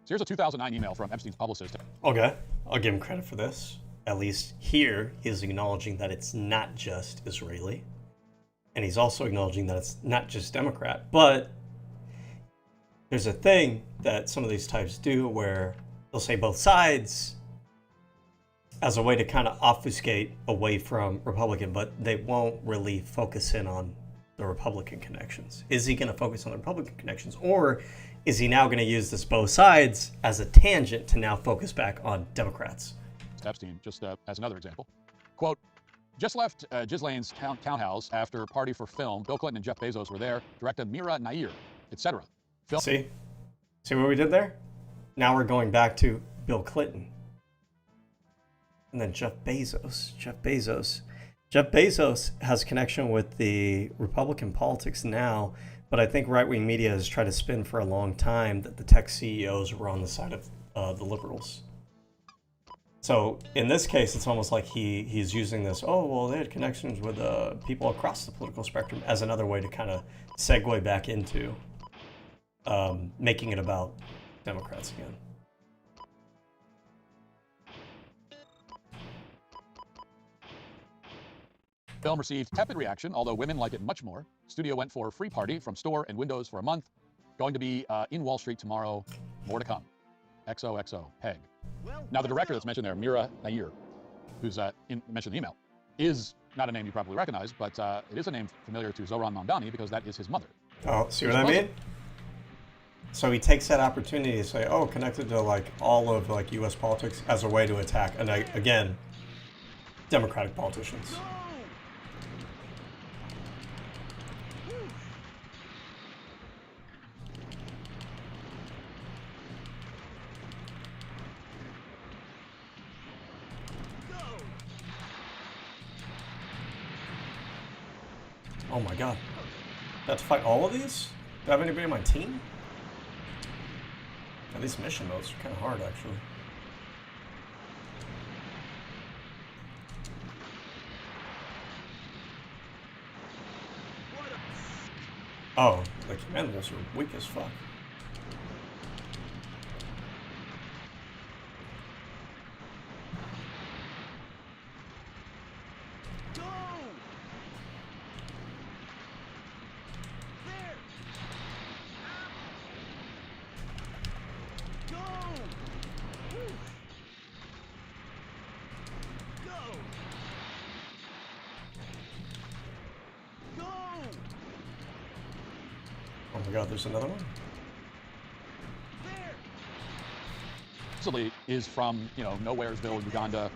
So here's a 2009 email from Epstein's publicist. Okay, I'll give him credit for this. At least here, he's acknowledging that it's not just Israeli. And he's also acknowledging that it's not just Democrat. But there's a thing that some of these types do where they'll say both sides as a way to kind of obfuscate away from Republican, but they won't really focus in on the Republican connections. Is he going to focus on the Republican connections, or is he now going to use this both sides as a tangent to now focus back on Democrats? Epstein, just as another example. Quote, just left Ghislaine's townhouse after party for film. Bill Clinton and Jeff Bezos were there. Director Mira Nair, etc. See what we did there? Now we're going back to Bill Clinton. And then Jeff Bezos has connection with the Republican politics now, but I think right-wing media has tried to spin for a long time that the tech CEOs were on the side of the liberals. So in this case, it's almost like he's using this, oh, well, they had connections with people across the political spectrum as another way to kind of segue back into making it about Democrats again. Film received tepid reaction, although women like it much more. Studio went for free party from store and windows for a month. Going to be in Wall Street tomorrow. More to come. XOXO, Peg. Now, the director that's mentioned there, Mira Nair, who's mentioned in the email, is not a name you probably recognize, but it is a name familiar to Zohran Mamdani because that is his mother. Oh, see what I mean? So he takes that opportunity to say, oh, connected to like all of like U.S. politics as a way to attack, and again, Democratic politicians. Oh my god. I have to fight all of these? Do I have anybody on my team? Yeah, these mission modes are kind of hard, actually. Oh, the commandos are weak as fuck. Oh my god, there's another one? Is from, you know, Nowheresville, Uganda,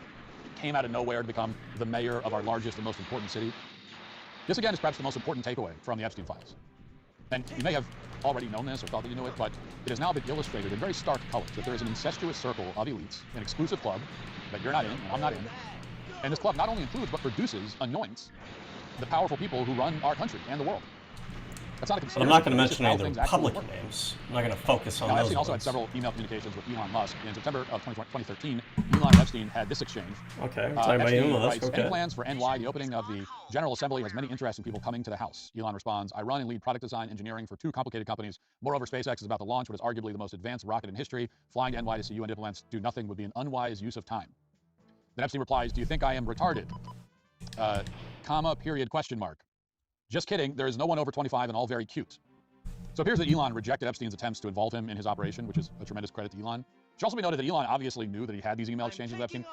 came out of nowhere to become the mayor of our largest and most important city. This, again, is perhaps the most important takeaway from the Epstein files. And you may have already known this or thought that you knew it, but it has now been illustrated in very stark colors that there is an incestuous circle of elites, an exclusive club that you're not in, and I'm not in. And this club not only includes, but produces, anoints the powerful people who run our country and the world. That's not a conspiracy. But I'm not going to mention any of the the Republican names. I'm not going to focus on now, those. Epstein also had ones. several email communications with Elon Musk. In September of 2013, Elon and Epstein had this exchange. Okay, talking about Epstein Elon Musk, writes, okay. any plans for NY? The opening of the General Assembly has many interesting people coming to the House. Elon responds, I run and lead product design engineering for 2 complicated companies. Moreover, SpaceX is about to launch what is arguably the most advanced rocket in history. Flying to NY to see UN diplomats do nothing would be an unwise use of time. Then Epstein replies, do you think I am retarded? Comma, period, question mark. Just kidding, there is no one over 25 and all very cute. So it appears that Elon rejected Epstein's attempts to involve him in his operation, which is a tremendous credit to Elon. It should also be noted that Elon obviously knew that he had these email exchanges with Epstein.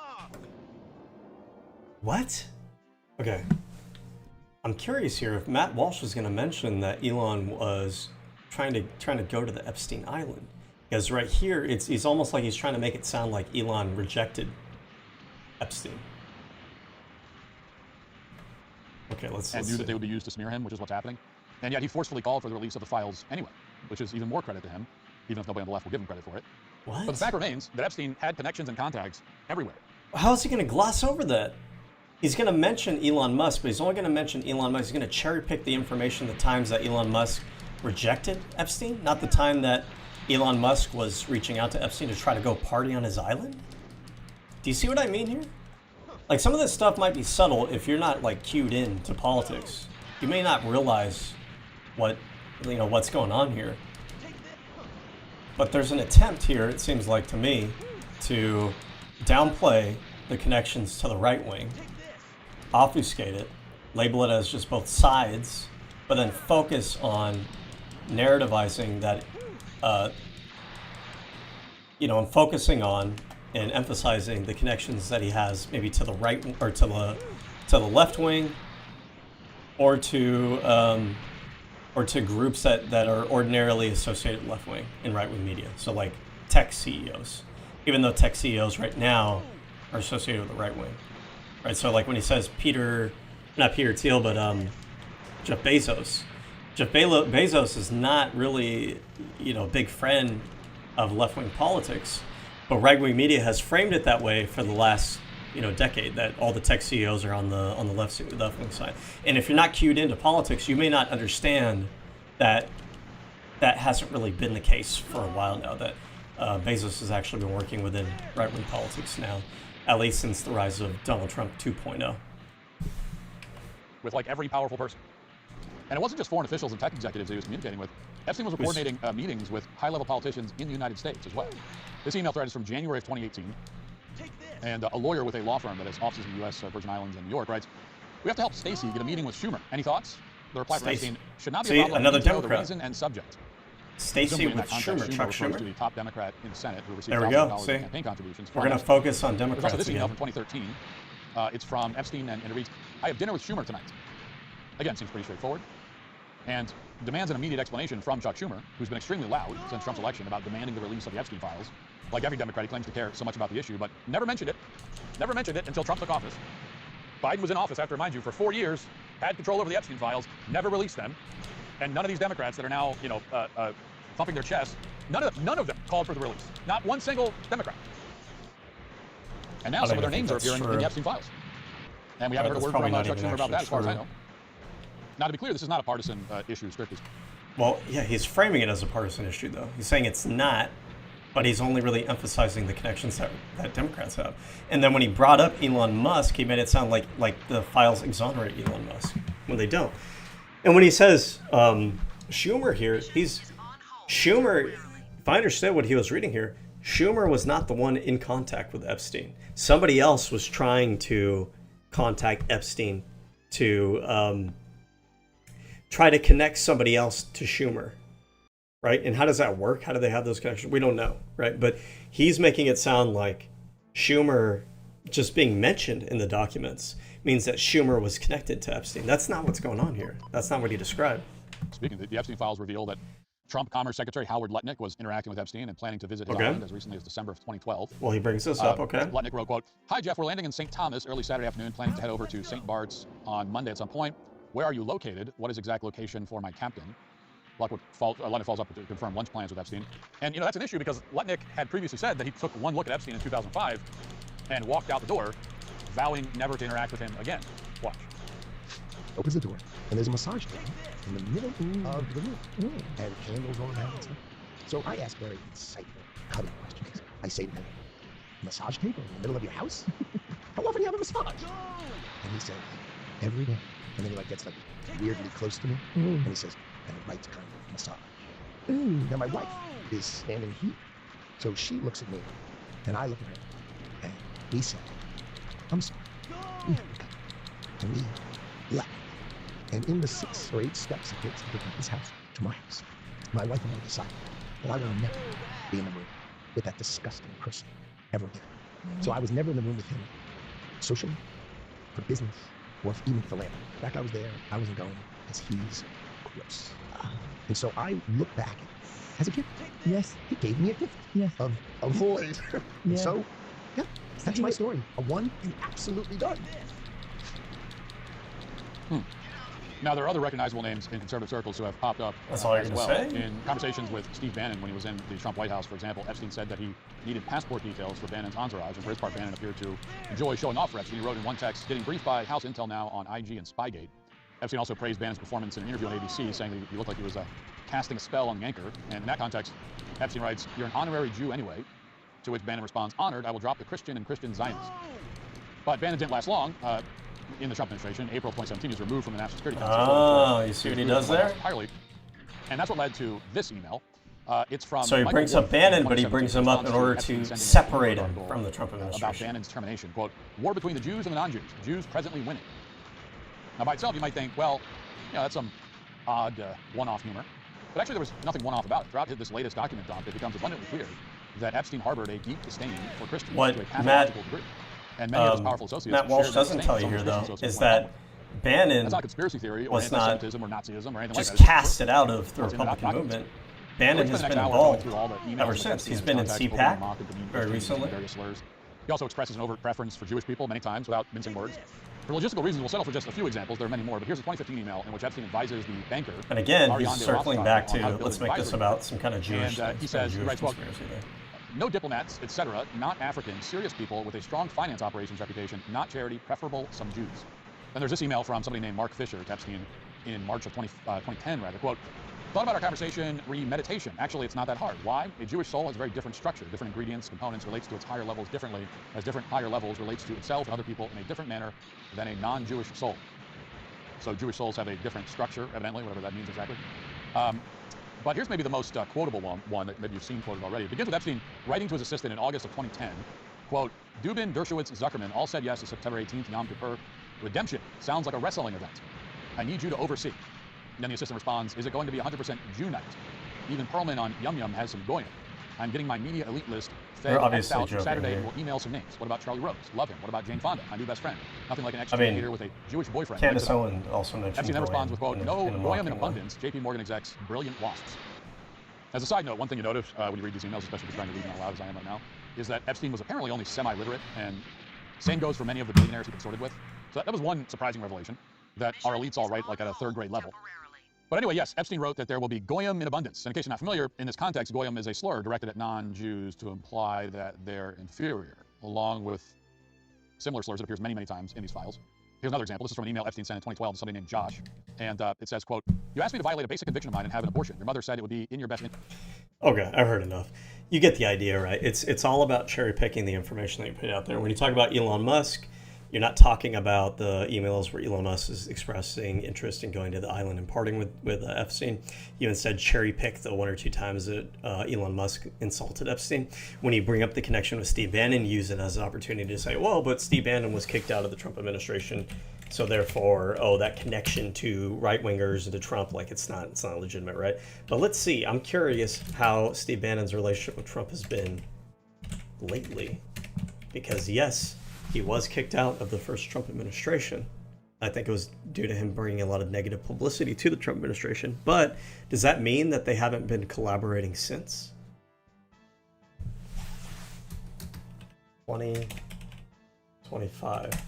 What? Okay. I'm curious here if Matt Walsh was going to mention that Elon was trying to go to the Epstein Island, because right here it's almost like he's trying to make it sound like Elon rejected Epstein. Okay, let's knew see. that they would be used to smear him, which is what's happening. And yet he forcefully called for the release of the files anyway, which is even more credit to him, even if nobody on the left will give him credit for it. What? But the fact remains that Epstein had connections and contacts everywhere. How is he going to gloss over that? He's going to mention Elon Musk, but he's only going to mention Elon Musk. He's going to cherry pick the information the times that Elon Musk rejected Epstein, not the time that Elon Musk was reaching out to Epstein to try to go party on his island. Do you see what I mean here? Like, some of this stuff might be subtle if you're not, like, cued in to politics. You may not realize what's going on here. But there's an attempt here, it seems like to me, to downplay the connections to the right wing, obfuscate it, label it as just both sides, but then focus on narrativizing that, and focusing on and emphasizing the connections that he has maybe to the right or to the left wing, or to groups that are ordinarily associated with left wing and right wing media. So like tech CEOs, even though tech CEOs right now are associated with the right wing, right? So like when he says not Peter Thiel, but Jeff Bezos. Jeff Bezos is not really, a big friend of left wing politics, but right wing media has framed it that way for the last decade, that all the tech CEOs are on the left wing side. And if you're not cued into politics, you may not understand that hasn't really been the case for a while now, that Bezos has actually been working within right wing politics now, at least since the rise of Donald Trump 2.0. With like every powerful person. And it wasn't just foreign officials and tech executives he was communicating with. Epstein was coordinating meetings with high-level politicians in the United States as well. This email thread is from January of 2018. And a lawyer with a law firm that has offices in the U.S., Virgin Islands, and New York writes, we have to help Stacey get a meeting with Schumer. Any thoughts? The reply from Epstein should not be a problem. Another We need to know Democrat. the reason and subject. Stacey with Schumer, Chuck refers Schumer. to the top Democrat in the Senate who received There we thousands of go. dollars See, in campaign contributions. we're going to focus on There's Democrats also this email again. from 2013. It's from Epstein, and it reads, I have dinner with Schumer tonight. Again, seems pretty straightforward. And demands an immediate explanation from Chuck Schumer, who's been extremely loud since Trump's election about demanding the release of the Epstein files. Like every Democrat, he claims to care so much about the issue, but never mentioned it. Never mentioned it until Trump took office. Biden was in office, after, mind you, for 4 years, had control over the Epstein files, never released them. And none of these Democrats that are now, thumping their chests, none of them called for the release. Not one single Democrat. And now some of their names are appearing in the Epstein files. And we haven't heard a word from Chuck Schumer about that, as far as I know. Now, to be clear, this is not a partisan issue, strictly. Well, yeah, he's framing it as a partisan issue, though. He's saying it's not, but he's only really emphasizing the connections that Democrats have. And then when he brought up Elon Musk, he made it sound like the files exonerate Elon Musk, when they don't. And when he says Schumer here, Schumer, if I understand what he was reading here, Schumer was not the one in contact with Epstein. Somebody else was trying to contact Epstein to try to connect somebody else to Schumer, right? And how does that work? How do they have those connections? We don't know, right? But he's making it sound like Schumer just being mentioned in the documents means that Schumer was connected to Epstein. That's not what's going on here. That's not what he described. Speaking, the Epstein files reveal that Trump Commerce Secretary Howard Lutnick was interacting with Epstein and planning to visit his island as recently as December of 2012. Well, he brings this up, okay. Lutnick wrote, quote, "Hi, Jeff, we're landing in St. Thomas early Saturday afternoon, planning to head over to St. Bart's on Monday at some point. Where are you located? What is exact location for my captain?" Lutnick follows up to confirm lunch plans with Epstein. And, that's an issue because Lutnick had previously said that he took one look at Epstein in 2005 and walked out the door, vowing never to interact with him again. Watch. Opens the door, and there's a massage table in the middle of the room, and candles on that and stuff. So I ask very insightful, cutting questions. I say to him, "Massage table in the middle of your house? How often do you have a massage?" And he says, "Every day." And then he gets weirdly close to me, and he says, "And the right kind of massage." Now my wife is standing here, so she looks at me, and I look at her, and we say, "I'm sorry." And we left. And in the 6 or 8 steps it takes to get from his house to my house, my wife and I decided that I will never be in the room with that disgusting person ever again. So I was never in the room with him socially, for business, or even for land. In fact, I was there, I wasn't going, because he's gross. And so I look back as a gift. Yes. He gave me a gift. Yes. Of a void. Yeah. So, yeah, that's my story. A one and absolutely done. Now, there are other recognizable names in conservative circles who have popped up as well. In conversations with Steve Bannon when he was in the Trump White House, for example, Epstein said that he needed passport details for Bannon's entourage, and for his part, Bannon appeared to enjoy showing off for Epstein. He wrote in one text, getting briefed by House Intel now on IG and Spygate. Epstein also praised Bannon's performance in an interview on ABC, saying that he looked like he was casting a spell on the anchor. And in that context, Epstein writes, "You're an honorary Jew anyway," to which Bannon responds, "Honored, I will drop the Christian and Christian Zionist." But Bannon didn't last long. In the Trump administration, April 2017, he was removed from the National Security Council. Oh, you see what he does there? Entirely. And that's what led to this email. It's from So he brings up Bannon, but he brings him up in order to separate him from the Trump administration. About Bannon's termination. Quote, "War between the Jews and the non-Jews. Jews presently winning." Now, by itself, you might think, well, that's some odd one-off humor. But actually, there was nothing one-off about it. Throughout this latest document dump, it becomes abundantly clear that Epstein harbored a deep disdain for Christians to a pathological degree. And many of his powerful associates Matt Walsh doesn't tell you here, though, is that Bannon that's not conspiracy theory or was not anti-Semitism or Nazism or anything just like that. casted out of the Republican movement. Bannon has been involved ever since. He's been in CPAC very recently. He also expresses an overt preference for Jewish people many times without mincing words. For logistical reasons, we'll settle for just a few examples. There are many more, but here's a 2015 email in which Epstein advises the banker. And again, he's circling back to, let's make this about some kind of Jewish and, he says, Jewish conspiracy there. No diplomats, etc., not African, serious people with a strong finance operations reputation, not charity, preferable some Jews. Then there's this email from somebody named Mark Fisher to Epstein in March of 2010, quote, "Thought about our conversation, meditation. Actually, it's not that hard. Why? A Jewish soul has a very different structure, different ingredients, components, relates to its higher levels differently, as different higher levels relates to itself and other people in a different manner than a non-Jewish soul." So Jewish souls have a different structure, evidently, whatever that means exactly. But here's maybe the most quotable one that maybe you've seen quoted already. It begins with Epstein writing to his assistant in August of 2010, quote, "Dubin, Dershowitz, Zuckerman all said yes to September 18th, Yom Kippur. Redemption sounds like a wrestling event. I need you to oversee." And then the assistant responds, "Is it going to be 100% Jew night? Even Perlman on Yum Yum has some Goyim. I'm getting my media elite list fed out Saturday. We'll email some names. What about Charlie Rose? Love him. What about Jane Fonda? My new best friend. Nothing like an extra here with a Jewish boyfriend." Candace Owen also mentioned Epstein then responds with, quote, "No Goyim in abundance. JP Morgan execs, brilliant wasps." As a side note, one thing you notice when you read these emails, especially if you're trying to read them out loud as I am right now, is that Epstein was apparently only semi-literate, and same goes for many of the billionaires he consorted with. So that was one surprising revelation, that our elites all write like at a third grade level. But anyway, yes, Epstein wrote that there will be Goyim in abundance. And in case you're not familiar, in this context, Goyim is a slur directed at non-Jews to imply that they're inferior, along with similar slurs that appears many, many times in these files. Here's another example. This is from an email Epstein sent in 2012 to somebody named Josh. And it says, quote, "You asked me to violate a basic conviction of mine and have an abortion. Your mother said it would be in your best interest." Okay, I've heard enough. You get the idea, right? It's all about cherry picking the information that you put out there. When you talk about Elon Musk, you're not talking about the emails where Elon Musk is expressing interest in going to the island and partying with Epstein. You instead cherry pick the 1 or 2 times that Elon Musk insulted Epstein. When you bring up the connection with Steve Bannon, use it as an opportunity to say, well, but Steve Bannon was kicked out of the Trump administration, so therefore, that connection to right-wingers and to Trump, like it's not legitimate, right? But let's see. I'm curious how Steve Bannon's relationship with Trump has been lately, because yes, he was kicked out of the first Trump administration. I think it was due to him bringing a lot of negative publicity to the Trump administration. But does that mean that they haven't been collaborating since? 2025.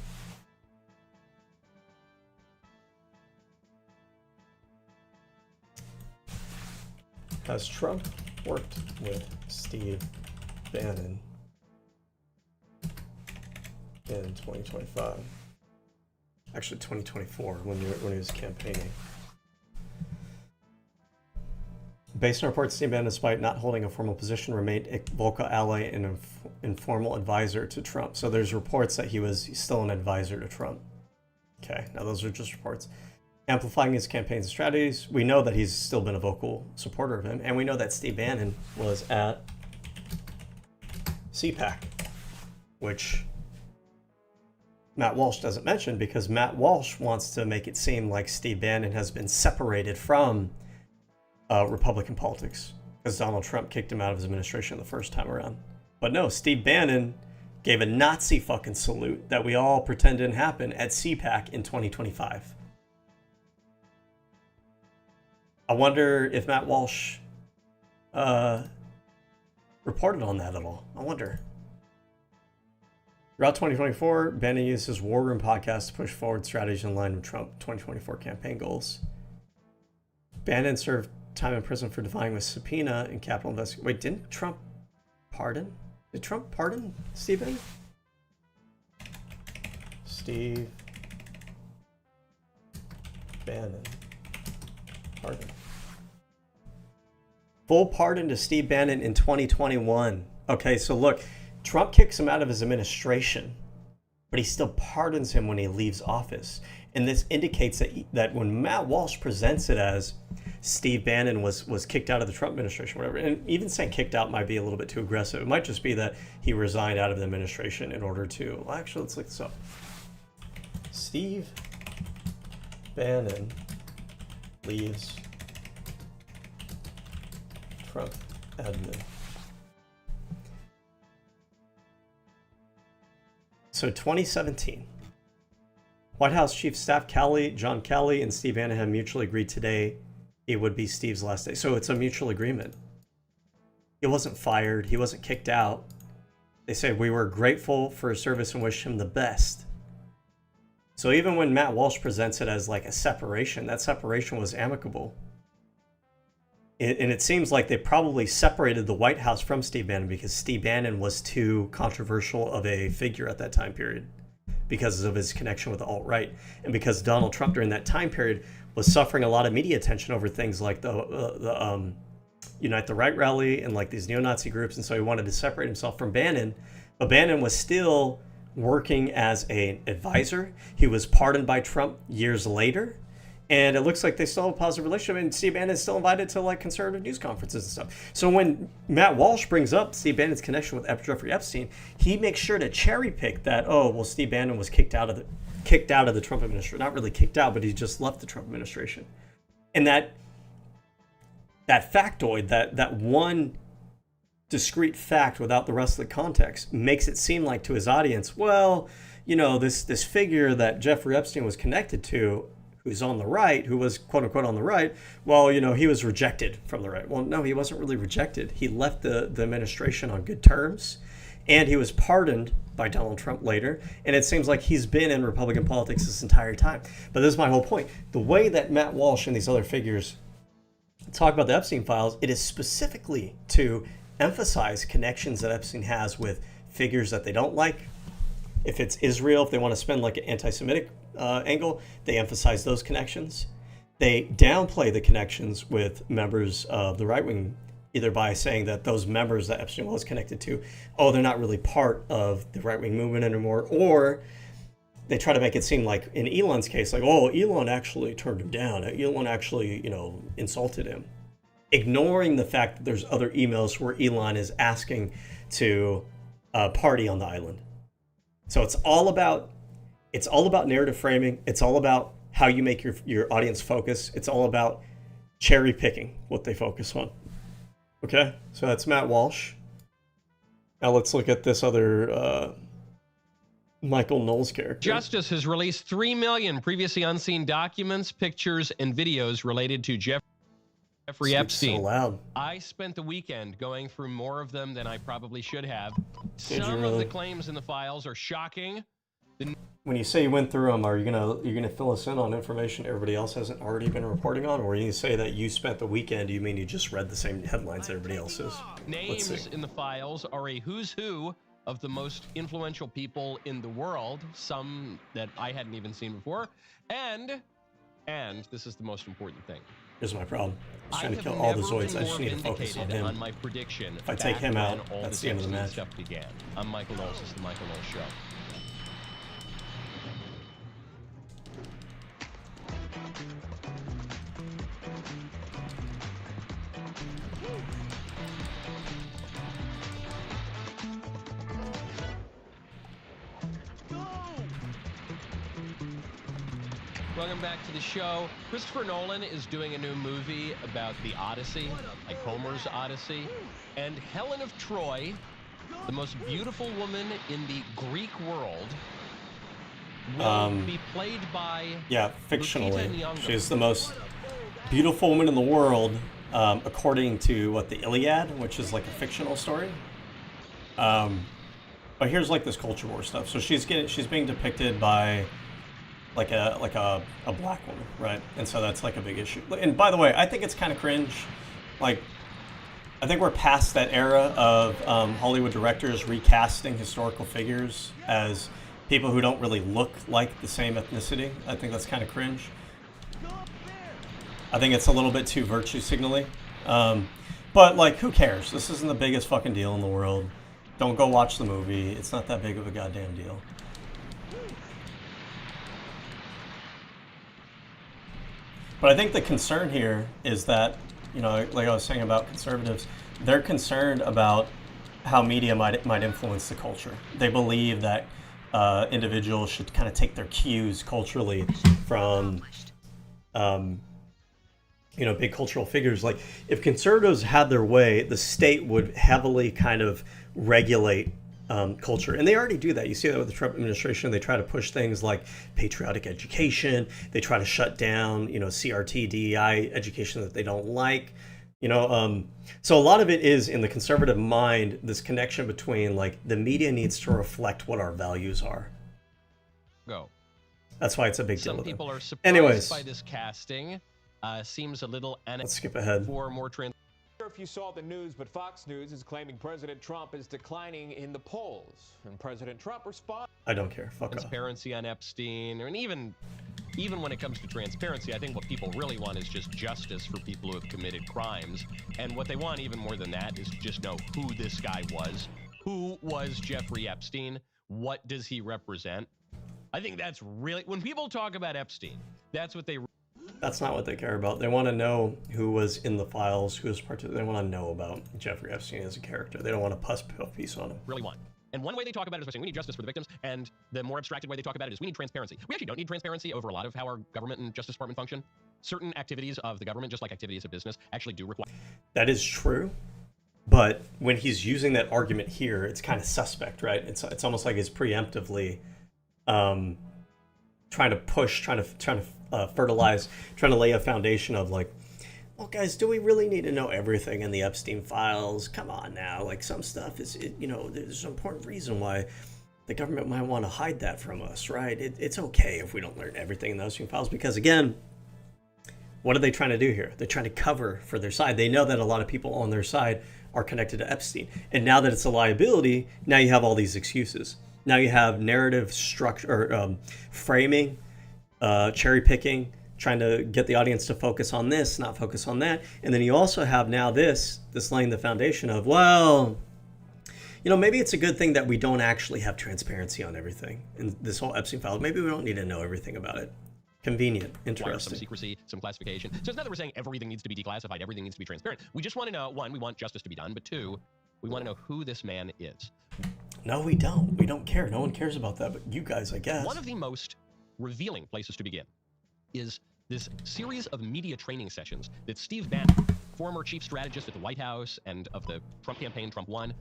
Has Trump worked with Steve Bannon in 2025? Actually, 2024, when he was campaigning. Based on reports, Steve Bannon, despite not holding a formal position, remained a vocal ally and informal advisor to Trump. So there's reports that he's still an advisor to Trump. Okay, now those are just reports. Amplifying his campaigns and strategies. We know that he's still been a vocal supporter of him, and we know that Steve Bannon was at CPAC, which Matt Walsh doesn't mention because Matt Walsh wants to make it seem like Steve Bannon has been separated from Republican politics because Donald Trump kicked him out of his administration the first time around. But no, Steve Bannon gave a Nazi fucking salute that we all pretend didn't happen at CPAC in 2025. I wonder if Matt Walsh reported on that at all. I wonder. Throughout 2024, Bannon used his War Room podcast to push forward strategies in line with Trump 2024 campaign goals. Bannon served time in prison for defying with subpoena and capital investigation. Wait, didn't Trump pardon? Did Trump pardon Steve Bannon? Steve Bannon. Pardon. Full pardon to Steve Bannon in 2021. Okay, so look, Trump kicks him out of his administration, but he still pardons him when he leaves office. And this indicates that when Matt Walsh presents it as Steve Bannon was kicked out of the Trump administration, whatever, and even saying kicked out might be a little bit too aggressive. It might just be that he resigned out of the administration in order to, well, actually, let's look this up. Steve Bannon leaves Trump admin. So 2017, White House Chief Staff John Kelly, and Steve Bannon have mutually agreed today it would be Steve's last day. So it's a mutual agreement. He wasn't fired. He wasn't kicked out. They said, we were grateful for his service and wish him the best. So even when Matt Walsh presents it as like a separation, that separation was amicable. And it seems like they probably separated the White House from Steve Bannon because Steve Bannon was too controversial of a figure at that time period because of his connection with the alt-right. And because Donald Trump during that time period was suffering a lot of media attention over things like the Unite the Right rally and like these neo-Nazi groups. And so he wanted to separate himself from Bannon. But Bannon was still working as an advisor. He was pardoned by Trump years later. And it looks like they still have a positive relationship, and Steve Bannon is still invited to like conservative news conferences and stuff. So when Matt Walsh brings up Steve Bannon's connection with Jeffrey Epstein, he makes sure to cherry pick that, oh, well, Steve Bannon was kicked out of the Trump administration. Not really kicked out, but he just left the Trump administration. And that factoid, that one discrete fact without the rest of the context makes it seem like to his audience, well, you know, this figure that Jeffrey Epstein was connected to, who's on the right, who was quote unquote on the right, well, you know, he was rejected from the right. Well, no, he wasn't really rejected. He left the administration on good terms, and he was pardoned by Donald Trump later. And it seems like he's been in Republican politics this entire time. But this is my whole point. The way that Matt Walsh and these other figures talk about the Epstein files, it is specifically to emphasize connections that Epstein has with figures that they don't like If it's Israel, if they want to spend like an anti-Semitic angle, they emphasize those connections. They downplay the connections with members of the right wing, either by saying that those members that Epstein was connected to, oh, they're not really part of the right wing movement anymore, or they try to make it seem like in Elon's case, like, oh, Elon actually turned him down. Elon actually, insulted him, ignoring the fact that there's other emails where Elon is asking to party on the island. So it's all about narrative framing. It's all about how you make your audience focus. It's all about cherry picking what they focus on. Okay, so that's Matt Walsh. Now let's look at this other Michael Knowles character. Justice has released 3 million previously unseen documents, pictures, and videos related to Jeffrey Epstein. So loud. I spent the weekend going through more of them than I probably should have. Did you Some really? of the claims in the files are shocking. When you say you went through them, are you gonna fill us in on information everybody else hasn't already been reporting on, or you say that you spent the weekend? You mean you just read the same headlines everybody else is? Names in the files are a who's who of the most influential people in the world, some that I hadn't even seen before, and this is the most important thing. Here's my problem. I'm trying to kill all the Zoids. I just need to focus on him. On my prediction, if I take him out, that's the end of the match. Stuff began. I'm Michael Knowles. This is the Michael Knowles Show. Welcome back to the show. Christopher Nolan is doing a new movie about the Odyssey, like Homer's Odyssey. And Helen of Troy, the most beautiful woman in the Greek world, will be played by fictionally. She's the most beautiful woman in the world, according to the Iliad, which is like a fictional story. But here's like this culture war stuff. So she's being depicted by like a black woman, right? And so that's like a big issue. And by the way, I think it's kind of cringe. Like, I think we're past that era of Hollywood directors recasting historical figures as people who don't really look like the same ethnicity. I think that's kind of cringe. I think it's a little bit too virtue signaling. But like, who cares? This isn't the biggest fucking deal in the world. Don't go watch the movie. It's not that big of a goddamn deal. But I think the concern here is that, like I was saying about conservatives, they're concerned about how media might influence the culture. They believe that individuals should kind of take their cues culturally from, big cultural figures. Like, if conservatives had their way, the state would heavily kind of regulate culture. And they already do that. You see that with the Trump administration. They try to push things like patriotic education. They try to shut down, CRT, DEI education that they don't like. So a lot of it is in the conservative mind, this connection between like the media needs to reflect what our values are. Go. That's why it's a big deal. Some people are surprised by this casting. Seems a little. Let's skip ahead. For more trans. If you saw the news, but Fox News is claiming President Trump is declining in the polls, and President Trump responds. I don't care. Fuck off. Transparency on Epstein, and even when it comes to transparency, I think what people really want is just justice for people who have committed crimes, and what they want even more than that is just know who this guy was. Who was Jeffrey Epstein? What does he represent? I think that's really, when people talk about Epstein, that's what they. That's not what they care about. They want to know who was in the files, who was they want to know about Jeffrey Epstein as a character. They don't want a puff piece on him. Really want. And one way they talk about it is by saying we need justice for the victims, and the more abstracted way they talk about it is we need transparency. We actually don't need transparency over a lot of how our government and Justice Department function. Certain activities of the government, just like activities of business, actually do require. That is true. But when he's using that argument here, it's kind of suspect, right? It's almost like he's preemptively trying to fertilize, trying to lay a foundation of like, well, guys, do we really need to know everything in the Epstein files? Come on now, like some stuff is, there's an important reason why the government might want to hide that from us, right? It's okay if we don't learn everything in the Epstein files because, again, what are they trying to do here? They're trying to cover for their side. They know that a lot of people on their side are connected to Epstein, and now that it's a liability, now you have all these excuses. Now you have narrative structure, or framing, cherry picking, trying to get the audience to focus on this, not focus on that. And then you also have now this laying the foundation of, well, you know, maybe it's a good thing that we don't actually have transparency on everything. And this whole Epstein file, maybe we don't need to know everything about it. Convenient, interesting. Some secrecy, some classification. So it's not that we're saying everything needs to be declassified, everything needs to be transparent. We just want to know, one, we want justice to be done, but two, we want to know who this man is. No, we don't. We don't care. No one cares about that, but you guys, I guess. One of the most revealing places to begin is this series of media training sessions that Steve Bannon, former chief strategist at the White House and of the Trump campaign, Trump won,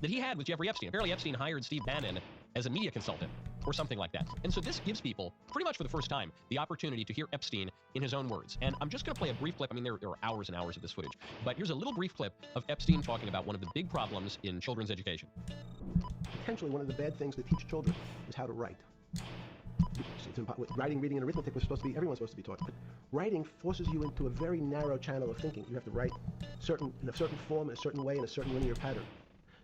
that he had with Jeffrey Epstein. Apparently Epstein hired Steve Bannon as a media consultant or something like that. And so this gives people, pretty much for the first time, the opportunity to hear Epstein in his own words. And I'm just going to play a brief clip. I mean, there are hours and hours of this footage. But here's a little brief clip of Epstein talking about one of the big problems in children's education. Potentially one of the bad things to teach children is how to write. Writing, reading, and arithmetic was supposed to be, everyone's supposed to be taught. But writing forces you into a very narrow channel of thinking. You have to write in a certain form, in a certain way, in a certain linear pattern.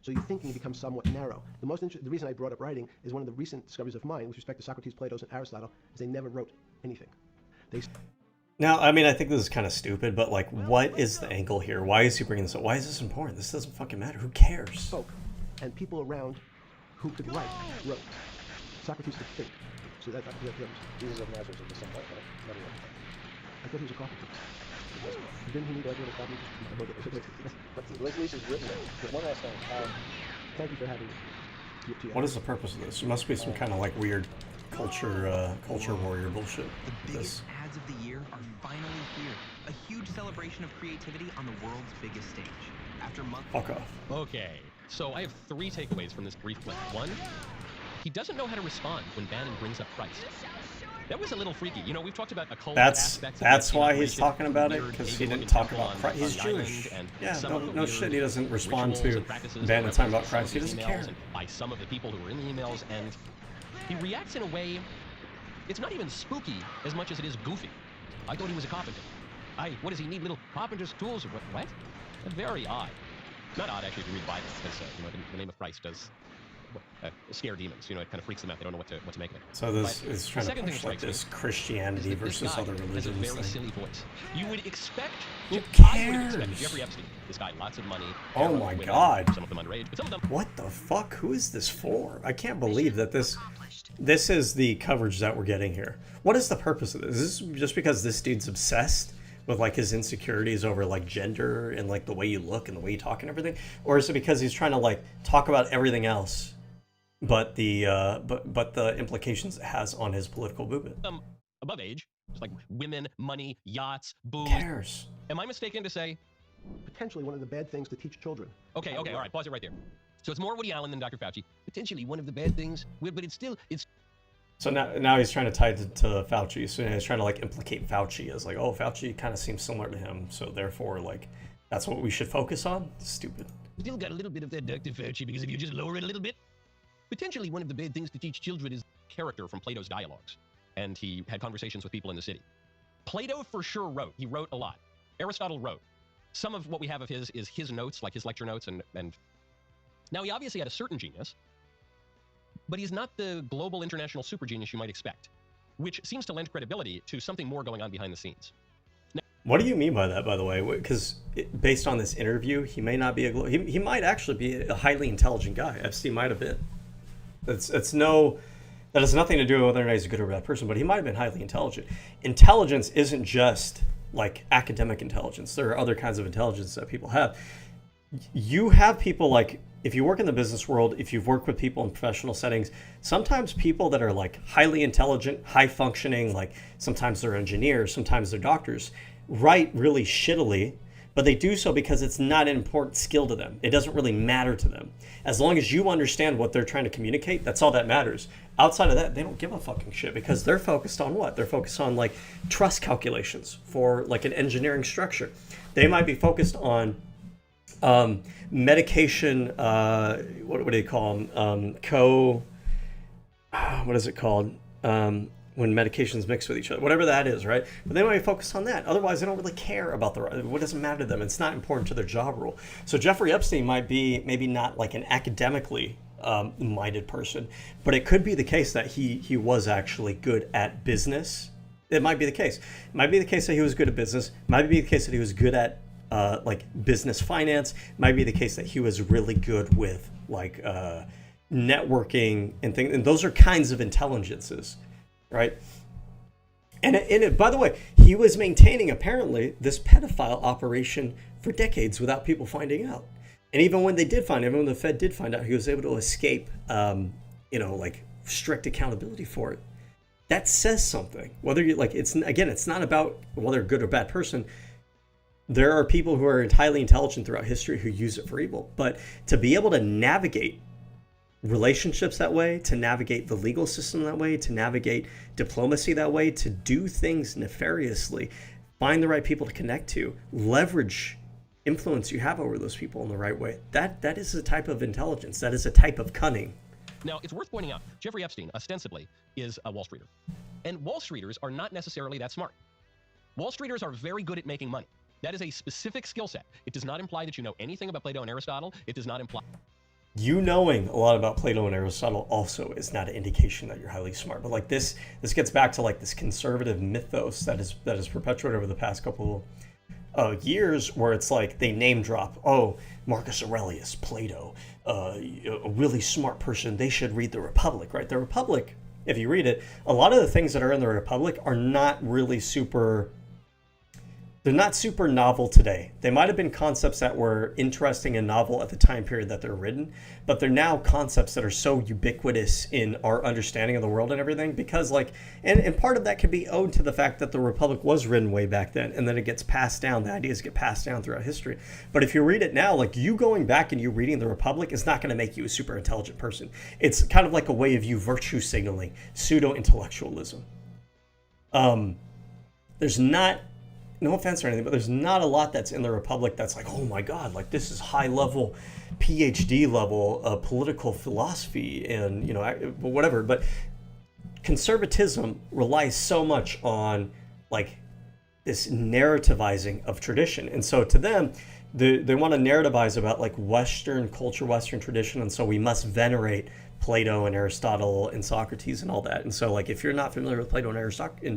So your thinking becomes somewhat narrow. The reason I brought up writing is one of the recent discoveries of mine with respect to Socrates, Plato, and Aristotle is they never wrote anything. Now, I mean, I think this is kind of stupid, but like, what is the angle here? Why is he bringing this up? Why is this important? This doesn't fucking matter. Who cares? Spoke, and people around who could write wrote. Socrates could think. So that Jesus of Nazareth is the same, right? I thought he was a carpenter. Didn't he need to a carpenter? At least it's written there. One last thing. Thank you for having me. What is the purpose of this? There must be some kind of like weird culture warrior bullshit. The biggest ads of the year are finally here. A huge celebration of creativity on the world's biggest stage. After months. Fuck off. Okay, so I have 3 takeaways from this brief clip. 1, he doesn't know how to respond when Bannon brings up Christ. That was a little freaky. You know, we've talked about occult aspects. That's why he's talking about it, because he didn't talk about Christ. He's Jewish. Yeah, no shit. He doesn't respond to Bannon talking about Christ. He doesn't care. By some of the people who were in the emails, and he reacts in a way. It's not even spooky as much as it is goofy. I thought he was a carpenter. What does he need? Little carpenter's tools? Or what? Very odd. Not odd, actually, if you read the Bible, because you know, the name of Christ does scare demons. You know, it kind of freaks them out. They don't know what to make of it. So this is trying to push like this Christianity versus other religions. It's a very silly voice. You would expect. Who cares? I would expect Jeffrey Epstein. This guy, lots of money. Oh my God. Some of them underage, but some of them. What the fuck? Who is this for? I can't believe that this is the coverage that we're getting here. What is the purpose of this? Is this just because this dude's obsessed with like his insecurities over like gender and like the way you look and the way you talk and everything, or is it because he's trying to like talk about everything else, but the implications it has on his political movement? Above age, just like women, money, yachts, booze. Who cares? Am I mistaken to say? Potentially one of the bad things to teach children. Okay, all right, pause it right there. So it's more Woody Allen than Dr. Fauci. Potentially one of the bad things, but it's. So now he's trying to tie it to Fauci. So he's trying to like implicate Fauci as like, oh, Fauci kind of seems similar to him. So therefore, like, that's what we should focus on? Stupid. Still got a little bit of that Dr. Fauci, because if you just lower it a little bit. Potentially one of the bad things to teach children is character from Plato's dialogues. And he had conversations with people in the city. Plato for sure wrote. He wrote a lot. Aristotle wrote. Some of what we have of his is his notes, like his lecture notes. And now he obviously had a certain genius. But he's not the global international super genius you might expect, which seems to lend credibility to something more going on behind the scenes. Now, what do you mean by that, by the way? Because based on this interview, he may not be he might actually be a highly intelligent guy. Epstein might have been. That has nothing to do with whether or not he's a good or bad person, but he might have been highly intelligent. Intelligence isn't just like academic intelligence. There are other kinds of intelligence that people have. You have people like, if you work in the business world, if you've worked with people in professional settings, sometimes people that are like highly intelligent, high functioning, like sometimes they're engineers, sometimes they're doctors, write really shittily, but they do so because it's not an important skill to them. It doesn't really matter to them. As long as you understand what they're trying to communicate, that's all that matters. Outside of that, they don't give a fucking shit, because they're focused on what? They're focused on like trust calculations for like an engineering structure. They might be focused on medication, what do they call them? What is it called? When medications mix with each other, whatever that is, right? But they might focus on that. Otherwise, they don't really care about what doesn't matter to them. It's not important to their job role. So Jeffrey Epstein might be maybe not like an academically minded person, but it could be the case that he was actually good at business. It might be the case. It might be the case that he was good at business. It might be the case that he was good at like business finance. It might be the case that he was really good with like networking and things. And those are kinds of intelligences, right? And by the way, he was maintaining apparently this pedophile operation for decades without people finding out. And even when they did find him, when the Fed did find out, he was able to escape, like strict accountability for it. That says something. Whether you like, it's not about whether a good or bad person. There are people who are highly intelligent throughout history who use it for evil. But to be able to navigate relationships that way, to navigate the legal system that way, to navigate diplomacy that way, to do things nefariously, find the right people to connect to, leverage influence you have over those people in the right way. That is a type of intelligence. That is a type of cunning. Now, it's worth pointing out, Jeffrey Epstein, ostensibly, is a Wall Streeter. And Wall Streeters are not necessarily that smart. Wall Streeters are very good at making money. That is a specific skill set. It does not imply that you know anything about Plato and Aristotle. It does not imply... You knowing a lot about Plato and Aristotle also is not an indication that you're highly smart. But like this gets back to like this conservative mythos that is perpetuated over the past couple years, where it's like they name drop, oh, Marcus Aurelius, Plato, a really smart person. They should read the Republic, right? The Republic, if you read it, a lot of the things that are in the Republic are not really super... They're not super novel today. They might have been concepts that were interesting and novel at the time period that they're written, but they're now concepts that are so ubiquitous in our understanding of the world and everything, because like, and part of that could be owed to the fact that the Republic was written way back then, and then it gets passed down. The ideas get passed down throughout history. But if you read it now, like you going back and you reading the Republic is not going to make you a super intelligent person. It's kind of like a way of you virtue signaling, pseudo-intellectualism. There's not, no offense or anything, but there's not a lot that's in the Republic that's like, oh my God, like this is high level, PhD level political philosophy and, you know, whatever. But conservatism relies so much on like this narrativizing of tradition. And so to them, they want to narrativize about like Western culture, Western tradition. And so we must venerate Plato and Aristotle and Socrates and all that. And so like if you're not familiar with Plato and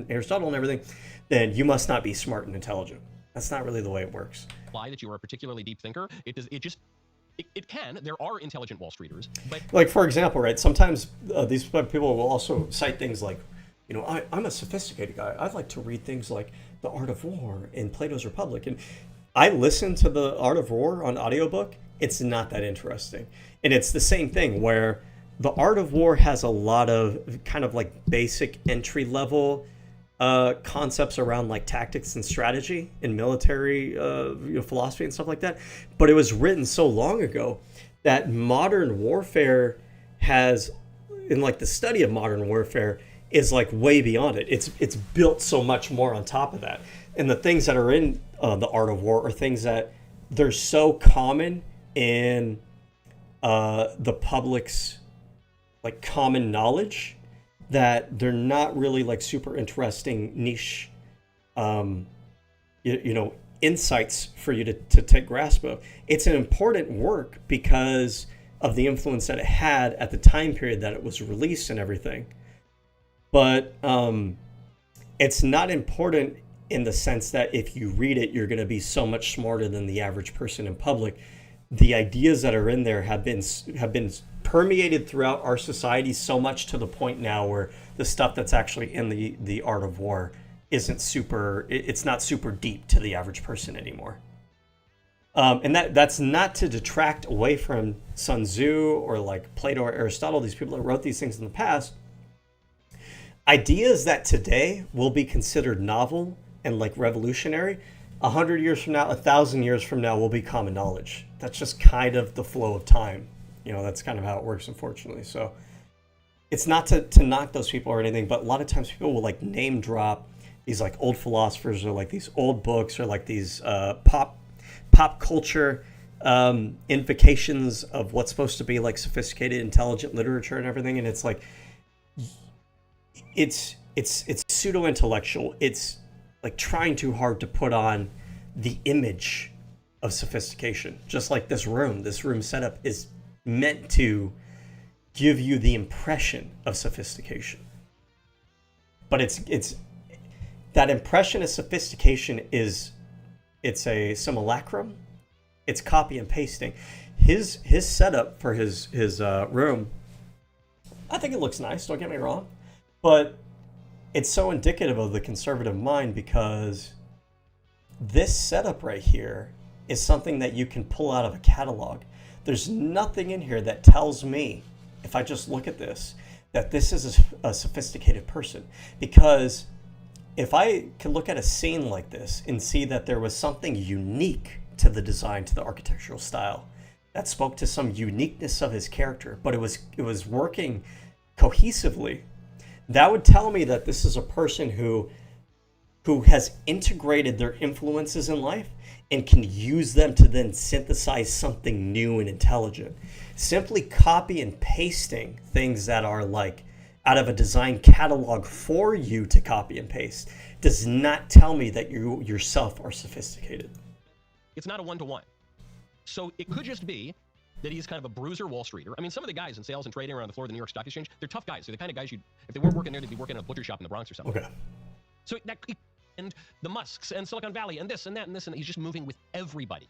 Aristotle and everything, then you must not be smart and intelligent. That's not really the way it works. Imply that you are a particularly deep thinker. It can. There are intelligent Wall Streeters, but like for example, right? Sometimes these people will also cite things like, you know, I'm a sophisticated guy. I'd like to read things like The Art of War and Plato's Republic. And I listen to The Art of War on audiobook. It's not that interesting. And it's the same thing where The Art of War has a lot of kind of like basic entry level concepts around like tactics and strategy and military philosophy and stuff like that. But it was written so long ago that modern warfare has, in like the study of modern warfare, is like way beyond it. It's built so much more on top of that. And the things that are in The Art of War are things that they're so common in the public's like common knowledge that they're not really like super interesting niche, insights for you to take grasp of. It's an important work because of the influence that it had at the time period that it was released and everything. But it's not important in the sense that if you read it, you're going to be so much smarter than the average person in public. The ideas that are in there have been permeated throughout our society so much to the point now where the stuff that's actually in the Art of War it's not super deep to the average person anymore. And that's not to detract away from Sun Tzu or like Plato or Aristotle, these people that wrote these things in the past. Ideas that today will be considered novel and like revolutionary, 100 years from now, 1,000 years from now will be common knowledge. That's just kind of the flow of time. You know, that's kind of how it works, unfortunately. So it's not to knock those people or anything, but a lot of times people will like name drop these like old philosophers or like these old books or like these pop culture invocations of what's supposed to be like sophisticated, intelligent literature and everything. And it's like, it's pseudo-intellectual. It's like trying too hard to put on the image of sophistication. Just like this room setup is meant to give you the impression of sophistication. But it's that impression of sophistication it's a simulacrum. It's copy and pasting. His setup for his room, I think it looks nice, don't get me wrong, but it's so indicative of the conservative mind, because this setup right here is something that you can pull out of a catalog. There's nothing in here that tells me, if I just look at this, that this is a sophisticated person. Because if I can look at a scene like this and see that there was something unique to the design, to the architectural style, that spoke to some uniqueness of his character, but it was working cohesively, that would tell me that this is a person who has integrated their influences in life and can use them to then synthesize something new and intelligent. Simply copy and pasting things that are like out of a design catalog for you to copy and paste does not tell me that you yourself are sophisticated. It's not a one-to-one. So it could just be that he's kind of a bruiser Wall Streeter. I mean, some of the guys in sales and trading around the floor of the New York Stock Exchange, they're tough guys. They're the kind of guys if they weren't working there, they'd be working in a butcher shop in the Bronx or something. Okay. So that, and the Musks and Silicon Valley and this and that and this and that. He's just moving with everybody.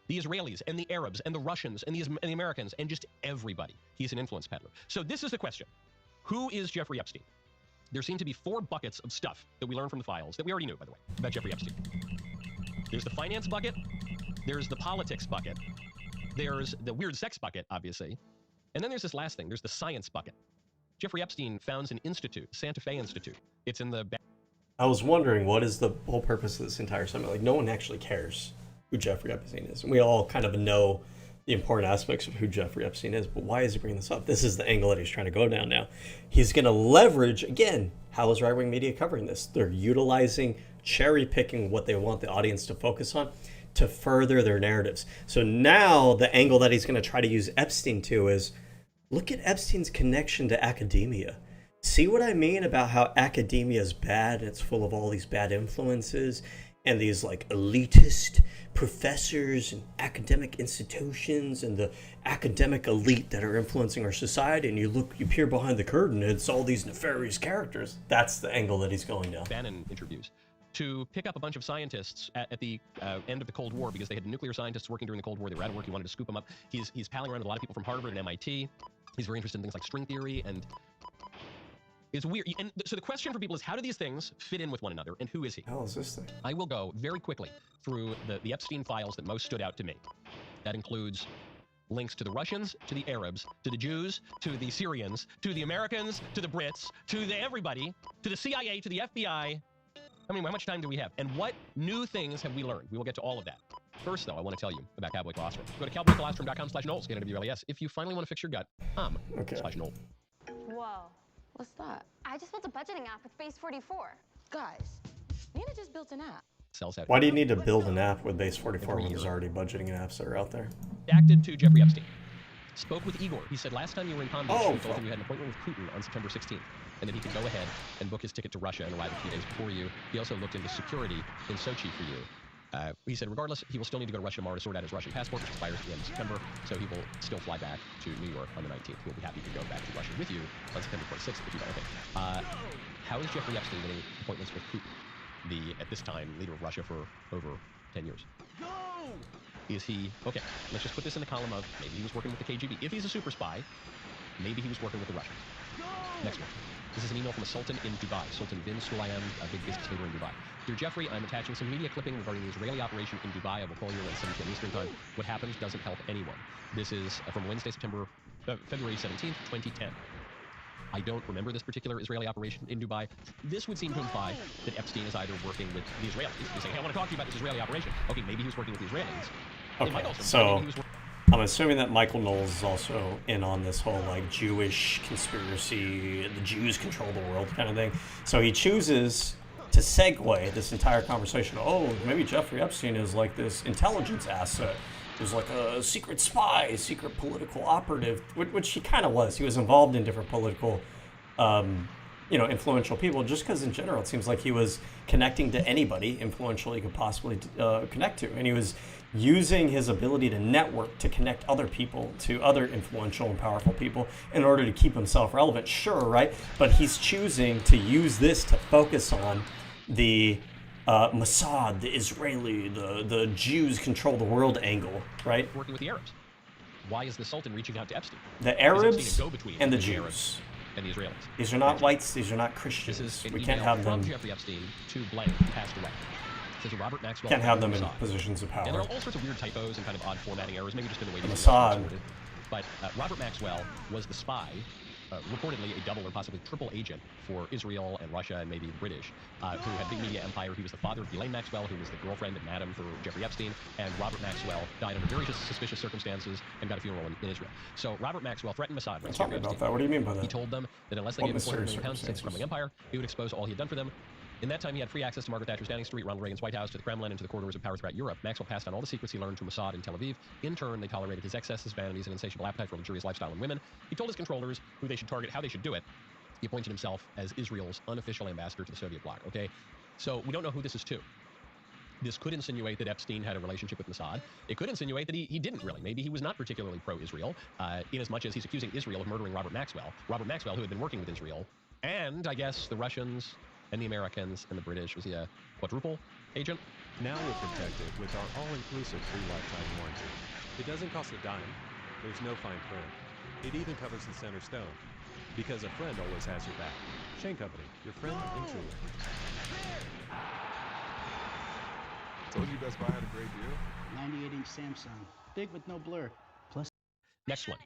The Israelis and the Arabs and the Russians and the Americans and just everybody. He's an influence peddler. So this is the question. Who is Jeffrey Epstein? There seem to be 4 buckets of stuff that we learned from the files that we already knew, by the way, about Jeffrey Epstein. There's the finance bucket. There's the politics bucket. There's the weird sex bucket, obviously. And then there's this last thing. There's the science bucket. Jeffrey Epstein founds an institute, Santa Fe Institute. It's in the... I was wondering, what is the whole purpose of this entire summit? Like, no one actually cares who Jeffrey Epstein is. And we all kind of know the important aspects of who Jeffrey Epstein is, but why is he bringing this up? This is the angle that he's trying to go down now. He's going to leverage, again, how is right-wing media covering this? They're utilizing, cherry-picking what they want the audience to focus on to further their narratives. So now the angle that he's going to try to use Epstein to is, look at Epstein's connection to academia. See what I mean about how academia is bad and it's full of all these bad influences and these like elitist professors and academic institutions and the academic elite that are influencing our society, and you peer behind the curtain and it's all these nefarious characters. That's the angle that he's going down. Bannon interviews to pick up a bunch of scientists at the end of the Cold War, because they had nuclear scientists working during the Cold War. They were out of work. He wanted to scoop them up. He's palling around with a lot of people from Harvard and MIT. He's very interested in things like string theory, and it's weird. And so the question for people is, how do these things fit in with one another, and who is he? How is this thing? I will go very quickly through the Epstein files that most stood out to me. That includes links to the Russians, to the Arabs, to the Jews, to the Syrians, to the Americans, to the Brits, to the everybody, to the CIA, to the FBI. I mean, how much time do we have? And what new things have we learned? We will get to all of that. First, though, I want to tell you about Cowboy Colostrum. Go to cowboycolostrum.com/Knowles, K-N-W-L-E-S, if you finally want to fix your gut. /Knowles. Whoa. What's that? I just built a budgeting app with Base 44. Guys, Nina just built an app. Why do you need to build an app with Base 44 when there's already budgeting apps that are out there? Redacted to Jeffrey Epstein. Spoke with Igor. He said last time you were in Palm Beach, you told him you had an appointment with Putin on September 16th, and that he could go ahead and book his ticket to Russia and arrive a few days before you. He also looked into security in Sochi for you. He said, regardless, he will still need to go to Russia tomorrow to sort out his Russian passport, which expires at the end of September, so he will still fly back to New York on the 19th. He'll be happy to go back to Russia with you on September 26th if you don't. Okay. How is Jeffrey Epstein getting appointments with Putin, the, at this time, leader of Russia for over 10 years? Is he, okay, let's just put this in the column of maybe he was working with the KGB. If he's a super spy, maybe he was working with the Russians. Next one. This is an email from a sultan in Dubai, Sultan bin Sulayem, a big business leader in Dubai. Dear Jeffrey, I'm attaching some media clipping regarding the Israeli operation in Dubai. I will call you at 7 p.m. Eastern Time. What happens doesn't help anyone. This is from Wednesday, February 17th, 2010. I don't remember this particular Israeli operation in Dubai. This would seem to imply that Epstein is either working with the Israelis. He's saying, hey, I want to talk to you about this Israeli operation. Okay, maybe he was working with the Israelis. Okay, so I'm assuming that Michael Knowles is also in on this whole like Jewish conspiracy, the Jews control the world kind of thing. So he chooses to segue this entire conversation. Oh, maybe Jeffrey Epstein is like this intelligence asset. He was like a secret spy, a secret political operative, which he kind of was. He was involved in different political, influential people, just because in general it seems like he was connecting to anybody influential he could possibly connect to. And he was using his ability to network to connect other people to other influential and powerful people in order to keep himself relevant. Sure, right? But he's choosing to use this to focus on the Mossad, the Israeli, the Jews control the world angle, right? Working with the Arabs. Why is the Sultan reaching out to Epstein? The Arabs Epstein a go-between and the between Jews. Arabs and the Israelis. These are not whites, these are not Christians. This is We an can't email have them. from Jeffrey Epstein to blank, passed away. It says Robert Maxwell. Can't have them in Mossad. positions of And there power. are all sorts of weird typos and kind of odd formatting errors, maybe just in the way The these emails are Mossad. sorted. But Robert Maxwell was the spy, reportedly a double or possibly triple agent for Israel and Russia and maybe the British, who had a big media empire. He was the father of Ghislaine Maxwell, who was the girlfriend and madam for Jeffrey Epstein. And Robert Maxwell died under very suspicious circumstances and got a funeral in Israel. So Robert Maxwell threatened Mossad. Tell me about that. What do you mean by that? He told them that unless they What gave him 400 million pounds to save the mysterious crumbling empire, he would expose all he had done for them. In that time, he had free access to Margaret Thatcher's Downing Street, Ronald Reagan's White House, to the Kremlin, and to the corridors of power throughout Europe. Maxwell passed on all the secrets he learned to Mossad in Tel Aviv. In turn, they tolerated his excesses, vanities, and insatiable appetite for luxurious lifestyle and women. He told his controllers who they should target, how they should do it. He appointed himself as Israel's unofficial ambassador to the Soviet bloc, okay? So we don't know who this is to. This could insinuate that Epstein had a relationship with Mossad. It could insinuate that he didn't really. Maybe he was not particularly pro-Israel, in as much as he's accusing Israel of murdering Robert Maxwell. Robert Maxwell, who had been working with Israel, and I guess the Russians and the Americans and the British. Was he a quadruple agent? Now we're protected with our all-inclusive free lifetime warranty. It doesn't cost a dime. There's no fine print. It even covers the center stone. Because a friend always has your back. Shane Company, your friend and truly. Told you Best Buy had a great deal. 98-inch Samsung. Big with no blur. Plus. Next one.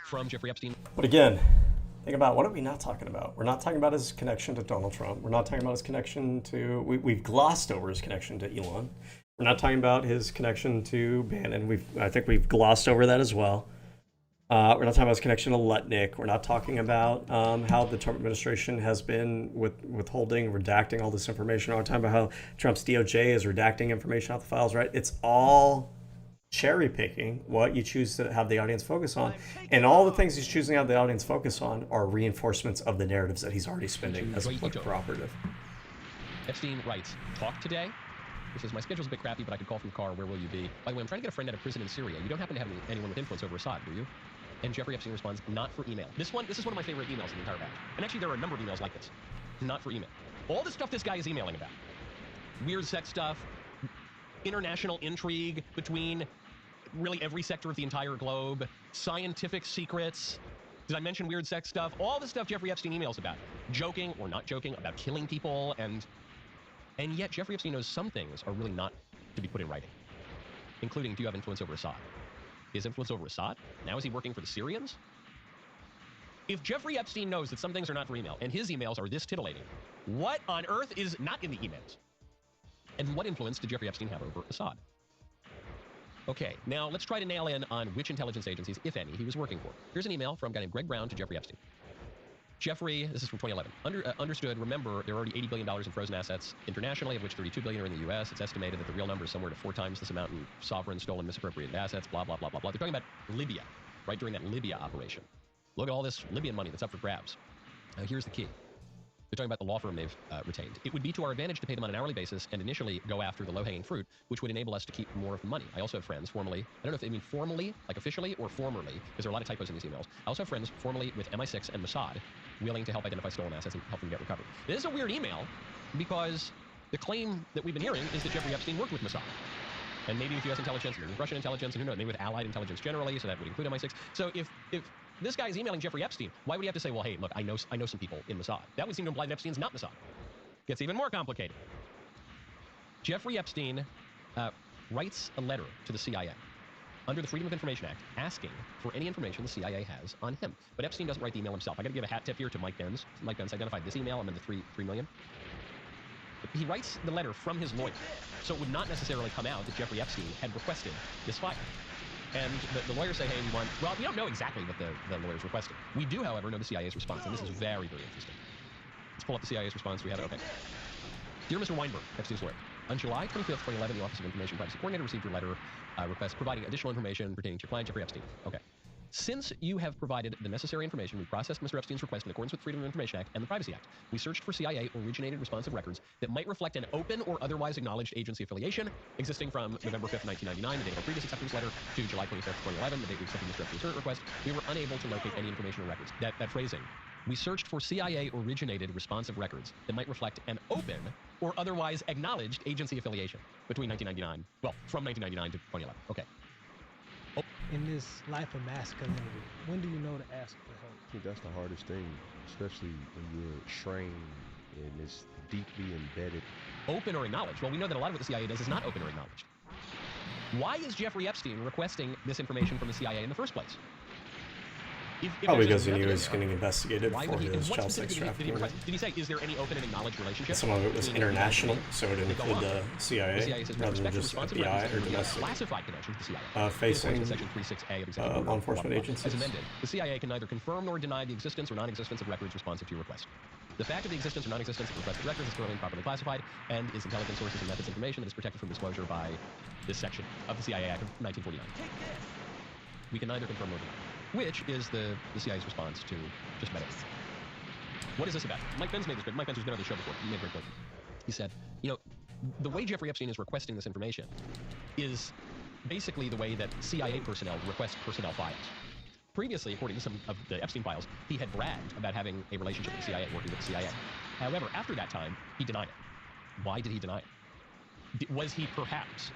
From Jeffrey Epstein. But again, think about what are we not talking about? We're not talking about his connection to Donald Trump. We're not talking about his connection to, we've glossed over his connection to Elon. We're not talking about his connection to Bannon. I think we've glossed over that as well. We're not talking about his connection to Lutnick. We're not talking about how the Trump administration has been withholding, redacting all this information. We're not talking about how Trump's DOJ is redacting information out the files, right? It's all cherry picking what you choose to have the audience focus on. And all the things he's choosing to have the audience focus on are reinforcements of the narratives that he's already spinning as a political operative. Epstein writes, talk today. He says, my schedule's a bit crappy, but I could call from the car. Where will you be? By the way, I'm trying to get a friend out of prison in Syria. You don't happen to have anyone with influence over Assad, do you? And Jeffrey Epstein responds, not for email. This is one of my favorite emails in the entire batch. And actually, there are a number of emails like this. Not for email. All the stuff this guy is emailing about. Weird sex stuff, international intrigue between really every sector of the entire globe, scientific secrets. Did I mention weird sex stuff? All the stuff Jeffrey Epstein emails about. Joking or not joking about killing people. And yet Jeffrey Epstein knows some things are really not to be put in writing. Including, do you have influence over Assad? His influence over Assad? Now is he working for the Syrians? If Jeffrey Epstein knows that some things are not for email, and his emails are this titillating, what on earth is not in the emails? And what influence did Jeffrey Epstein have over Assad? Okay, now let's try to nail in on which intelligence agencies, if any, he was working for. Here's an email from a guy named Greg Brown to Jeffrey Epstein. Jeffrey, this is from 2011, understood, remember, there are already $80 billion in frozen assets internationally, of which $32 billion are in the U.S. It's estimated that the real number is somewhere to 4 times this amount in sovereign, stolen, misappropriated assets, blah, blah, blah, blah, blah. They're talking about Libya, right, during that Libya operation. Look at all this Libyan money that's up for grabs. Here's the key. They're talking about the law firm they've retained. It would be to our advantage to pay them on an hourly basis and initially go after the low-hanging fruit, which would enable us to keep more of the money. I also have friends formally, I don't know if they mean formally, like officially, or formerly, because there are a lot of typos in these emails. I also have friends formally with MI6 and Mossad willing to help identify stolen assets and help them get recovered. This is a weird email because the claim that we've been hearing is that Jeffrey Epstein worked with Mossad. And maybe with U.S. intelligence, maybe with Russian intelligence, and who knows, maybe with Allied intelligence generally, so that would include MI6. So if this guy is emailing Jeffrey Epstein, why would he have to say, well, hey, look, I know some people in Mossad? That would seem to imply that Epstein's not Mossad. Gets even more complicated. Jeffrey Epstein writes a letter to the CIA under the Freedom of Information Act asking for any information the CIA has on him. But Epstein doesn't write the email himself. I got to give a hat tip here to Mike Benz. Mike Benz identified this email and then the $3 million. He writes the letter from his lawyer, so it would not necessarily come out that Jeffrey Epstein had requested this file. And the lawyers say, hey, we don't know exactly what the lawyers requested. We do, however, know the CIA's response, and this is very, very interesting. Let's pull up the CIA's response. We have it. Okay. Dear Mr. Weinberg, Epstein's lawyer, on July 25th, 2011, the Office of Information Privacy Coordinator received your letter request providing additional information pertaining to your client, Jeffrey Epstein. Okay. Since you have provided the necessary information, we processed Mr. Epstein's request in accordance with the Freedom of Information Act and the Privacy Act. We searched for CIA-originated responsive records that might reflect an open or otherwise acknowledged agency affiliation existing from November 5th, 1999, the date of our previous acceptance letter, to July 25th, 2011, the date we accepted Mr. Epstein's current request. We were unable to locate any information or records. That phrasing. We searched for CIA-originated responsive records that might reflect an open or otherwise acknowledged agency affiliation between 1999, well, from 1999 to 2011. Okay. In this life of masculinity, when do you know to ask for help? I think that's the hardest thing, especially when you're trained and it's deeply embedded. Open or acknowledged? Well, we know that a lot of what the CIA does is not open or acknowledged. Why is Jeffrey Epstein requesting this information from the CIA in the first place? If Probably there's because he knew he nothing was in there, getting investigated why for would he, and his what child sex specifically did he trafficking. request? Did he say, is there any open and acknowledged relationship? Some of it was between international, 1999? so it would They go include on. the CIA, The CIA says, rather than respect just responsive FBI records or and domestic. classified connections to the CIA. Facing In accordance with Section 36A of the Executive Order, law enforcement blah, blah, blah, agencies. As amended, the CIA can neither confirm nor deny the existence or non-existence of records responsive to your request. The fact of the existence or non-existence of requested records is currently improperly classified and is intelligence sources and methods information that is protected from disclosure by this section of the CIA Act of 1949. We can neither confirm nor deny, which is the CIA's response to just about everything. What is this about? Mike Benz made this, but Mike Benz has been on the show before. He made a great point. He said, you know, the way Jeffrey Epstein is requesting this information is basically the way that CIA personnel request personnel files. Previously, according to some of the Epstein files, he had bragged about having a relationship with the CIA, working with the CIA. However, after that time, he denied it. Why did he deny it? Was he perhaps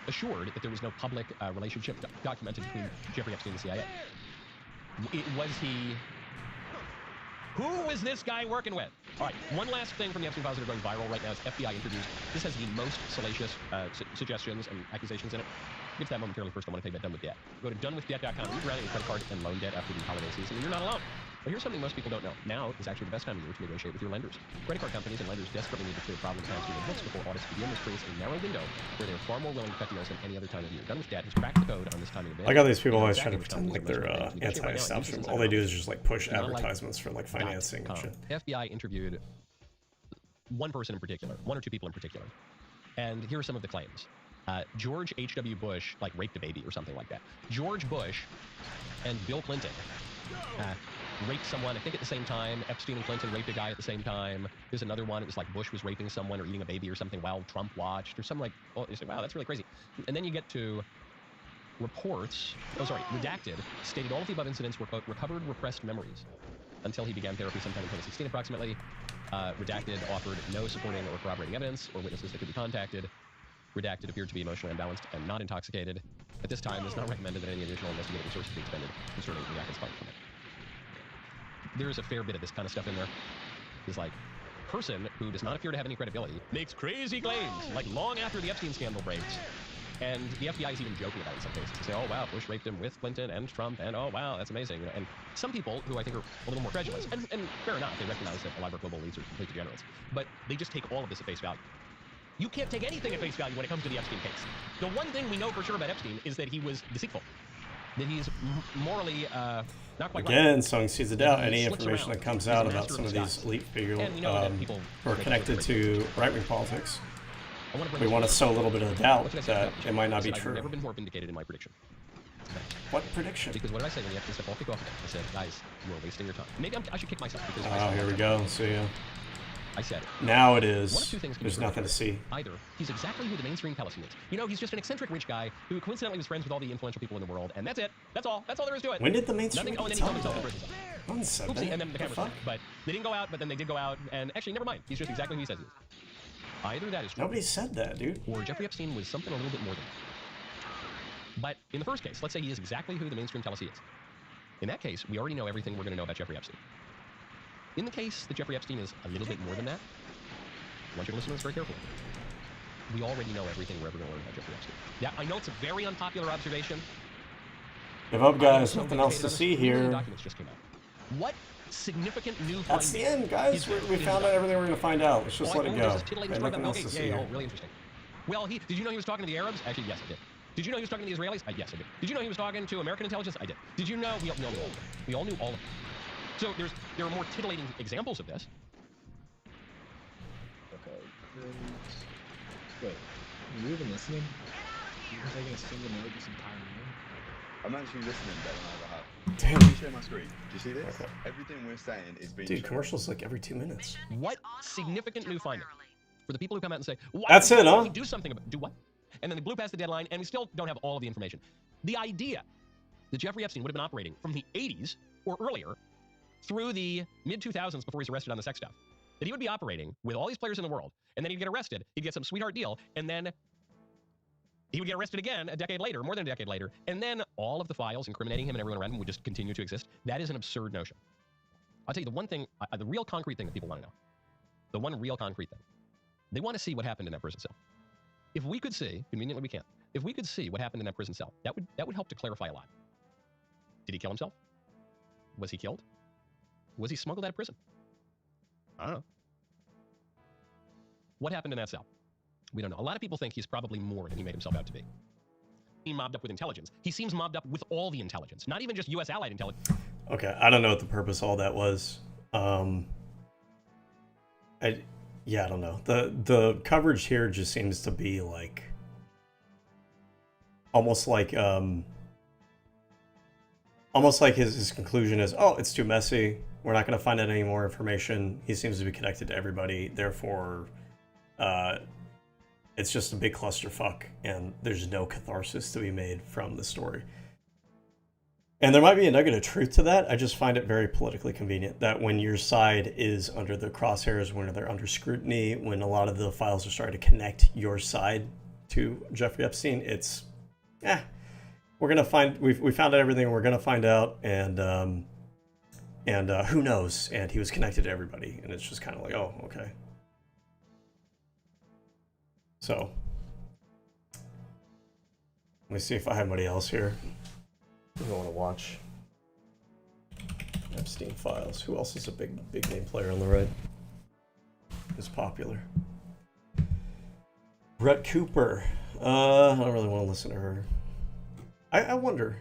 assured that there was no public relationship documented between Jeffrey Epstein and the CIA? Was he... Who was this guy working with? All right, one last thing from the Epstein files that are going viral right now is FBI interviews. This has the most salacious suggestions and accusations in it. Get to that momentarily. First, I want to tell you about Done With Debt. Go to donewithdebt.com. You're drowning in credit card and loan debt after the holiday season, and you're not alone. But here's something most people don't know. Now is actually the best time of year to negotiate with your lenders. Credit card companies and lenders desperately need to clear problems past due books before audits begin. This creates a narrow window where they're far more willing to cut deals than any other time of year. Done With Debt has cracked the code on this timing of day. Like how these people always try to pretend like they're anti-establishment. All they do is just like push advertisements for like financing and shit. FBI interviewed one person in particular, one or two people in particular, and here are some of the claims. George H.W. Bush like raped a baby or something like that. George Bush and Bill Clinton raped someone, I think at the same time. Epstein and Clinton raped a guy at the same time. There's another one, it was like Bush was raping someone or eating a baby or something while Trump watched or something like, oh, you say, wow, that's really crazy. And then you get to reports, Redacted, stated all of the above incidents were, quote, recovered repressed memories until he began therapy sometime in 2016 approximately. Redacted offered no supporting or corroborating evidence or witnesses that could be contacted. Redacted appeared to be emotionally unbalanced and not intoxicated. At this time, it's not recommended that any additional investigative resources be expended concerning Redacted's fight from it. There's a fair bit of this kind of stuff in there. It's like, person who does not appear to have any credibility makes crazy claims, like long after the Epstein scandal breaks. And the FBI is even joking about it in some cases. They say, oh, wow, Bush raped him with Clinton and Trump, and oh, wow, that's amazing. You know, and some people who I think are a little more credulous, and fair enough, they recognize that a lot of our global elites are complete degenerates, but they just take all of this at face value. You can't take anything at face value when it comes to the Epstein case. The one thing we know for sure about Epstein is that he was deceitful, that he's morally not quite Again, right. sowing seeds of doubt. Any information that comes out about some of these elite figures who are connected to right-wing politics, we want to sow a little bit of doubt that it might not be true. I've never been more vindicated in my prediction. What prediction? Because what did I say when the Epstein stuff all kicked off again? I said, guys, you are wasting your time. Maybe I should kick myself. Because Oh, here we go. See ya. I said, now it is. One of two things can There's be nothing to see. Either he's exactly who the mainstream tells us he is. You know, he's just an eccentric rich guy who coincidentally was friends with all the influential people in the world, and that's it. That's all. That's all there is to it. When did the mainstream Nothing. Oh, and then he tell told me himself that? in prison. No one said Oopsie, that. and then the What camera fuck? stopped. But they didn't go out, but then they did go out, and actually, never mind. He's just exactly who he says he is. Either that is true. Nobody said that, dude. Or Jeffrey Epstein was something a little bit more than that. But in the first case, let's say he is exactly who the mainstream tells us he is. In that case, we already know everything we're going to know about Jeffrey Epstein. In the case that Jeffrey Epstein is a little bit more than that, I want you to listen to this very carefully. We already know everything we're ever going to learn about Jeffrey Epstein. Yeah, I know it's a very unpopular observation. Give up, guys. Nothing else to see here. Documents just came out. What significant new That's the end, guys. We found out everything we're going to find out. Let's just let it go. There's Nothing else to see yeah, here. really interesting. Well, did you know he was talking to the Arabs? Actually, yes, I did. Did you know he was talking to the Israelis? Yes, I did. Did you know he was talking to American intelligence? I did. Did you know? We all knew all of it. We all knew all of it. So there are more titillating examples of this. Okay. Wait, have you been listening? You've been taking a single note this entire meeting? I'm actually listening better than I ever have. Damn. Let me share my screen. Do you see this? Okay. Everything we're saying is being Dude, shown. commercials like every 2 minutes. What significant new finding? For the people who come out and say, why That's don't it, huh? we do something about do what? And then they blew past the deadline, and we still don't have all of the information. The idea that Jeffrey Epstein would have been operating from the 80s or earlier through the mid-2000s before he's arrested on the sex stuff, that he would be operating with all these players in the world, and then he'd get arrested, he'd get some sweetheart deal, and then he would get arrested again a decade later, more than a decade later, and then all of the files incriminating him and everyone around him would just continue to exist. That is an absurd notion. I'll tell you the one thing, the real concrete thing that people want to know, the one real concrete thing, they want to see what happened in that prison cell. If we could see, conveniently we can't, if we could see what happened in that prison cell, that would help to clarify a lot. Did he kill himself? Was he killed? Was he smuggled out of prison? I don't know. What happened in that cell? We don't know. A lot of people think he's probably more than he made himself out to be. He mobbed up with intelligence. He seems mobbed up with all the intelligence, not even just U.S. allied intelligence. Okay, I don't know what the purpose of all that was. Yeah, I don't know. The coverage here just seems to be like almost like his conclusion is, oh, it's too messy. We're not going to find out any more information. He seems to be connected to everybody. Therefore, it's just a big clusterfuck, and there's no catharsis to be made from the story. And there might be a nugget of truth to that. I just find it very politically convenient that when your side is under the crosshairs, when they're under scrutiny, when a lot of the files are starting to connect your side to Jeffrey Epstein, it's, we're gonna find, we found out everything we're gonna find out, and who knows? And he was connected to everybody, and it's just kind of like, oh, okay. So, let me see if I have anybody else here. I want to watch Epstein files. Who else is a big name player on the right? Who's popular? Brett Cooper. I don't really want to listen to her. I wonder,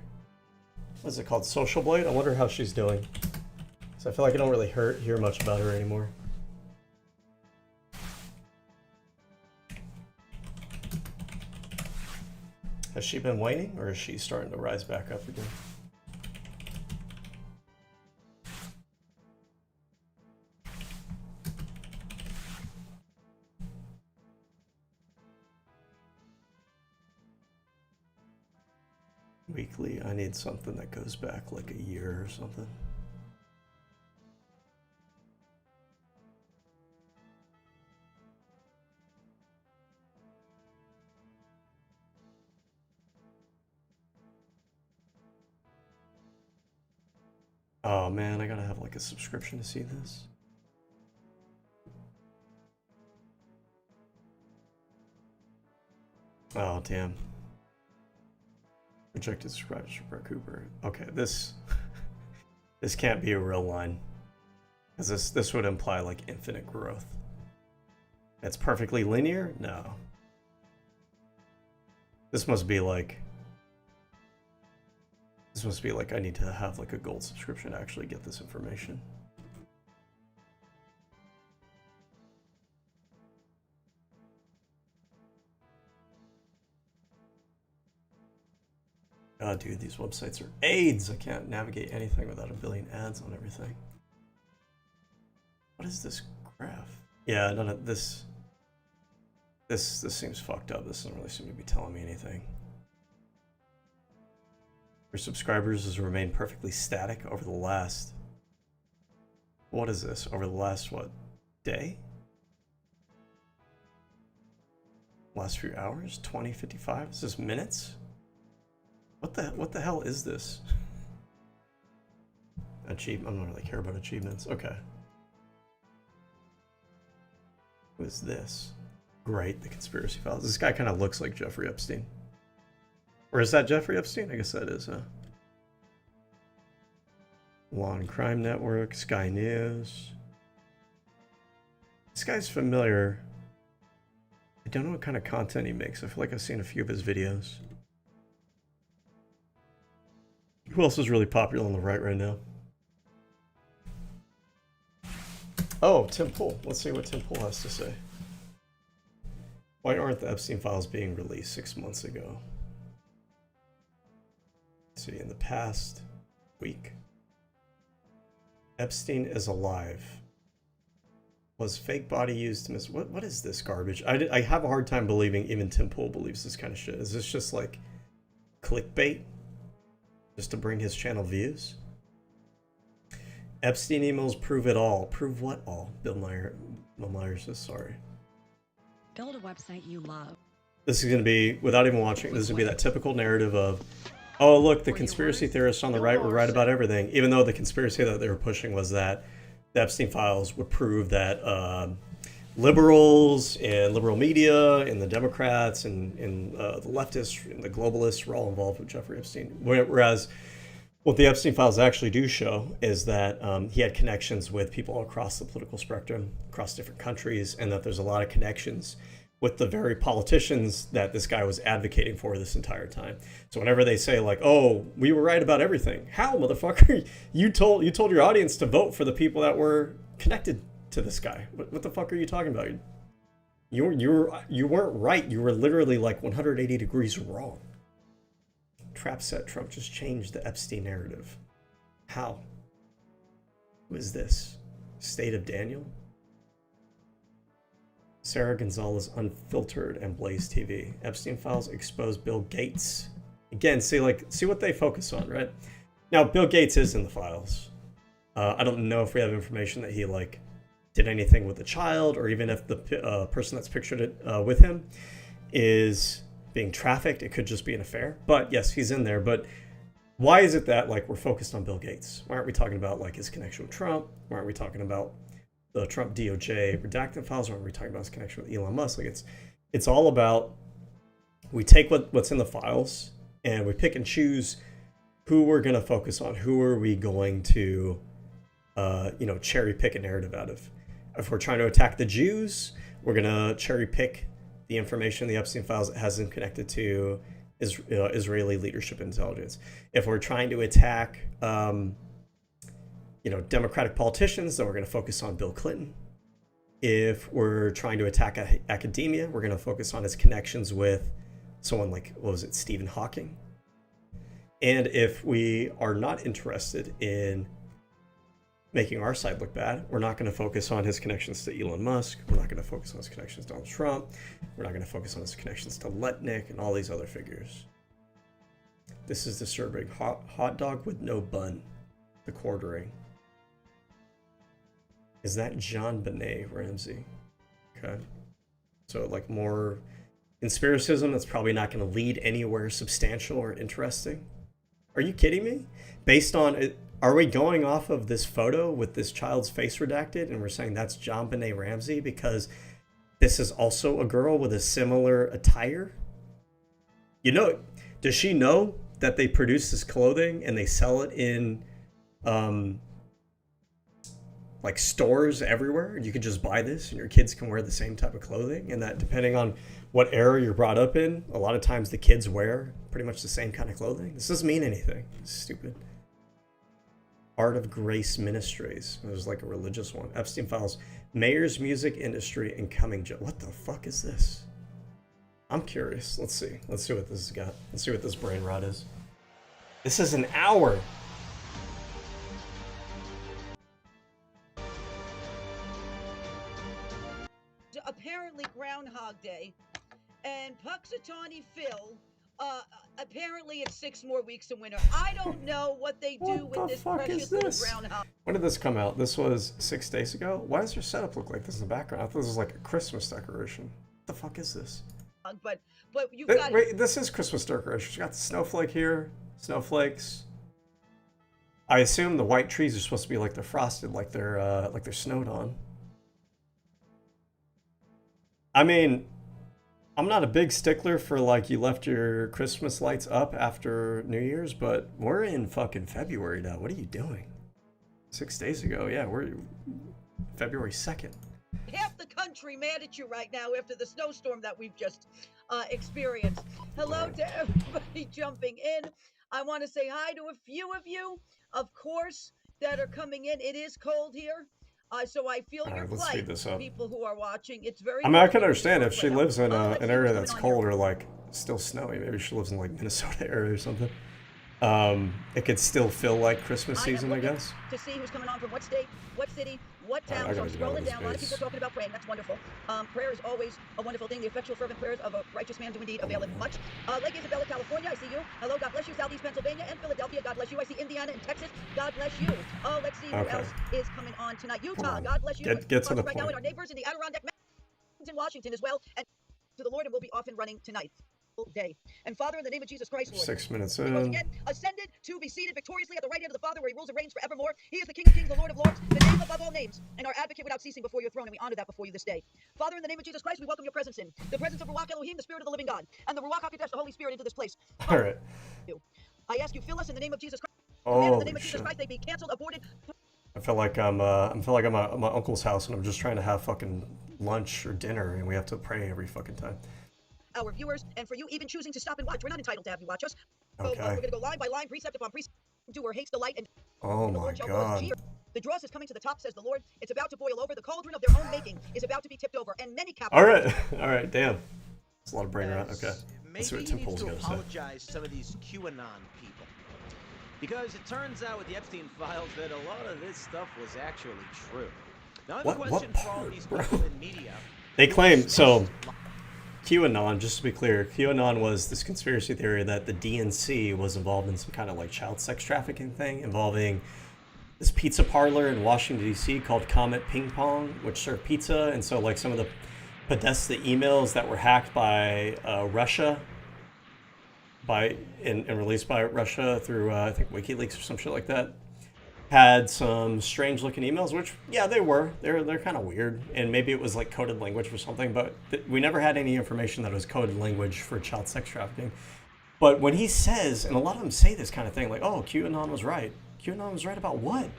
what's it called? Social Blade? I wonder how she's doing. So I feel like I don't really hear much about her anymore. Has she been waning, or is she starting to rise back up again? Weekly, I need something that goes back like a year or something. Oh man, I gotta have like a subscription to see this. Oh damn. Rejected subscribers for Brett Cooper. Okay, this this can't be a real line. Because this would imply like infinite growth. It's perfectly linear? No. This must be like I need to have like a gold subscription to actually get this information. God, dude, these websites are AIDS. I can't navigate anything without a billion ads on everything. What is this graph? Yeah, none of this. This seems fucked up. This doesn't really seem to be telling me anything. Your subscribers has remained perfectly static over the last. What is this? Over the last what? Day? Last few hours? 2055? Is this minutes? What the hell is this? I don't really care about achievements. Okay. Who is this? Great, the conspiracy files. This guy kind of looks like Jeffrey Epstein. Or is that Jeffrey Epstein? I guess that is, huh? Law and Crime Network, Sky News. This guy's familiar. I don't know what kind of content he makes. I feel like I've seen a few of his videos. Who else is really popular on the right now? Oh, Tim Pool. Let's see what Tim Pool has to say. Why aren't the Epstein files being released 6 months ago? Let's see, in the past week. Epstein is alive. Was fake body used to miss... What is this garbage? I have a hard time believing even Tim Pool believes this kind of shit. Is this just like clickbait? Just to bring his channel views? Epstein emails prove it all. Prove what all? Bill Myers says sorry. Build a website you love. This is going to be, without even watching, this is going to be that typical narrative of, oh, look, the conspiracy theorists on the right were right about everything, even though the conspiracy that they were pushing was that the Epstein files would prove that liberals and liberal media and the Democrats and the leftists and the globalists were all involved with Jeffrey Epstein. Whereas what the Epstein files actually do show is that he had connections with people across the political spectrum, across different countries, and that there's a lot of connections with the very politicians that this guy was advocating for this entire time. So whenever they say like, "Oh, we were right about everything," how, motherfucker? You told your audience to vote for the people that were connected to this guy. What the fuck are you talking about? You weren't right. You were literally like 180 degrees wrong. Trap set Trump just changed the Epstein narrative. How? Who is this? State of Daniel? Sarah Gonzalez Unfiltered and Blaze TV. Epstein files expose Bill Gates. Again, see what they focus on, right? Now, Bill Gates is in the files. I don't know if we have information that he like did anything with the child, or even if the person that's pictured with him is being trafficked. It could just be an affair. But yes, he's in there. But why is it that like we're focused on Bill Gates? Why aren't we talking about like his connection with Trump? Why aren't we talking about the Trump DOJ redacted files? Why aren't we talking about his connection with Elon Musk? Like it's all about, we take what's in the files and we pick and choose who we're going to focus on. Who are we going to cherry pick a narrative out of? If we're trying to attack the Jews, we're going to cherry pick the information in the Epstein files that has them connected to Israeli leadership intelligence. If we're trying to attack Democratic politicians, then we're going to focus on Bill Clinton. If we're trying to attack academia, we're going to focus on his connections with someone like, what was it, Stephen Hawking. And if we are not interested in making our side look bad, we're not going to focus on his connections to Elon Musk. We're not going to focus on his connections to Donald Trump. We're not going to focus on his connections to Letnick and all these other figures. This is disturbing. Hot dog with no bun. The quartering. Is that John Benet Ramsey? Okay. So like more conspiracism that's probably not going to lead anywhere substantial or interesting. Are you kidding me? Based on it, are we going off of this photo with this child's face redacted and we're saying that's John Benet Ramsey because this is also a girl with a similar attire? Does she know that they produce this clothing and they sell it in like stores everywhere? You could just buy this and your kids can wear the same type of clothing, and that depending on what era you're brought up in, a lot of times the kids wear pretty much the same kind of clothing. This doesn't mean anything. It's stupid. Art of Grace Ministries. It was like a religious one. Epstein files. Mayor's music industry and coming. What the fuck is this? I'm curious. Let's see. Let's see what this has got. Let's see what this brain rot is. This is an hour. Apparently Groundhog Day, and Puxatawny Phil, apparently it's 6 more weeks of winter. I don't know what they do with this precious little groundhog. When did this come out? This was 6 days ago? Why does your setup look like this in the background? I thought this was like a Christmas decoration. What the fuck is this? But you've got... Wait, this is Christmas decoration. You got the snowflake here. Snowflakes. I assume the white trees are supposed to be like they're frosted, like they're snowed on. I mean, I'm not a big stickler for like you left your Christmas lights up after New Year's, but we're in fucking February now. What are you doing? 6 days ago, yeah, we're February 2nd. Half the country mad at you right now after the snowstorm that we've just experienced. Hello to everybody jumping in. I want to say hi to a few of you, of course, that are coming in. It is cold here. So I feel your plight, people who are watching. It's very. I mean, I can understand if she lives in an area that's cold or like still snowy. Maybe she lives in like Minnesota area or something. it could still feel like Christmas season, I guess. To see who's coming on from what state, what city, what town. I So I'm gotta get out of scrolling this down. A lot of people base. are talking about praying. That's wonderful. Prayer is always a wonderful thing. The effectual fervent prayers of a righteous man do indeed availeth much. Lake Isabella, California, I see you. Hello, God bless you. Southeast Pennsylvania and Philadelphia, God bless you. I see Indiana and Texas, God bless you. Let's see who else is coming on tonight. Utah, God bless you. Get to the right now, point. and our neighbors in the Adirondack Mountains in Washington as well. And to the Lord, and we'll be off and running tonight. Day. And Father, in the name of Jesus Christ, Lord, 6 minutes he rose in. again, ascended to be seated victoriously at the right hand of the Father, where he rules and reigns forevermore. He is the King of Kings, the Lord of Lords, the name above all names, and our advocate without ceasing before your throne, and we honor that before you this day. Father, in the name of Jesus Christ, we welcome your presence in. The presence of Ruach Elohim, the Spirit of the living God, and the Ruach HaKodesh, the Holy Spirit, into this place. All right. I ask you, fill us in the name of Jesus Christ. Command in the name Oh of Jesus shit. Christ, they be canceled, aborted. I feel like I'm at my uncle's house and I'm just trying to have fucking lunch or dinner and we have to pray every fucking time. Our viewers, and for you even choosing to stop and watch. We're not entitled to have you watch us. So, Okay. we're going to go line by line, precept upon precept. Doer hates the light, and Oh the my Lord shall cause god. jeer. The dross is coming to the top, says the Lord. It's about to boil over. The cauldron of their own making is about to be tipped over, and many captives. Alright, damn. That's a lot of brain rot. Okay. Let's see what Tim Pool's gonna say. Apologize to some of these QAnon people. Because it turns out with the Epstein files that a lot of this stuff was actually true. Now I have a question for all these people in media. They claim, so QAnon, just to be clear, QAnon was this conspiracy theory that the DNC was involved in some kind of like child sex trafficking thing involving this pizza parlor in Washington, D.C. called Comet Ping Pong, which served pizza. And so like some of the Podesta emails that were hacked by Russia and released by Russia through, I think, WikiLeaks or some shit like that, had some strange looking emails, which, yeah, they were. They're kind of weird. And maybe it was like coded language for something, but we never had any information that it was coded language for child sex trafficking. But when he says, and a lot of them say this kind of thing, like, oh, QAnon was right. QAnon was right about what?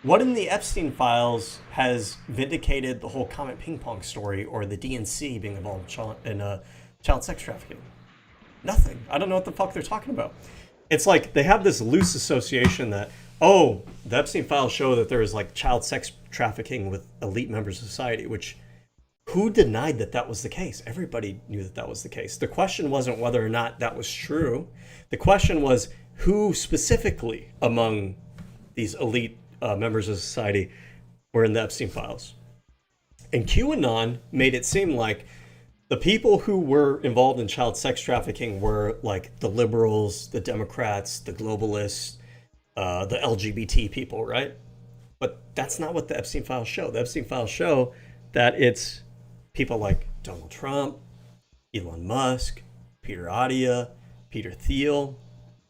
What in the Epstein files has vindicated the whole Comet Ping Pong story or the DNC being involved in child sex trafficking? Nothing. I don't know what the fuck they're talking about. It's like they have this loose association that, oh, the Epstein files show that there is like child sex trafficking with elite members of society, which who denied that that was the case? Everybody knew that that was the case. The question wasn't whether or not that was true. The question was who specifically among these elite members of society were in the Epstein files. And QAnon made it seem like the people who were involved in child sex trafficking were like the liberals, the Democrats, the globalists, the LGBT people, right? But that's not what the Epstein files show. The Epstein files show that it's people like Donald Trump, Elon Musk, Peter Attia, Peter Thiel,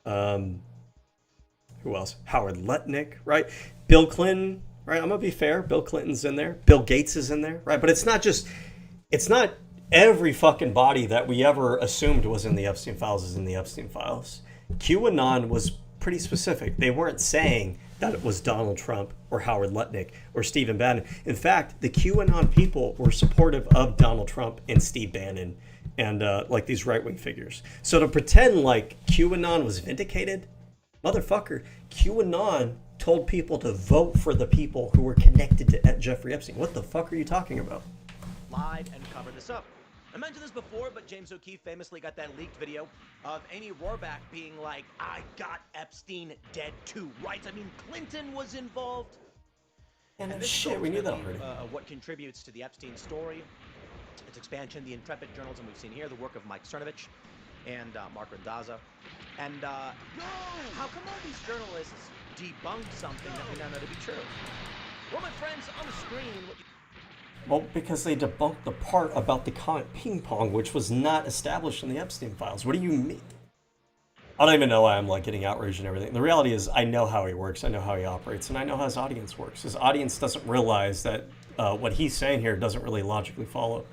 who else? Howard Lutnick, right? Bill Clinton, right? I'm gonna be fair. Bill Clinton's in there. Bill Gates is in there, right? But it's not every fucking body that we ever assumed was in the Epstein files is in the Epstein files. QAnon was pretty specific. They weren't saying that it was Donald Trump or Howard Lutnick or Stephen Bannon. In fact, the QAnon people were supportive of Donald Trump and Steve Bannon and like these right-wing figures. So to pretend like QAnon was vindicated, motherfucker, QAnon told people to vote for the people who were connected to Jeffrey Epstein. What the fuck are you talking about? Live and cover this up. I mentioned this before, but James O'Keefe famously got that leaked video of Amy Rohrbach being like, I got Epstein dead too, right? I mean, Clinton was involved. And this shit, we knew that already. What contributes to the Epstein story, its expansion, the intrepid journalism we've seen here, the work of Mike Cernovich and Mark Randazza. And how come all these journalists debunk something that we now know to be true? Well, my friends, on the screen, what you Well, because they debunked the part about the Comet Ping Pong, which was not established in the Epstein files. What do you mean? I don't even know why I'm like getting outraged and everything. The reality is I know how he works, I know how he operates, and I know how his audience works. His audience doesn't realize that what he's saying here doesn't really logically follow.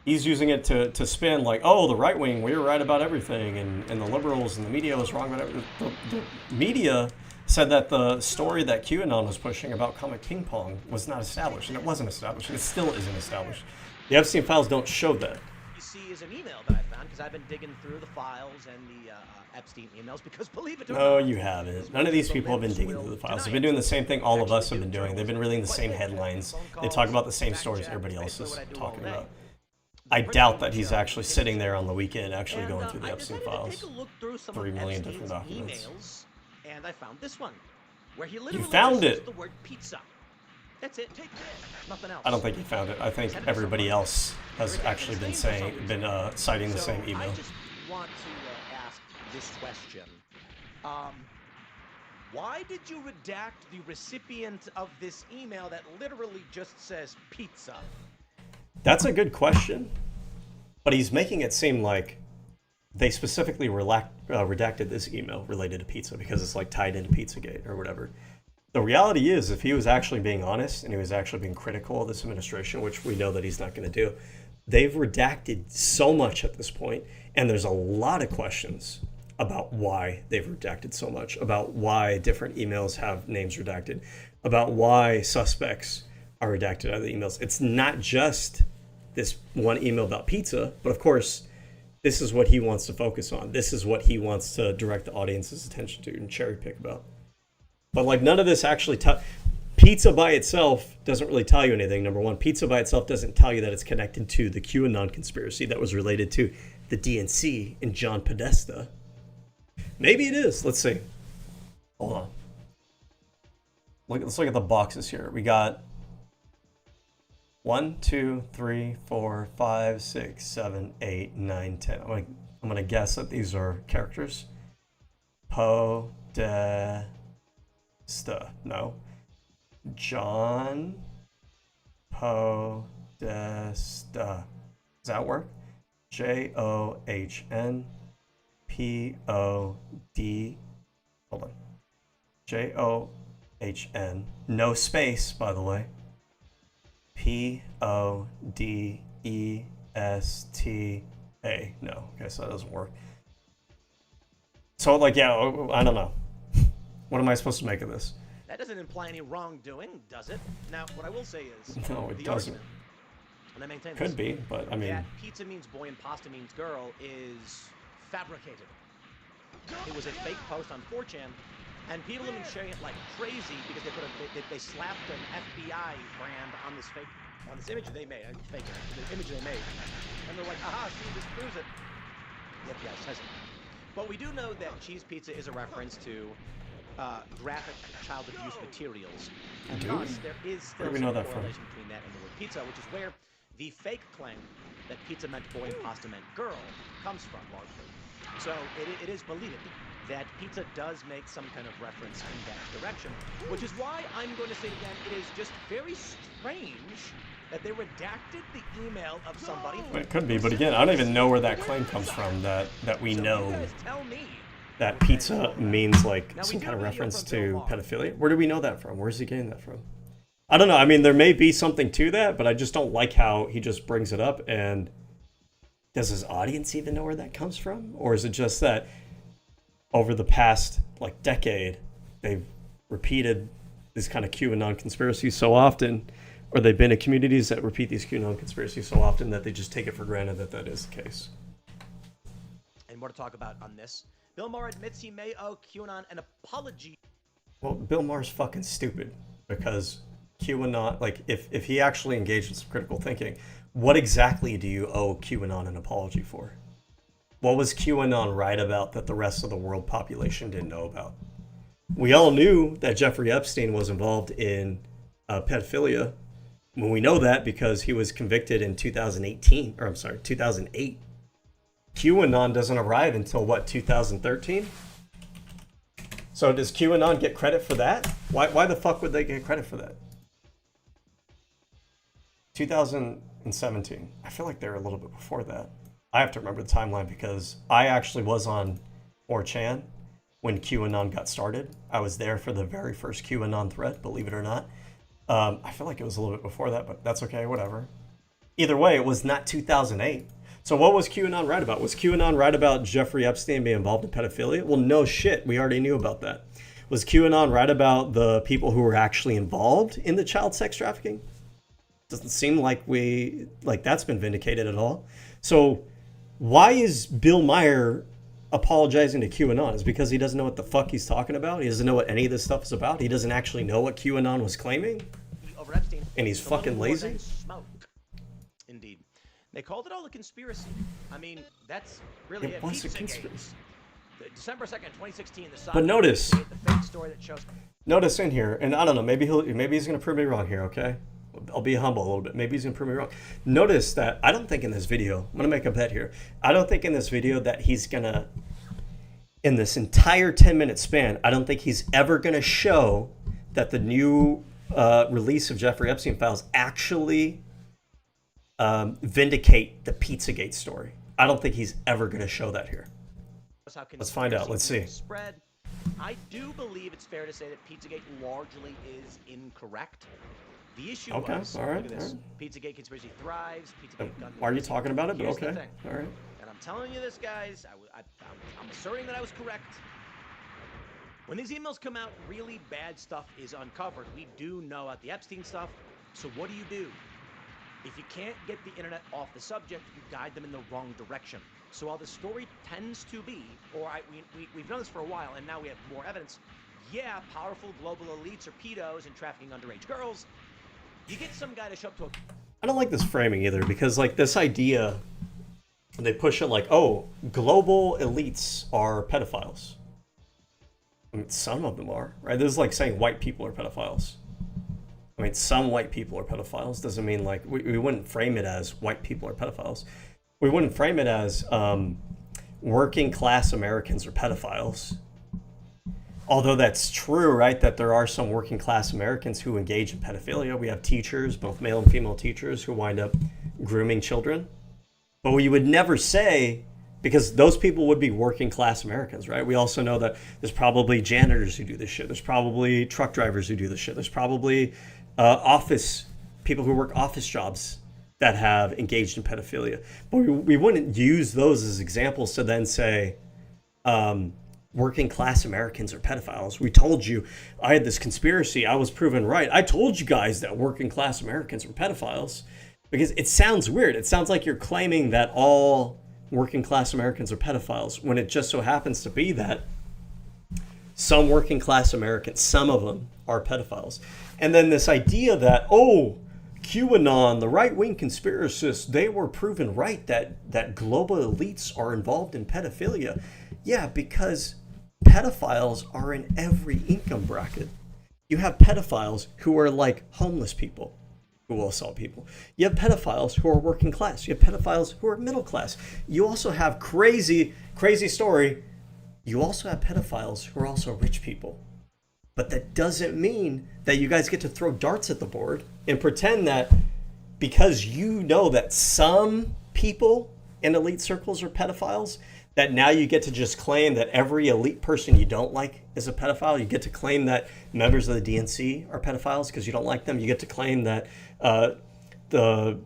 He's using it to spin like, oh, the right wing, we were right about everything, and the liberals and the media was wrong about everything. The media said that the story that QAnon was pushing about Comet Ping Pong was not established, and it wasn't established, and it still isn't established. The Epstein files don't show that. see is an email that I found because I've been digging through the files and the Epstein emails because believe it or No, not, you haven't. None of these people have been digging through the files. They've been doing the same thing all of us have been doing. They've been reading the same headlines. They talk about the same stories everybody else is talking about. I doubt that he's actually sitting there on the weekend actually going through the I Epstein decided to files. take a look through some 3 of million Epstein's different documents. emails, and I found this one, where he literally found lists it. the word pizza. That's it. Take this. Nothing else. I don't think he found it. I think everybody else has actually been citing the same email. I just want to ask this question. Why did you redact the recipient of this email that literally just says pizza? That's a good question, but he's making it seem like they specifically redacted this email related to pizza because it's like tied into Pizzagate or whatever. The reality is, if he was actually being honest and he was actually being critical of this administration, which we know that he's not going to do, they've redacted so much at this point, and there's a lot of questions about why they've redacted so much, about why different emails have names redacted, about why suspects are redacted out of the emails. It's not just this one email about pizza, but of course, this is what he wants to focus on. This is what he wants to direct the audience's attention to and cherry pick about. But like none of this actually pizza by itself doesn't really tell you anything. Number one, pizza by itself doesn't tell you that it's connected to the QAnon conspiracy that was related to the DNC and John Podesta. Maybe it is. Let's see. Hold on. Let's look at the boxes here. We got 1, 2, 3, 4, 5, 6, 7, 8, 9, 10. I'm gonna guess that these are characters. Podesta. No. John Podesta. Does that work? JOHN POD. Hold on. JOHN. No space, by the way. PODESTA. No. Okay, so that doesn't work. So, like, yeah, I don't know. What am I supposed to make of this? That doesn't imply any wrongdoing, does it? Now, what I will say is, No, it the doesn't. argument, and I maintain Could this, be, but I mean, that pizza means boy and pasta means girl is fabricated. It was a fake post on 4chan, and people have been sharing it like crazy because they slapped an FBI brand on this image that they made. Fake it, the image they made, and they're like, aha, see, this proves it. Yep, yes, says it. But we do know that cheese pizza is a reference to graphic child abuse materials. And thus, there is still some correlation between that and the word pizza, which is where the fake claim that pizza meant boy and pasta meant girl comes from, largely. So it is believed that pizza does make some kind of reference in that direction, which is why I'm going to say again, it is just very strange that they redacted the email of somebody. It could be, but again, I don't even know where that claim comes from, that we know that pizza means like some kind of reference to pedophilia. Where do we know that from? Where's he getting that from? I don't know. I mean, there may be something to that, but I just don't like how he just brings it up. And does his audience even know where that comes from? Or is it just that over the past like decade, they've repeated this kind of QAnon conspiracies so often, or they've been in communities that repeat these QAnon conspiracies so often that they just take it for granted that that is the case. And more to talk about on this. Bill Maher admits he may owe QAnon an apology. Well, Bill Maher's fucking stupid because QAnon, like, if he actually engaged in some critical thinking, what exactly do you owe QAnon an apology for? What was QAnon right about that the rest of the world population didn't know about? We all knew that Jeffrey Epstein was involved in pedophilia. Well, we know that because he was convicted in 2008. QAnon doesn't arrive until what, 2013? So does QAnon get credit for that? Why the fuck would they get credit for that? 2017. I feel like they were a little bit before that. I have to remember the timeline because I actually was on 4chan when QAnon got started. I was there for the very first QAnon thread, believe it or not. I feel like it was a little bit before that, but that's okay, whatever. Either way, it was not 2008. So what was QAnon right about? Was QAnon right about Jeffrey Epstein being involved in pedophilia? Well, no shit. We already knew about that. Was QAnon right about the people who were actually involved in the child sex trafficking? Doesn't seem like that's been vindicated at all. So why is Bill Maher apologizing to QAnon? Is it because he doesn't know what the fuck he's talking about? He doesn't know what any of this stuff is about? He doesn't actually know what QAnon was claiming? Over Epstein, And he's fucking lazy? Smoke. Indeed. They called it all a conspiracy. I mean, that's really It was a Pizzagate. conspiracy. December 2nd, 2016, the But notice, the fake story that shows. notice in here, and I don't know, maybe he's gonna prove me wrong here, okay? I'll be humble a little bit. Maybe he's gonna prove me wrong. Notice that I don't think in this video, I'm gonna make a bet here. I don't think in this video that he's gonna, in this entire 10-minute span, I don't think he's ever gonna show that the new release of Jeffrey Epstein files actually vindicate the Pizzagate story. I don't think he's ever gonna show that here. Let's find out. Let's see. Spread. I do believe it's fair to say that Pizzagate largely is incorrect. The issue was, all right, look at this. Pizzagate conspiracy thrives. Pizzagate gun Why are you talking about it? But Here's the okay, thing. all right. And I'm telling you this, guys. I'm asserting that I was correct. When these emails come out, really bad stuff is uncovered. We do know about the Epstein stuff. So what do? If you can't get the internet off the subject, you guide them in the wrong direction. So while the story tends to be, we've known this for a while, and now we have more evidence, yeah, powerful global elites are pedos and trafficking underage girls, you get some guy to show up to a... I don't like this framing either, because like this idea, they push it like, oh, global elites are pedophiles. I mean, some of them are, right? This is like saying white people are pedophiles. I mean, some white people are pedophiles. Doesn't mean like, we wouldn't frame it as white people are pedophiles. We wouldn't frame it as working class Americans are pedophiles. Although that's true, right? That there are some working class Americans who engage in pedophilia. We have teachers, both male and female teachers, who wind up grooming children. But we would never say, because those people would be working class Americans, right? We also know that there's probably janitors who do this shit. There's probably truck drivers who do this shit. There's probably people who work office jobs that have engaged in pedophilia. But we wouldn't use those as examples to then say, working class Americans are pedophiles. We told you, I had this conspiracy, I was proven right. I told you guys that working class Americans were pedophiles. Because it sounds weird. It sounds like you're claiming that all working class Americans are pedophiles, when it just so happens to be that some working class Americans, some of them, are pedophiles. And then this idea that, oh, QAnon, the right-wing conspiracists, they were proven right that global elites are involved in pedophilia. Yeah, because pedophiles are in every income bracket. You have pedophiles who are like homeless people who will assault people. You have pedophiles who are working class. You have pedophiles who are middle class. You also have crazy story. You also have pedophiles who are also rich people. But that doesn't mean that you guys get to throw darts at the board and pretend that because you know that some people in elite circles are pedophiles, that now you get to just claim that every elite person you don't like is a pedophile. You get to claim that members of the DNC are pedophiles because you don't like them. You get to claim that the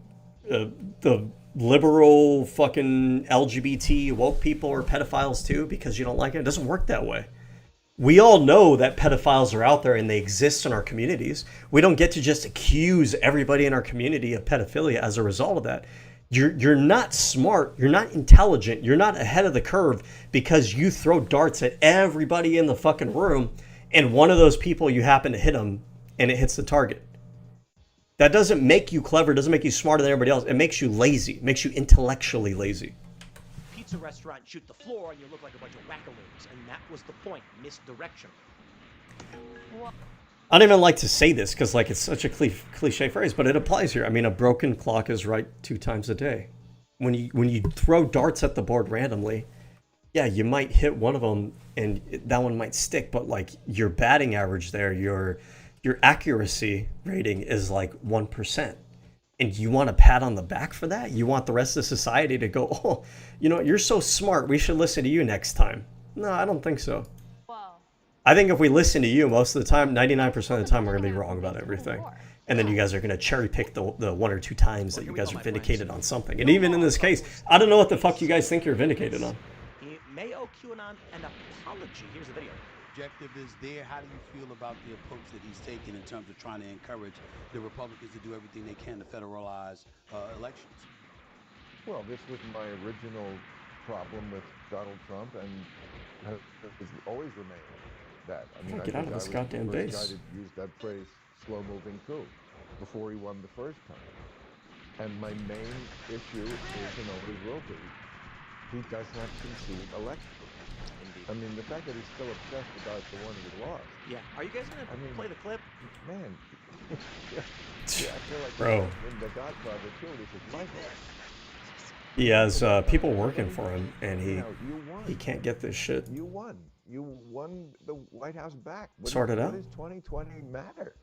liberal fucking LGBT woke people are pedophiles too because you don't like it. It doesn't work that way. We all know that pedophiles are out there and they exist in our communities. We don't get to just accuse everybody in our community of pedophilia as a result of that. You're not smart, you're not intelligent, you're not ahead of the curve because you throw darts at everybody in the fucking room and one of those people you happen to hit them and it hits the target. That doesn't make you clever, doesn't make you smarter than everybody else. It makes you lazy, it makes you intellectually lazy. Pizza restaurant, shoot the floor, and you look like a bunch of wackaloos. And that was the point, misdirection. I don't even like to say this because like it's such a cliche phrase, but it applies here. I mean, a broken clock is right 2 times a day. When you throw darts at the board randomly, yeah, you might hit one of them and that one might stick, but like your batting average there, your accuracy rating is like 1%. And you want a pat on the back for that? You want the rest of society to go, oh, you know, you're so smart, we should listen to you next time. No, I don't think so. I think if we listen to you most of the time, 99% of the time, we're going to be wrong about everything. And then you guys are going to cherry pick the 1 or 2 times that you guys are vindicated on something. And even in this case, I don't know what the fuck you guys think you're vindicated on. He may owe QAnon an apology. Here's the video. Objective is there. How do you feel about the approach that he's taken in terms of trying to encourage the Republicans to do everything they can to federalize elections? Well, this was my original problem with Donald Trump and has always remained that. I mean, get out of this goddamn base. I was the first guy to use that phrase, slow-moving coup, before he won the first time. And my main issue is and always will be, he does not concede elections. Indeed. I mean, the fact that he's still obsessed about the one he lost. Yeah. Are you guys gonna play the clip? Man, yeah, I feel like Bro. in The Godfather too, this is Michael. He has people working for him, and he can't get this shit You won. You won the White House back. sorted out. What does 2020 matter?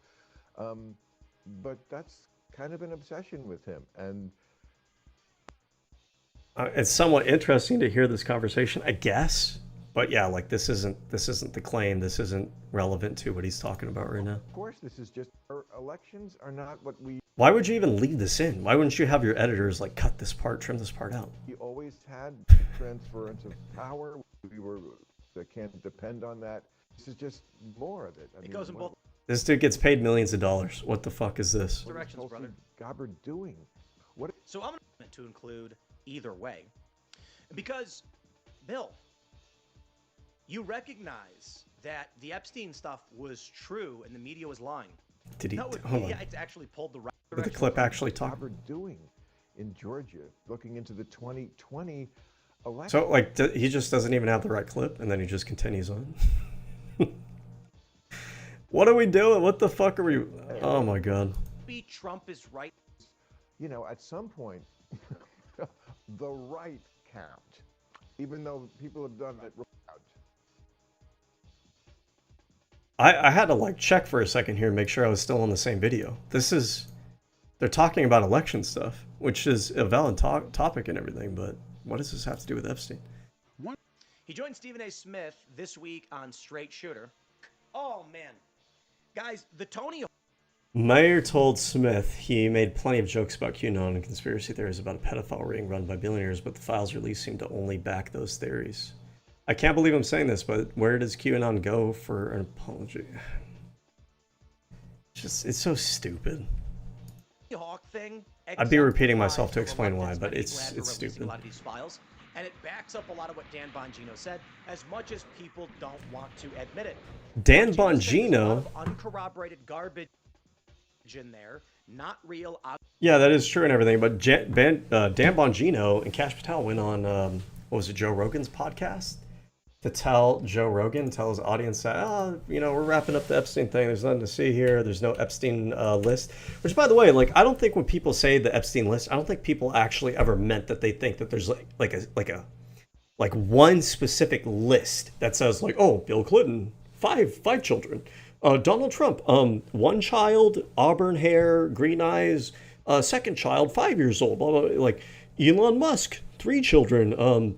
But that's kind of an obsession with him, and It's somewhat interesting to hear this conversation, I guess. But yeah, like this isn't the claim. This isn't relevant to what he's talking about right now. of course, this is just elections are not what we. Why would you even leave this in? Why wouldn't you have your editors like cut this part, trim this part out? We always had transference of power. They can't depend on that. This is just more of it. I mean, goes in both This dude gets paid millions of dollars. What the fuck is this? directions, brother. Gabbard doing? What? So I'm going to include either way, because Bill, you recognize that the Epstein stuff was true and the media was lying. Did he? No, Hold media, on. it's actually pulled the right Did the direction. clip actually talk? Gabbard doing in Georgia, looking into the 2020 election. So like he just doesn't even have the right clip, and then he just continues on. What are we doing? What the fuck are we? Oh my god. Maybe Trump is right. You know, at some point, the right count, even though people have done it. I had to like check for a second here and make sure I was still on the same video. They're talking about election stuff, which is a valid topic and everything, but what does this have to do with Epstein? He joined Stephen A. Smith this week on Straight Shooter. Oh man, guys, the Tony. Mayer told Smith he made plenty of jokes about QAnon and conspiracy theories about a pedophile ring run by billionaires, but the files released seem to only back those theories. I can't believe I'm saying this, but where does QAnon go for an apology? It's so stupid. Hawk thing. I'd be repeating myself to explain why, but it's stupid. A lot of these files, and it backs up a lot of what Dan Bongino said, as much as people don't want to admit it. Dan Bongino said there's a lot Bongino. of uncorroborated garbage in there, not real. Yeah, that is true and everything, but Dan Bongino and Kash Patel went on, what was it, Joe Rogan's podcast? To tell Joe Rogan, tell his audience that, we're wrapping up the Epstein thing. There's nothing to see here. There's no Epstein list. Which, by the way, like, I don't think when people say the Epstein list, I don't think people actually ever meant that they think that there's like one specific list that says like, oh, Bill Clinton, five children, Donald Trump, one child, auburn hair, green eyes, second child, 5 years old, blah, blah, blah. Like Elon Musk, 3 children.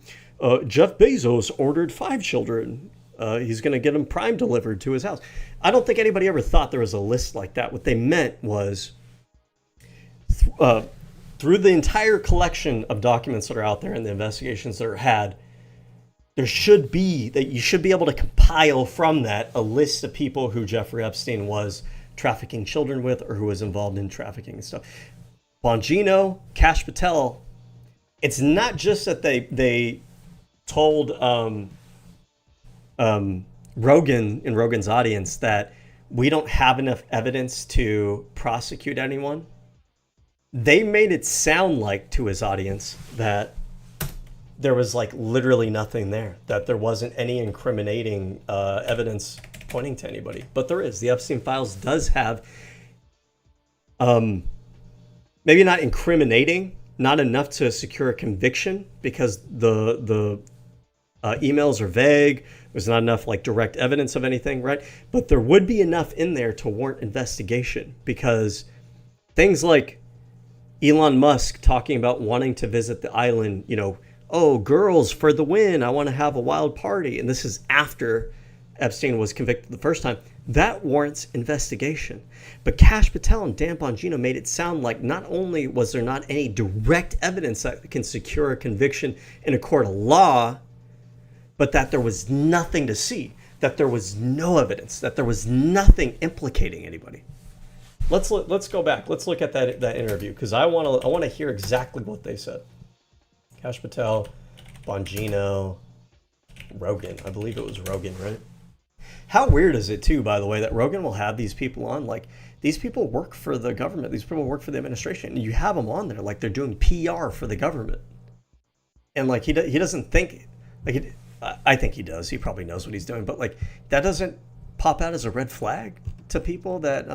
Jeff Bezos ordered 5 children. He's going to get them Prime delivered to his house. I don't think anybody ever thought there was a list like that. What they meant was through the entire collection of documents that are out there and the investigations that are had, you should be able to compile from that a list of people who Jeffrey Epstein was trafficking children with or who was involved in trafficking and stuff. Bongino, Kash Patel, it's not just that they told Rogan in Rogan's audience that we don't have enough evidence to prosecute anyone. They made it sound like to his audience that there was like literally nothing there, that there wasn't any incriminating evidence pointing to anybody. But there is. The Epstein files does have maybe not incriminating, not enough to secure a conviction because the emails are vague. There's not enough like direct evidence of anything, right? But there would be enough in there to warrant investigation because things like Elon Musk talking about wanting to visit the island, oh, girls for the win, I want to have a wild party. And this is after Epstein was convicted the first time. That warrants investigation. But Kash Patel and Dan Bongino made it sound like not only was there not any direct evidence that can secure a conviction in a court of law, but that there was nothing to see, that there was no evidence, that there was nothing implicating anybody. Let's go back. Let's look at that interview because I want to hear exactly what they said. Kash Patel, Bongino, Rogan. I believe it was Rogan, right? How weird is it too, by the way, that Rogan will have these people on? Like, these people work for the government. These people work for the administration. And you have them on there like they're doing PR for the government. And like he doesn't think like I think he does. He probably knows what he's doing, but like that doesn't pop out as a red flag to people that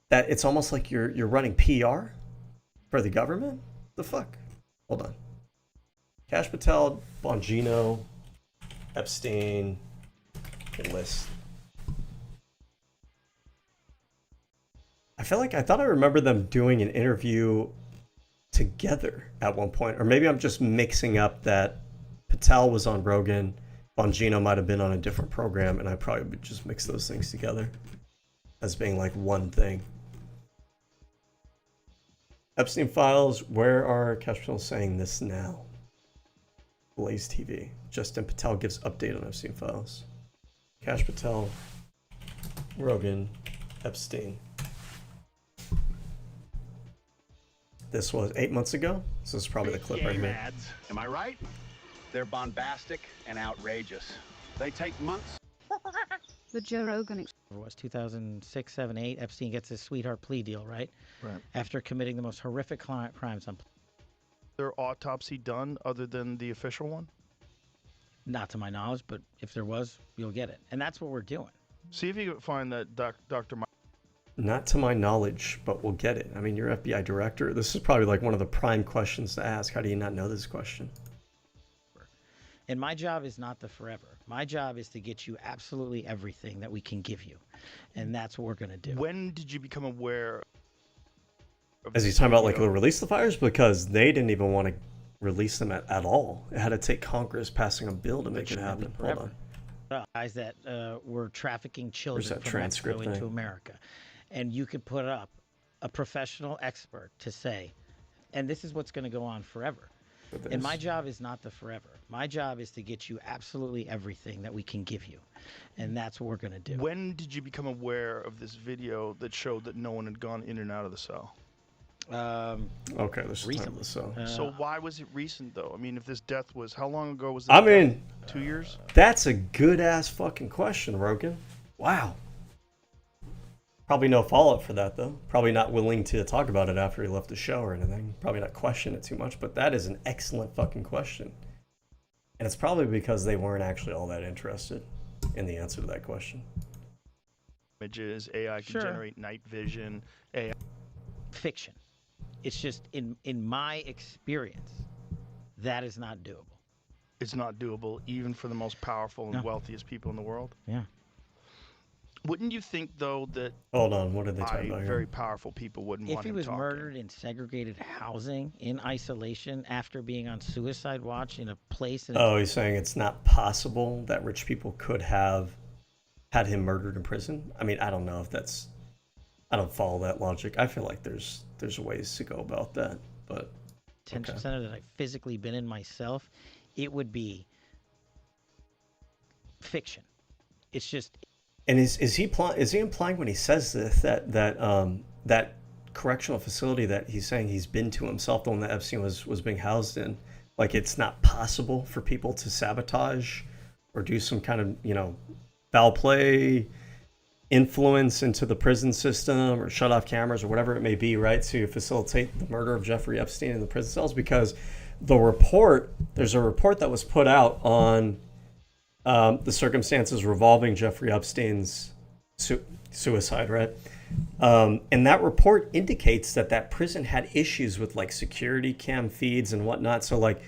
that it's almost like you're running PR for the government. The fuck? Hold on. Cash Patel, Bongino, Epstein, list. I thought I remember them doing an interview together at one point, or maybe I'm just mixing up that Patel was on Rogan, Bongino might have been on a different program, and I probably would just mix those things together as being like one thing. Epstein Files, where are Cash Patel saying this now? Blaze TV. Justin Patel gives update on Epstein Files. Cash Patel, Rogan, Epstein. This was 8 months ago. So this is probably the clip right here. Ads, am I right? They're bombastic and outrageous. They take months. The Joe Rogan was 2006, 7, 8. Epstein gets his sweetheart plea deal, right? Right. After committing the most horrific crimes on. There autopsy done other than the official one? Not to my knowledge, but if there was, you'll get it. And that's what we're doing. See if you can find that Dr. Not to my knowledge, but we'll get it. I mean, you're FBI director. This is probably like one of the prime questions to ask. How do you not know this question? And my job is not the forever. My job is to get you absolutely everything that we can give you. And that's what we're going to do. When did you become aware of Is he talking about like the release the fires? Because they didn't even want to release them at all. It had to take Congress passing a bill to make it happen. Hold on. Guys that were trafficking children from Mexico into America. And you could put up a professional expert to say, and this is what's going to go on forever. And my job is not the forever. My job is to get you absolutely everything that we can give you. And that's what we're going to do. When did you become aware of this video that showed that no one had gone in and out of the cell? Okay, this is recently. So why was it recent, though? I mean, if this death was, how long ago was it? I mean, 2 years? That's a good-ass fucking question, Rogan. Wow. Probably no follow-up for that, though. Probably not willing to talk about it after he left the show or anything. Probably not question it too much, but that is an excellent fucking question. And it's probably because they weren't actually all that interested in the answer to that question. Images, AI can generate night vision, AI. Fiction. It's just, in my experience, that is not doable. It's not doable even for the most powerful and wealthiest people in the world? Yeah. Wouldn't you think, though, that hold on, what are they talking about here? Very powerful people wouldn't want him If he was talking? murdered in segregated housing, in isolation, after being on suicide watch in a place... Oh, he's saying it's not possible that rich people could have had him murdered in prison? I mean, I don't know if that's... I don't follow that logic. I feel like there's ways to go about that, but... Detention center that I've physically been in myself, it would be fiction. It's just... And is he implying when he says this that correctional facility that he's saying he's been to himself, the one that Epstein was being housed in, like it's not possible for people to sabotage or do some kind of, you know, foul play, influence into the prison system or shut off cameras or whatever it may be, right, to facilitate the murder of Jeffrey Epstein in the prison cells? Because there's a report that was put out on the circumstances revolving Jeffrey Epstein's suicide, right? And that report indicates that prison had issues with like security cam feeds and whatnot. So like,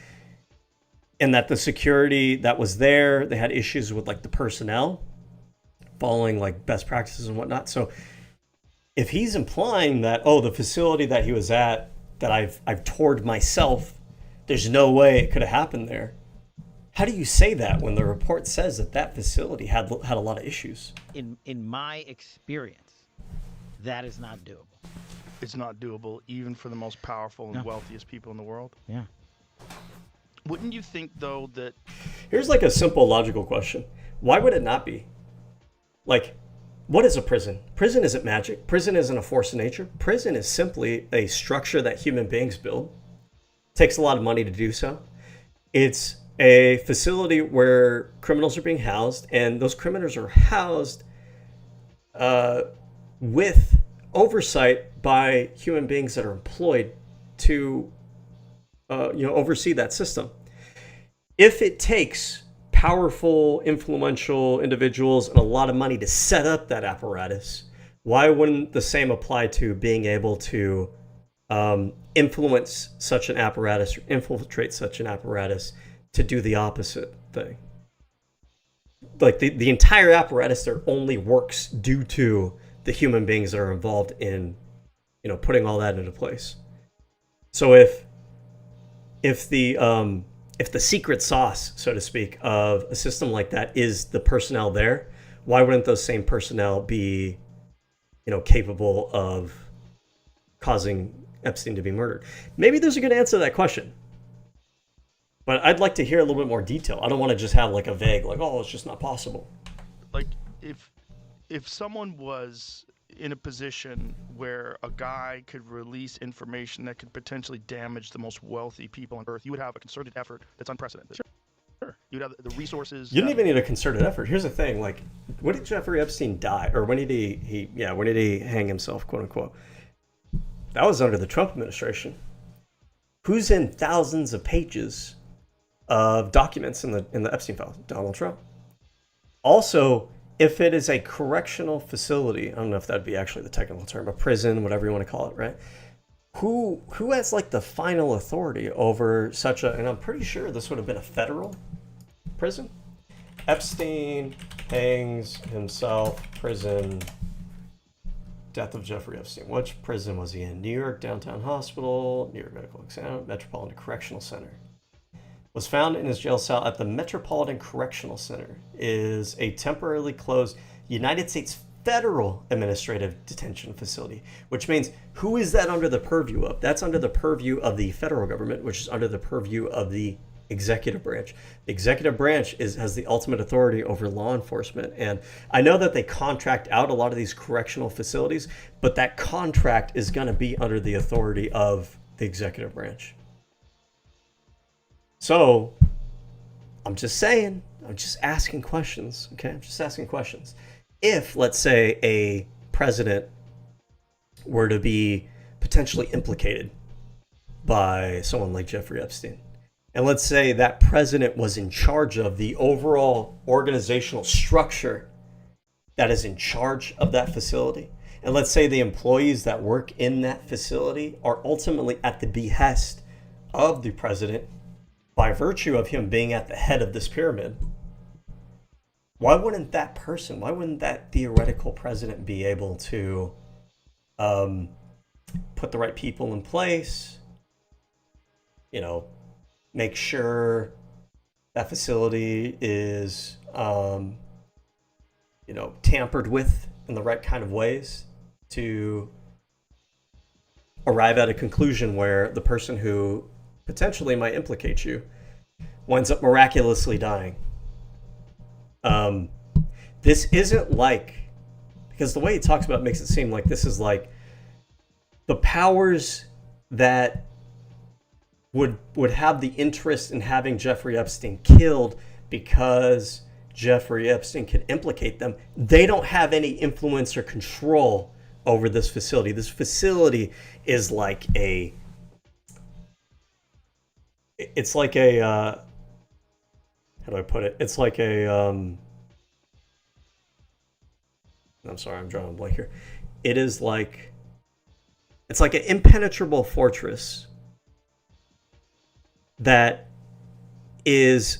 and that the security that was there, they had issues with like the personnel following like best practices and whatnot. So if he's implying that, oh, the facility that he was at, that I've toured myself, there's no way it could have happened there. How do you say that when the report says that facility had a lot of issues? In my experience, that is not doable. It's not doable even for the most powerful and wealthiest people in the world? Yeah. Wouldn't you think, though, that... Here's like a simple logical question. Why would it not be? Like, what is a prison? Prison isn't magic. Prison isn't a force of nature. Prison is simply a structure that human beings build. It takes a lot of money to do so. a facility where criminals are being housed, and those criminals are housed with oversight by human beings that are employed to oversee that system. If it takes powerful, influential individuals and a lot of money to set up that apparatus, why wouldn't the same apply to being able to influence such an apparatus or infiltrate such an apparatus to do the opposite thing? Like the entire apparatus there only works due to the human beings that are involved in, putting all that into place. So if the secret sauce, so to speak, of a system like that is the personnel there, why wouldn't those same personnel be, capable of causing Epstein to be murdered? Maybe there's a good answer to that question, but I'd like to hear a little bit more detail. I don't want to just have like a vague, like, oh, it's just not possible. Like if someone was in a position where a guy could release information that could potentially damage the most wealthy people on Earth, you would have a concerted effort that's unprecedented. Sure. You would have the resources. You didn't even need a concerted effort. Here's the thing: like, when did Jeffrey Epstein die, or when did he hang himself, quote unquote? That was under the Trump administration. Who's in thousands of pages of documents in the Epstein files? Donald Trump. Also, if it is a correctional facility, I don't know if that'd be actually the technical term, a prison, whatever you want to call it, right? Who has like the final authority over such a, and I'm pretty sure this would have been a federal prison. Epstein hangs himself, prison, death of Jeffrey Epstein. Which prison was he in? New York Downtown Hospital, New York Medical Examiner, Metropolitan Correctional Center. Was found in his jail cell at the Metropolitan Correctional Center. Is a temporarily closed United States federal administrative detention facility, which means who is that under the purview of? That's under the purview of the federal government, which is under the purview of the executive branch. The executive branch has the ultimate authority over law enforcement. And I know that they contract out a lot of these correctional facilities, but that contract is going to be under the authority of the executive branch. So I'm just saying, I'm just asking questions, okay? I'm just asking questions. If, let's say, a president were to be potentially implicated by someone like Jeffrey Epstein, and let's say that president was in charge of the overall organizational structure that is in charge of that facility, and let's say the employees that work in that facility are ultimately at the behest of the president by virtue of him being at the head of this pyramid, why wouldn't that person, why wouldn't that theoretical president be able to put the right people in place, make sure that facility is, tampered with in the right kind of ways to arrive at a conclusion where the person who potentially might implicate you winds up miraculously dying? This isn't like, because the way he talks about it makes it seem like this is like the powers that would have the interest in having Jeffrey Epstein killed because Jeffrey Epstein could implicate them. They don't have any influence or control over this facility. This facility is like it's like a, how do I put it? It's like a, I'm sorry, I'm drawing a blank here. It's like an impenetrable fortress that is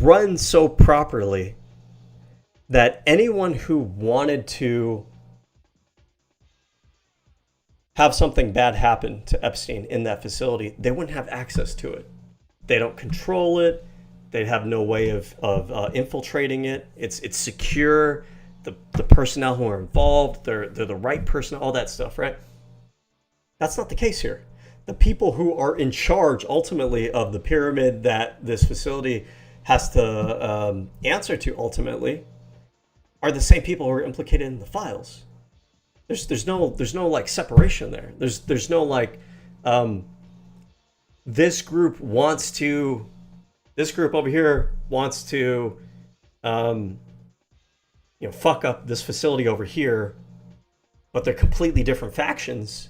run so properly that anyone who wanted to have something bad happen to Epstein in that facility, they wouldn't have access to it. They don't control it. They have no way of infiltrating it. It's secure. The personnel who are involved, they're the right personnel, all that stuff, right? That's not the case here. The people who are in charge ultimately of the pyramid that this facility has to answer to ultimately are the same people who are implicated in the files. There's no like separation there. There's no like this group over here wants to, fuck up this facility over here, but they're completely different factions.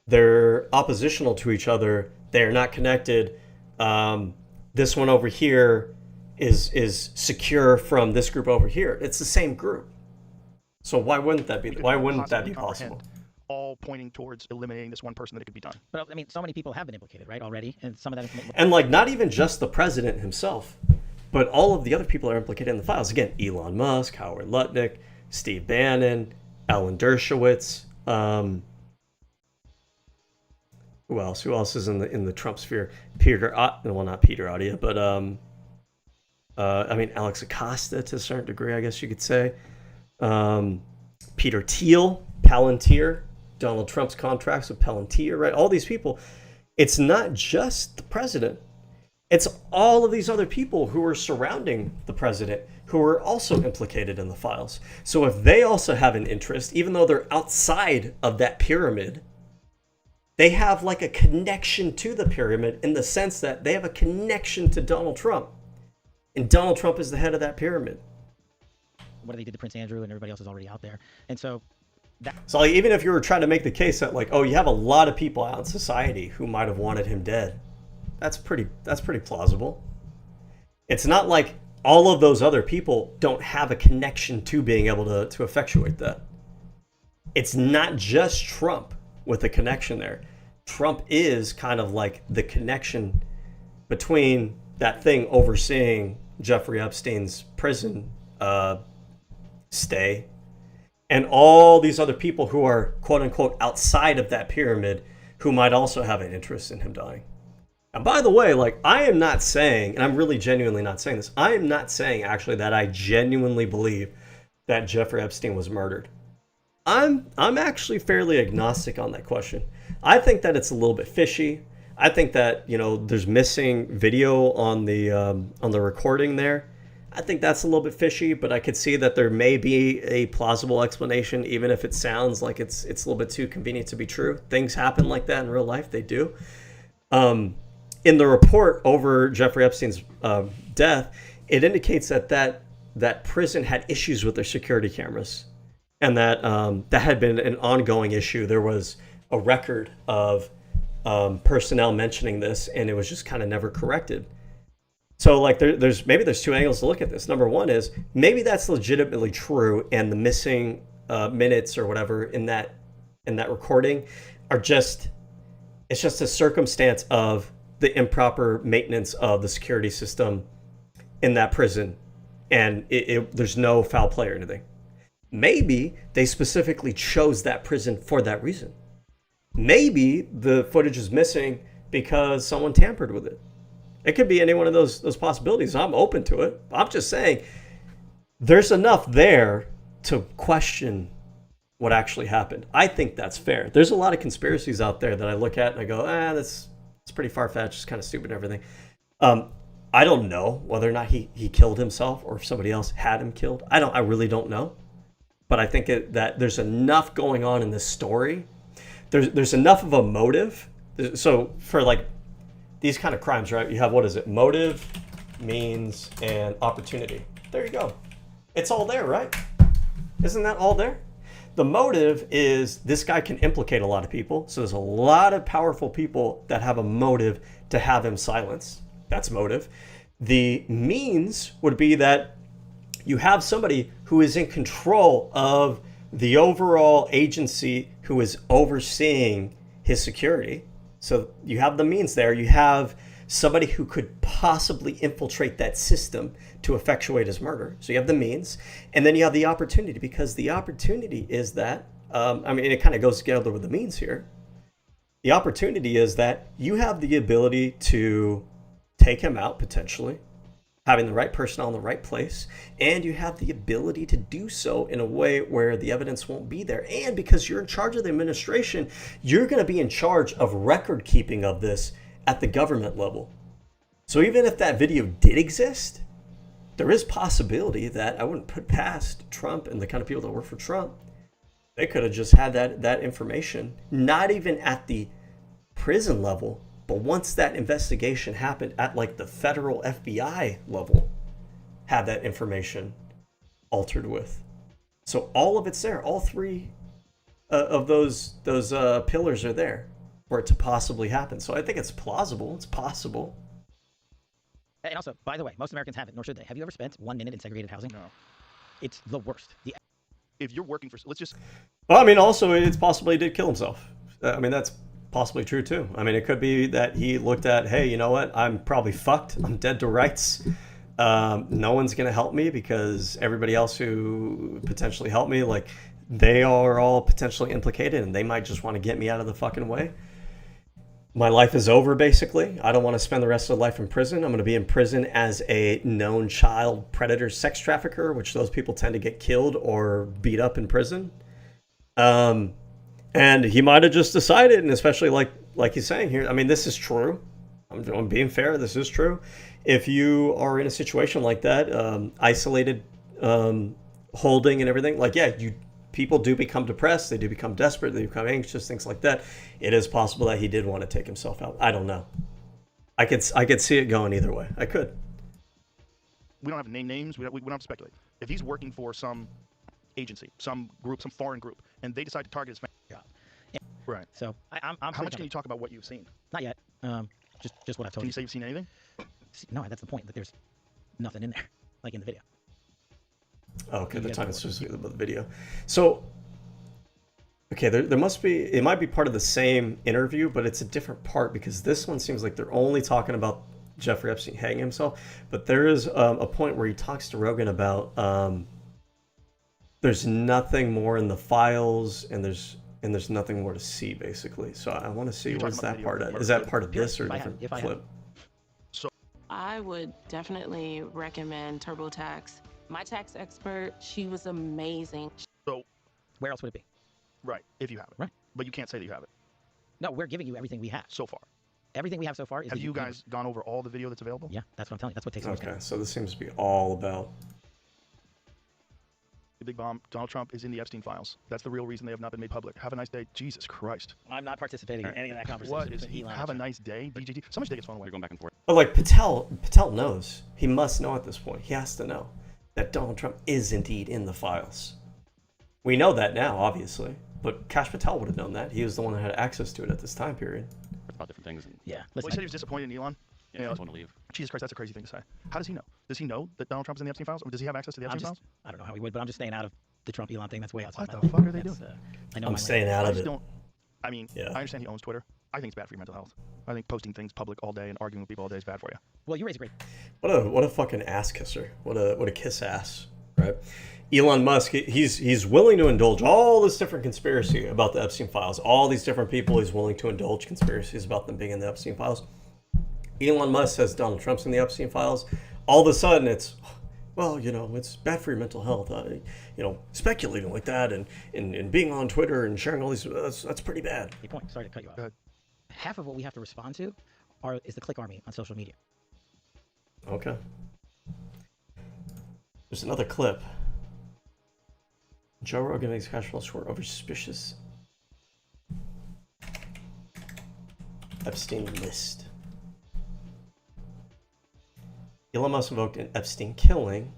They're oppositional to each other. They're not connected. This one over here is secure from this group over here. It's the same group. So why wouldn't that be possible? All pointing towards eliminating this one person that it could be done. But I mean, so many people have been implicated, right, already, and some of that information. And like, not even just the president himself, but all of the other people are implicated in the files. Again, Elon Musk, Howard Lutnick, Steve Bannon, Alan Dershowitz. Who else? Who else is in the Trump sphere? Not Peter Audia, but Alex Acosta to a certain degree, I guess you could say. Peter Thiel, Palantir, Donald Trump's contracts with Palantir, right? All these people. It's not just the president. It's all of these other people who are surrounding the president who are also implicated in the files. So if they also have an interest, even though they're outside of that pyramid, they have like a connection to the pyramid in the sense that they have a connection to Donald Trump. And Donald Trump is the head of that pyramid. What they did to Prince Andrew and everybody else is already out there. And so like, even if you were trying to make the case that like, oh, you have a lot of people out in society who might have wanted him dead, that's pretty plausible. It's not like all of those other people don't have a connection to being able to effectuate that. It's not just Trump with a connection there. Trump is kind of like the connection between that thing overseeing Jeffrey Epstein's prison stay and all these other people who are quote unquote outside of that pyramid who might also have an interest in him dying. And by the way, like, I am not saying, and I'm really genuinely not saying this, I am not saying actually that I genuinely believe that Jeffrey Epstein was murdered. I'm actually fairly agnostic on that question. I think that it's a little bit fishy. I think that, there's missing video on the recording there. I think that's a little bit fishy, but I could see that there may be a plausible explanation, even if it sounds like it's a little bit too convenient to be true. Things happen like that in real life. They do. In the report over Jeffrey Epstein's death, it indicates that prison had issues with their security cameras, and that that had been an ongoing issue. There was a record of personnel mentioning this, and it was just kind of never corrected. So like there's two angles to look at this. Number one is maybe that's legitimately true, and the missing minutes or whatever in that recording are just a circumstance of the improper maintenance of the security system in that prison, and there's no foul play or anything. Maybe they specifically chose that prison for that reason. Maybe the footage is missing because someone tampered with it. It could be any one of those possibilities. I'm open to it. I'm just saying there's enough there to question what actually happened. I think that's fair. There's a lot of conspiracies out there that I look at and I go, it's pretty far-fetched. It's kind of stupid and everything. I don't know whether or not he killed himself or if somebody else had him killed. I really don't know. But I think that there's enough going on in this story. There's enough of a motive. So for like these kind of crimes, right? You have, what is it? Motive, means, and opportunity. There you go. It's all there, right? Isn't that all there? The motive is this guy can implicate a lot of people. So there's a lot of powerful people that have a motive to have him silenced. That's motive. The means would be that you have somebody who is in control of the overall agency who is overseeing his security. So you have the means there. You have somebody who could possibly infiltrate that system to effectuate his murder. So you have the means, and then you have the opportunity, because the opportunity is that, it kind of goes together with the means here. The opportunity is that you have the ability to take him out, potentially, having the right personnel in the right place, and you have the ability to do so in a way where the evidence won't be there. And because you're in charge of the administration, you're going to be in charge of record keeping of this at the government level. So even if that video did exist, there is possibility that I wouldn't put past Trump and the kind of people that work for Trump. They could have just had that information, not even at the prison level, But once that investigation happened at like the federal FBI level, had that information altered with. So all of it's there. All three of those pillars are there for it to possibly happen. So I think it's plausible. It's possible. And also, by the way, most Americans haven't, nor should they. Have you ever spent 1 minute in segregated housing? No. It's the worst. If you're working for, let's just. Well, I mean, also, it's possible he did kill himself. I mean, that's possibly true too. I mean, it could be that he looked at, hey, you know what? I'm probably fucked. I'm dead to rights. No one's gonna help me because everybody else who potentially helped me, like, they are all potentially implicated, and they might just want to get me out of the fucking way. My life is over, basically. I don't want to spend the rest of life in prison. I'm going to be in prison as a known child predator sex trafficker, which those people tend to get killed or beat up in prison. And he might have just decided, and especially like he's saying here, I mean, this is true. I'm being fair. This is true. If you are in a situation like that, isolated, holding and everything, like, yeah, people do become depressed, they do become desperate, they become anxious, things like that. It is possible that he did want to take himself out. I don't know. I could see it going either way. I could. We don't have to name names. We don't have to speculate. If he's working for some agency, some group, some foreign group, and they decide to target his family. Yeah. Right. So I'm How much can you talk about what you've seen? Not yet. Just what I've told you. Can you say you've seen anything? No, that's the point. That there's nothing in there, like in the video. Oh, okay, the time is just the video. So, okay, there must be, it might be part of the same interview, but it's a different part because this one seems like they're only talking about Jeffrey Epstein hanging himself. But there is a point where he talks to Rogan about there's nothing more in the files, and there's nothing more to see, basically. So I want to see, what's that part at? Is that part of this or a different clip? I would definitely recommend TurboTax. My tax expert, she was amazing. So, where else would it be? Right, if you have it. Right. But you can't say that you have it. No, we're giving you everything we have. So far. Everything we have so far is... Have you guys gone over all the video that's available? Yeah, that's what I'm telling you. That's what takes so much time. Okay, so this seems to be all about... The big bomb, Donald Trump is in the Epstein files. That's the real reason they have not been made public. Have a nice day. Jesus Christ. I'm not participating in any of that conversation. What is he? Have a nice day, DGT. Somebody take his phone away. You're going back and forth. But like Patel knows. He must know at this point. He has to know that Donald Trump is indeed in the files. We know that now, obviously. But Kash Patel would have known that. He was the one that had access to it at this time period. About different things. Yeah. Well, he said he was disappointed in Elon. Yeah, he just want to leave. Jesus Christ, that's a crazy thing to say. How does he know? Does he know that Donald Trump's in the Epstein files? Or does he have access to the Epstein files? I don't know how he would, but I'm just staying out of the Trump Elon thing. That's way outside. What the fuck are they doing? I know I'm staying out of it. I mean, I understand he owns Twitter. I think it's bad for your mental health. I think posting things public all day and arguing with people all day is bad for you. Well, you raise a great... What a fucking ass kisser. What a kiss ass, right? Elon Musk, he's willing to indulge all this different conspiracy about the Epstein files. All these different people he's willing to indulge conspiracies about them being in the Epstein files. Elon Musk says Donald Trump's in the Epstein files. All of a sudden it's, well, you know, it's bad for your mental health. You know, speculating like that and being on Twitter and sharing all these, that's pretty bad. Hey, point. Sorry to cut you off. Half of what we have to respond to is the click army on social media. Okay. There's another clip. Joe Rogan makes cash flow score over suspicious Epstein list. Elon Musk invoked an Epstein killing.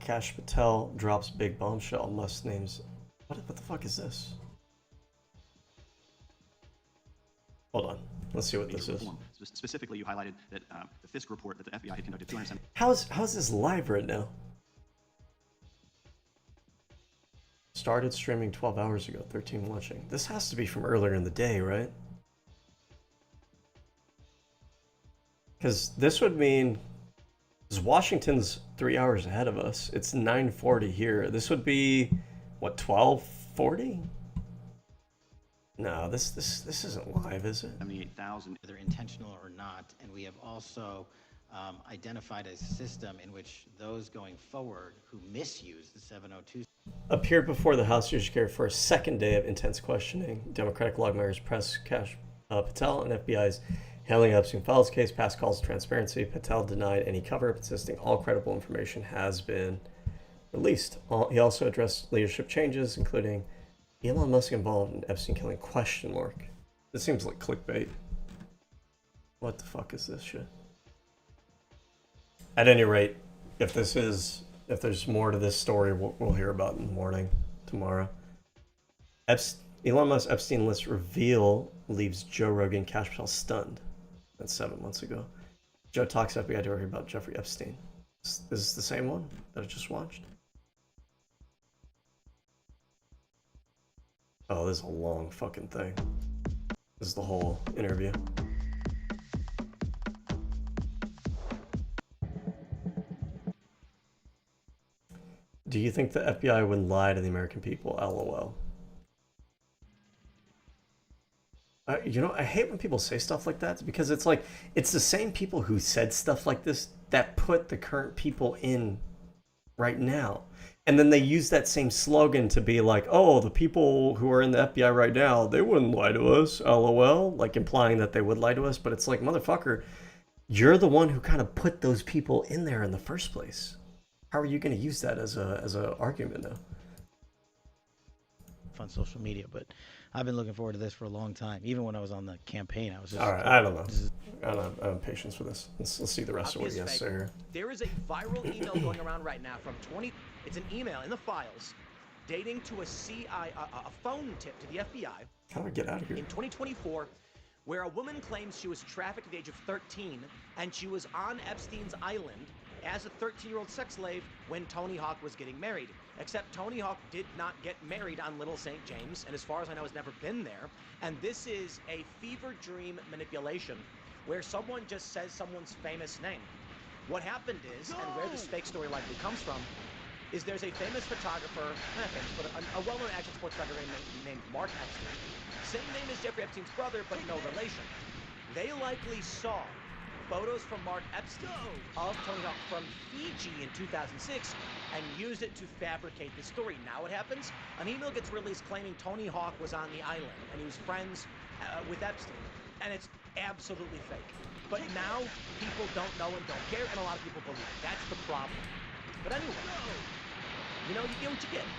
Kash Patel drops big bombshell. Musk names... What the fuck is this? Hold on. Let's see what this is. Specifically, you highlighted that the Fisk report that the FBI had conducted 270... How is this live right now? Started streaming 12 hours ago, 13 watching. This has to be from earlier in the day, right? Because this would mean... Because Washington's 3 hours ahead of us. It's 9:40 here. This would be, what, 12:40? No, this isn't live, is it? 78,000. Whether intentional or not, and we have also identified a system in which those going forward who misuse the 702 appeared before the House Judiciary for a second day of intense questioning. Democratic lawmakers press Kash Patel and FBI's handling Epstein files case, past calls to transparency. Patel denied any cover-up, insisting all credible information has been released. He also addressed leadership changes, including Elon Musk involved in Epstein killing ? This seems like clickbait. What the fuck is this shit? At any rate, if there's more to this story, we'll hear about in the morning tomorrow. Elon Musk's Epstein list reveal leaves Joe Rogan cash pile stunned. That's 7 months ago. Joe talks FBI director about Jeffrey Epstein. Is this the same one that I just watched? Oh, this is a long fucking thing. This is the whole interview. Do you think the FBI would lie to the American people? LOL. You know, I hate when people say stuff like that because it's like, it's the same people who said stuff like this that put the current people in right now. And then they use that same slogan to be like, oh, the people who are in the FBI right now, they wouldn't lie to us, LOL, like implying that they would lie to us. But it's like, motherfucker, you're the one who kind of put those people in there in the first place. How are you going to use that as a argument, though? On social media, but I've been looking forward to this for a long time. Even when I was on the campaign, I was just... All right, I don't know. I don't have patience for this. Let's see the rest of what you guys say here. There is a viral email going around right now from it's an email in the files dating to a phone tip to the FBI. How do I get out of here? In 2024, where a woman claims she was trafficked at the age of 13 and she was on Epstein's island as a 13-year-old sex slave when Tony Hawk was getting married. Except Tony Hawk did not get married on Little St. James, and as far as I know, has never been there. And this is a fever dream manipulation where someone just says someone's famous name. What happened is, and where this fake story likely comes from, is there's a famous photographer, not famous, but a well-known action sports photographer named Mark Epstein. Same name as Jeffrey Epstein's brother, but no relation. They likely saw photos from Mark Epstein of Tony Hawk from Fiji in 2006 and used it to fabricate the story. Now what happens? An email gets released claiming Tony Hawk was on the island and he was friends with Epstein. And it's absolutely fake. But now people don't know and don't care, and a lot of people believe it. That's the problem. But anyway, you know, you get what you get.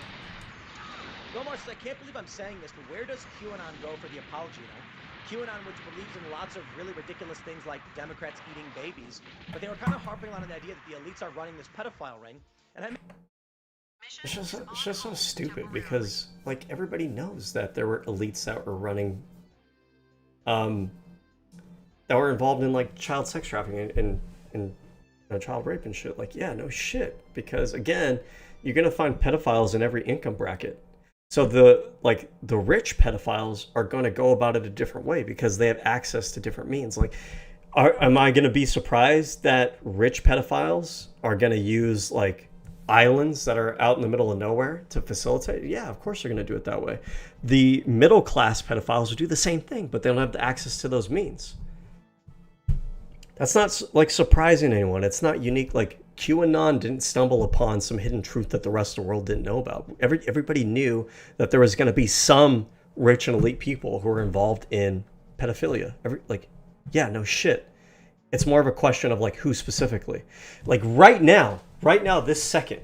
Gomar says, I can't believe I'm saying this, but where does QAnon go for the apology, you know? QAnon, which believes in lots of really ridiculous things like Democrats eating babies, but they were kind of harping on the idea that the elites are running this pedophile ring, and I mean... It's just so stupid because, like, everybody knows that there were elites that were running, that were involved in, like, child sex trafficking and child rape and shit. Like, yeah, no shit. Because, again, you're going to find pedophiles in every income bracket. So the rich pedophiles are going to go about it a different way because they have access to different means. Like, am I going to be surprised that rich pedophiles are going to use, like, islands that are out in the middle of nowhere to facilitate? Yeah, of course they're going to do it that way. The middle class pedophiles will do the same thing, but they don't have the access to those means. That's not, like, surprising anyone. It's not unique. Like, QAnon didn't stumble upon some hidden truth that the rest of the world didn't know about. Everybody knew that there was going to be some rich and elite people who were involved in pedophilia. Yeah, no shit. It's more of a question of, like, who specifically. Like, right now, this second,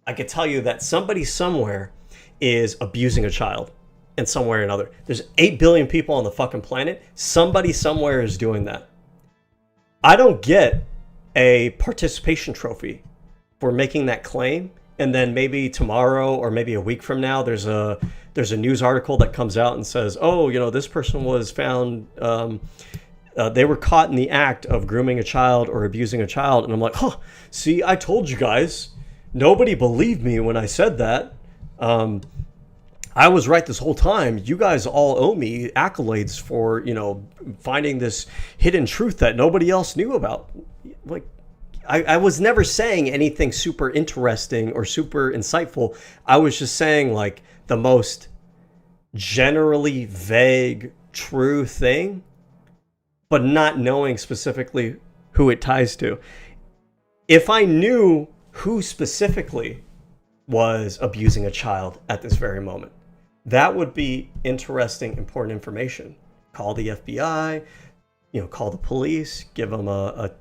I could tell you that somebody somewhere is abusing a child in some way or another. There's 8 billion people on the fucking planet. Somebody somewhere is doing that. I don't get a participation trophy for making that claim, and then maybe tomorrow or maybe a week from now there's a news article that comes out and says, oh, you know, this person was found, they were caught in the act of grooming a child or abusing a child. And I'm like, huh, see, I told you guys. Nobody believed me when I said that. I was right this whole time. You guys all owe me accolades for, you know, finding this hidden truth that nobody else knew about. Like, I was never saying anything super interesting or super insightful. I was just saying, like, the most generally vague, true thing, but not knowing specifically who it ties to. If I knew who specifically was abusing a child at this very moment, that would be interesting, important information. Call the FBI, you know, call the police, give them a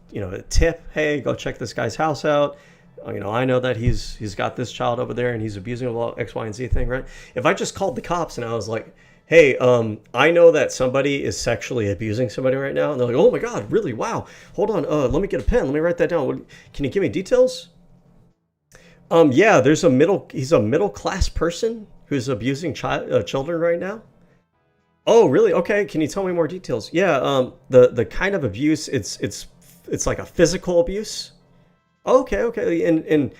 tip. Hey, go check this guy's house out. You know, I know that he's got this child over there and he's abusing a X, Y, and Z thing, right? If I just called the cops and I was like, hey, I know that somebody is sexually abusing somebody right now, and they're like, oh my god, really? Wow. Hold on, let me get a pen. Let me write that down. Can you give me details? Yeah, he's a middle class person who's abusing children right now. Oh, really? Okay. Can you tell me more details? Yeah. The kind of abuse, it's like a physical abuse. Okay. And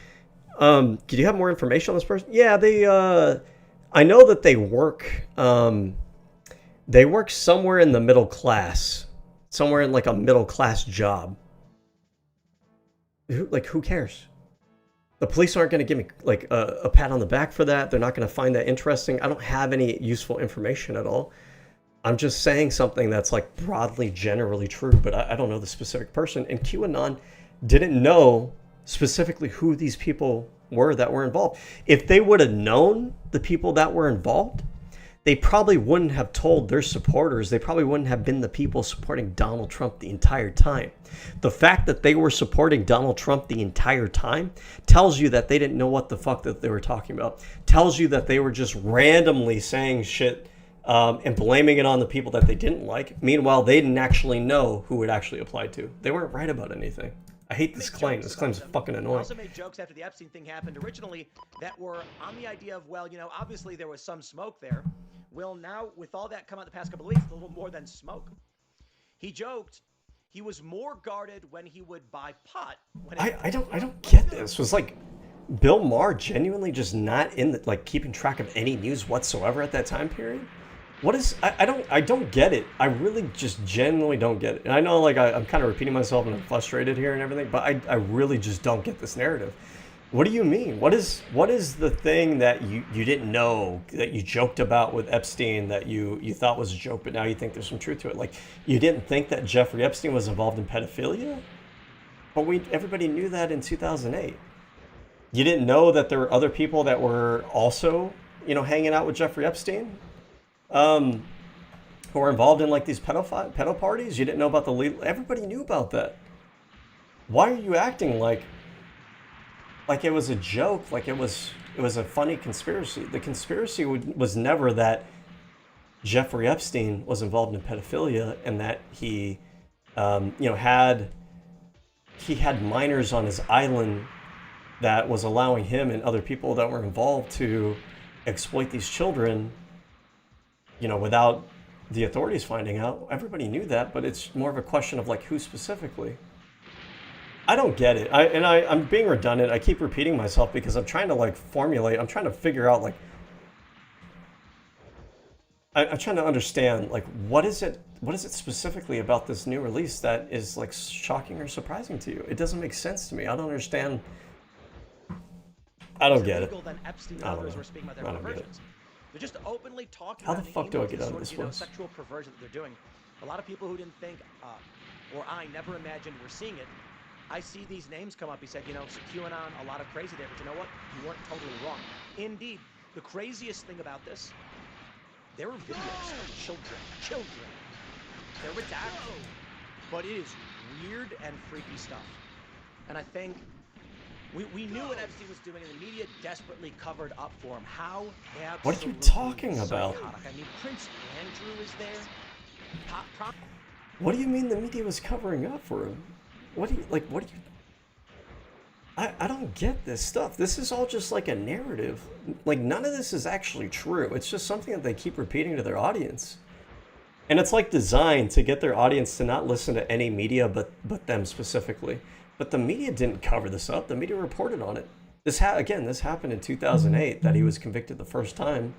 could you have more information on this person? Yeah, I know that they work somewhere in the middle class, somewhere in like a middle class job. Who cares? The police aren't going to give me like a pat on the back for that. They're not going to find that interesting. I don't have any useful information at all. I'm just saying something that's like broadly, generally true, but I don't know the specific person. And QAnon didn't know specifically who these people were that were involved. If they would have known the people that were involved, they probably wouldn't have told their supporters. They probably wouldn't have been the people supporting Donald Trump the entire time. The fact that they were supporting Donald Trump the entire time tells you that they didn't know what the fuck that they were talking about. Tells you that they were just randomly saying shit and blaming it on the people that they didn't like. Meanwhile, they didn't actually know who it actually applied to. They weren't right about anything. I hate this claim. This claim's fucking I annoying. also made jokes after the Epstein thing happened originally that were on the idea of, well, obviously there was some smoke there. Well, now with all that come out the past couple of weeks, it's a little more than smoke. He joked he was more guarded when he would buy pot. I don't get this. Was like Bill Maher genuinely just not in the, like keeping track of any news whatsoever at that time period? What is I don't get it. I really just genuinely don't get it. And I know like I'm kind of repeating myself and I'm frustrated here and everything, but I really just don't get this narrative. What do you mean? What is the thing that you didn't know, that you joked about with Epstein, that you thought was a joke, but now you think there's some truth to it? Like, you didn't think that Jeffrey Epstein was involved in pedophilia? But everybody knew that in 2008. You didn't know that there were other people that were also, hanging out with Jeffrey Epstein? Who were involved in like these pedo parties? You didn't know about the legal... Everybody knew about that. Why are you acting like it was a joke, like it was a funny conspiracy? The conspiracy was never that Jeffrey Epstein was involved in pedophilia and that he, had minors on his island that was allowing him and other people that were involved to exploit these children, without the authorities finding out. Everybody knew that, but it's more of a question of like who specifically. I don't get it. I'm being redundant. I keep repeating myself because I'm trying to like formulate. I'm trying to figure out like. I'm trying to understand like what is it specifically about this new release that is like shocking or surprising to you? It doesn't make sense to me. I don't understand. I don't get it. I don't get it. They're just openly talking How about the fuck do I get out of sort this of, place? sexual perversion that they're doing. A lot of people who didn't think, or I never imagined we're seeing it. I see these names come up. He said, QAnon, a lot of crazy there. But you know what? You weren't totally wrong. Indeed, the craziest thing about this, there were videos of children. They're redacted. But it is weird and freaky stuff. And I think we knew what Epstein was doing, and the media desperately covered up for him. How absolutely What are you talking about? psychotic. I mean, Prince Andrew is there. What do you mean the media was covering up for him? I don't get this stuff. This is all just like a narrative. Like none of this is actually true. It's just something that they keep repeating to their audience. And it's like designed to get their audience to not listen to any media but them specifically. But the media didn't cover this up. The media reported on it. This happened in 2008 that he was convicted the first time.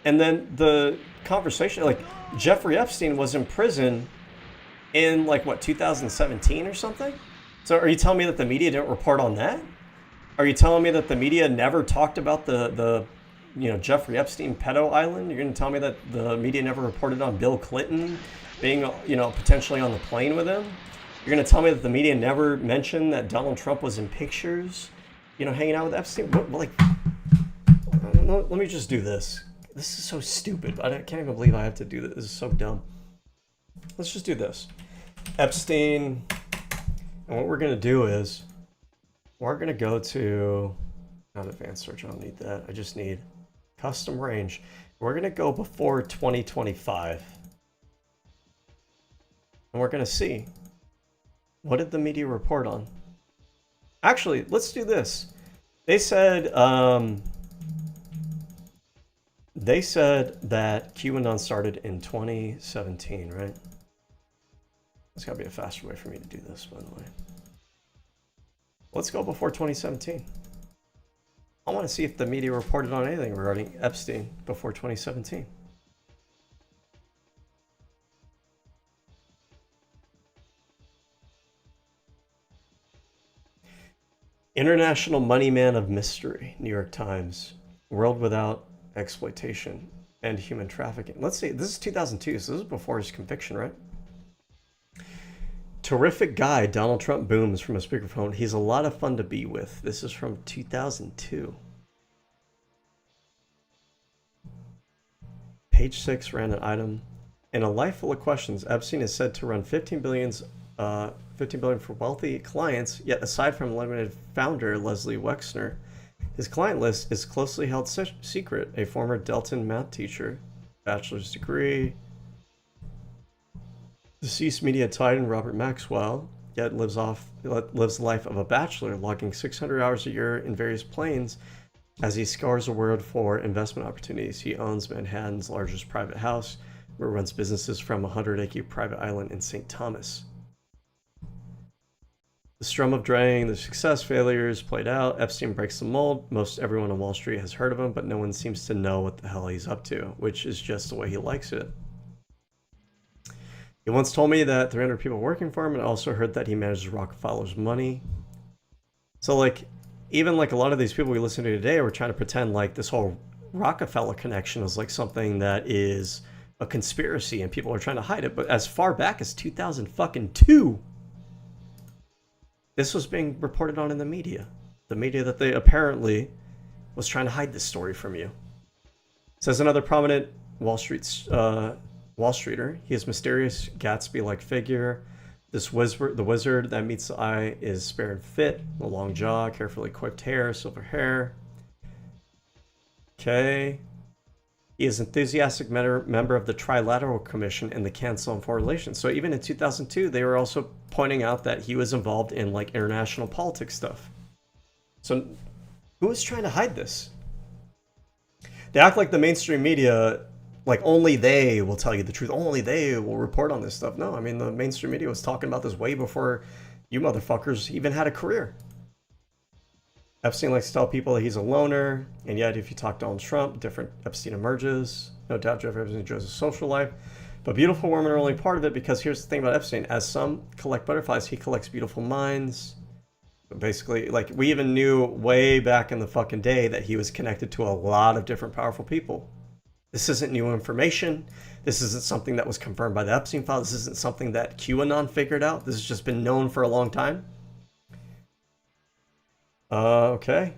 And then the conversation, like Jeffrey Epstein was in prison in like what, 2017 or something? So are you telling me that the media didn't report on that? Are you telling me that the media never talked about the Jeffrey Epstein pedo island? You're going to tell me that the media never reported on Bill Clinton being, potentially on the plane with him? You're going to tell me that the media never mentioned that Donald Trump was in pictures, hanging out with Epstein? Let me just do this. This is so stupid. I can't even believe I have to do this. This is so dumb. Let's just do this. Epstein. And what we're going to do is we're going to go to not advanced search. I don't need that. I just need Custom range. We're going to go before 2025. And we're going to see. What did the media report on? Actually, let's do this. They said that QAnon started in 2017, right? There's got to be a faster way for me to do this, by the way. Let's go before 2017. I want to see if the media reported on anything regarding Epstein before 2017. International money man of mystery, New York Times. World without exploitation and human trafficking. Let's see, this is 2002, so this is before his conviction, right? Terrific guy, Donald Trump booms from a speakerphone. He's a lot of fun to be with. This is from 2002. Page 6, random item. In a life full of questions, Epstein is said to run $15 billion for wealthy clients, yet aside from limited founder Leslie Wexner, his client list is closely held secret. A former Delton math teacher, bachelor's degree, deceased media titan Robert Maxwell, yet lives the life of a bachelor, logging 600 hours a year in various planes as he scours the world for investment opportunities. He owns Manhattan's largest private house, where runs businesses from a 100-acre private island in St. Thomas. The strum of draying, the success, failures played out. Epstein breaks the mold. Most everyone on Wall Street has heard of him, but no one seems to know what the hell he's up to, which is just the way he likes it. He once told me that 300 people working for him, and also heard that he manages Rockefeller's money. So, like, even like a lot of these people we listen to today are trying to pretend like this whole Rockefeller connection is like something that is a conspiracy and people are trying to hide it. But as far back as 2002, this was being reported on in the media. The media that they apparently was trying to hide this story from you. Says another prominent Wall Streeter. He is mysterious, Gatsby-like figure. The wizard that meets the eye is spare and fit, a long jaw, carefully coiffed hair, silver hair. Okay. He is an enthusiastic member of the Trilateral Commission and the Council on Foreign Relations. So even in 2002, they were also pointing out that he was involved in like international politics stuff. So who is trying to hide this? They act like the mainstream media, like only they will tell you the truth. Only they will report on this stuff. No, I mean, the mainstream media was talking about this way before you motherfuckers even had a career. Epstein likes to tell people that he's a loner, and yet if you talk to Donald Trump, different Epstein emerges. No doubt Jeffrey Epstein enjoys his social life, but beautiful women are only part of it, because here's the thing about Epstein. As some collect butterflies, he collects beautiful minds. Basically, like, we even knew way back in the fucking day that he was connected to a lot of different powerful people. This isn't new information. This isn't something that was confirmed by the Epstein file. This isn't something that QAnon figured out. This has just been known for a long time. Okay.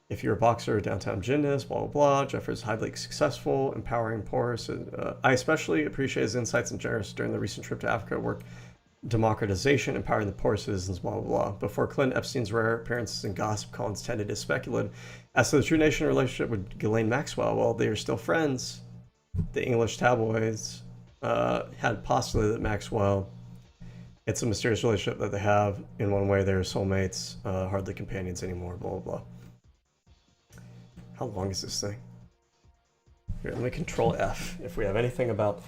If you're a boxer, downtown gymnast, blah, blah, blah. Jeffrey is highly successful, empowering poor. I especially appreciate his insights and generous during the recent trip to Africa, work democratization, empowering the poor citizens, blah, blah, blah. Before Clinton, Epstein's rare appearances in gossip columns tended to speculate as to the true nation relationship with Ghislaine Maxwell. Well, they are still friends. The English tabloids had postulated that Maxwell, it's a mysterious relationship that they have. In one way, they're soulmates, hardly companions anymore, blah, blah, blah. How long is this thing? Here, let me control F if we have anything about...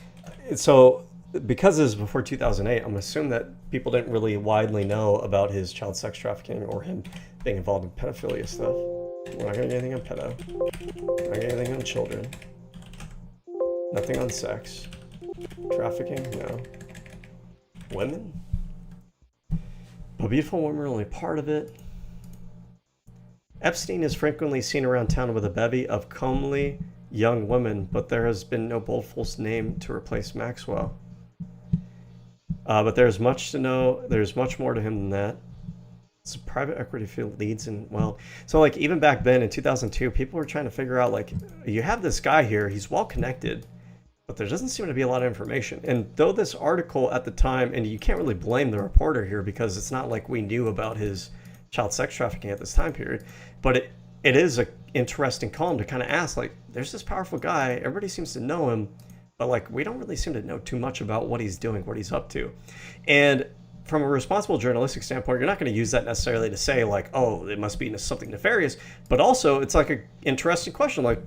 So, because this is before 2008, I'm going to assume that people didn't really widely know about his child sex trafficking or him being involved in pedophilia stuff. We're not going to get anything on pedo. We're not going to get anything on children. Nothing on sex. Trafficking? No. Women? But beautiful women are only part of it. Epstein is frequently seen around town with a bevy of comely young women, but there has been no bold false name to replace Maxwell. But there's much to know. There's much more to him than that. It's a private equity field leads in, well, so like even back then in 2002, people were trying to figure out, like, you have this guy here, he's well connected, but there doesn't seem to be a lot of information. And though this article at the time, and you can't really blame the reporter here because it's not like we knew about his child sex trafficking at this time period, but it is a interesting column to kind of ask, like, there's this powerful guy, everybody seems to know him, but like we don't really seem to know too much about what he's doing, what he's up to. And from a responsible journalistic standpoint, you're not going to use that necessarily to say like, oh, it must be something nefarious, but also it's like an interesting question, like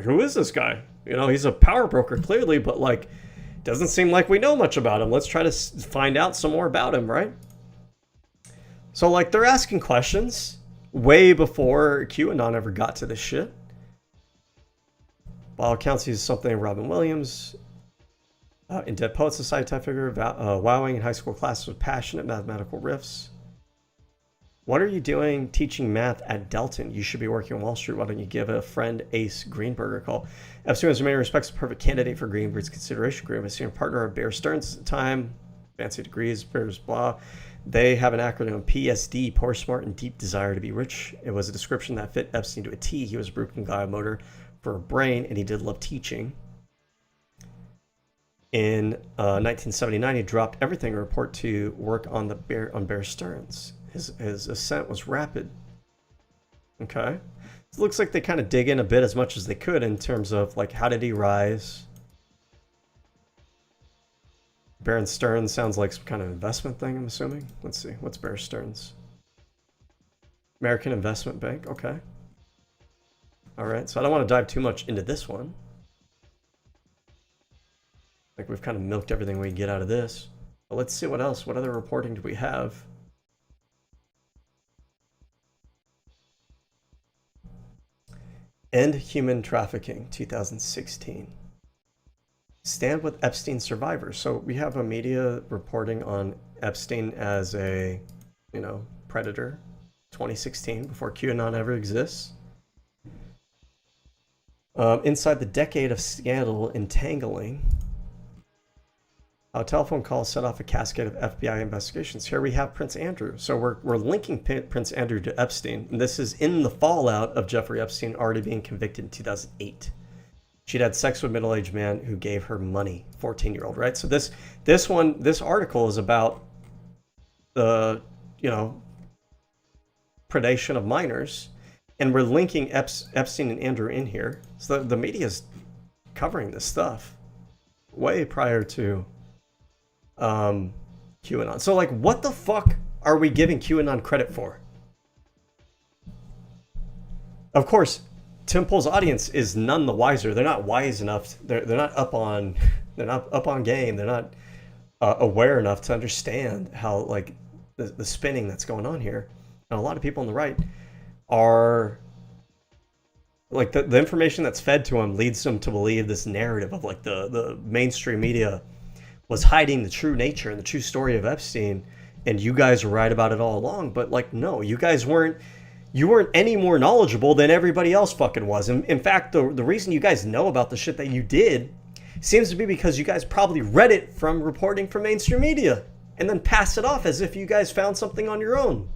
who is this guy? You know, he's a power broker clearly, but like doesn't seem like we know much about him. Let's try to find out some more about him, right? So like they're asking questions way before QAnon ever got to this shit. By all accounts, he's something Robin Williams, in Dead Poet Society type figure, wowing in high school classes with passionate mathematical riffs. What are you doing teaching math at Delton? You should be working on Wall Street. Why don't you give a friend Ace Greenberg a call? Epstein was in many respects a perfect candidate for Greenberg's consideration group. A senior partner of Bear Stearns at the time, fancy degrees, Bears, blah. They have an acronym, PSD, poor, smart, and deep desire to be rich. It was a description that fit Epstein to a T. He was a broken guy motor for a brain, and he did love teaching. In 1979, he dropped everything to report to work on Bear Stearns. His ascent was rapid. Okay. So it looks like they kind of dig in a bit as much as they could in terms of like how did he rise? Bear Stearns sounds like some kind of investment thing, I'm assuming. Let's see. What's Bear Stearns? American Investment Bank. Okay. All right. So I don't want to dive too much into this one. Like we've kind of milked everything we can get out of this. But let's see what else. What other reporting do we have? End Human Trafficking, 2016. Stand with Epstein survivors. So we have a media reporting on Epstein as a, predator, 2016, before QAnon ever exists. Inside the decade of scandal entangling, a telephone call set off a cascade of FBI investigations. Here we have Prince Andrew. So we're linking Prince Andrew to Epstein. And this is in the fallout of Jeffrey Epstein already being convicted in 2008. She'd had sex with a middle-aged man who gave her money, 14-year-old, right? So this article is about the, predation of minors. And we're linking Epstein and Andrew in here. So the media is covering this stuff way prior to QAnon. So like, what the fuck are we giving QAnon credit for? Of course, Tim Pool's audience is none the wiser. They're not wise enough. They're not up on game. They're not aware enough to understand how like the spinning that's going on here. And a lot of people on the right are like the information that's fed to them leads them to believe this narrative of like the mainstream media was hiding the true nature and the true story of Epstein, and you guys were right about it all along. But like, no, you guys weren't any more knowledgeable than everybody else fucking was. And in fact, the reason you guys know about the shit that you did seems to be because you guys probably read it from reporting from mainstream media and then passed it off as if you guys found something on your own.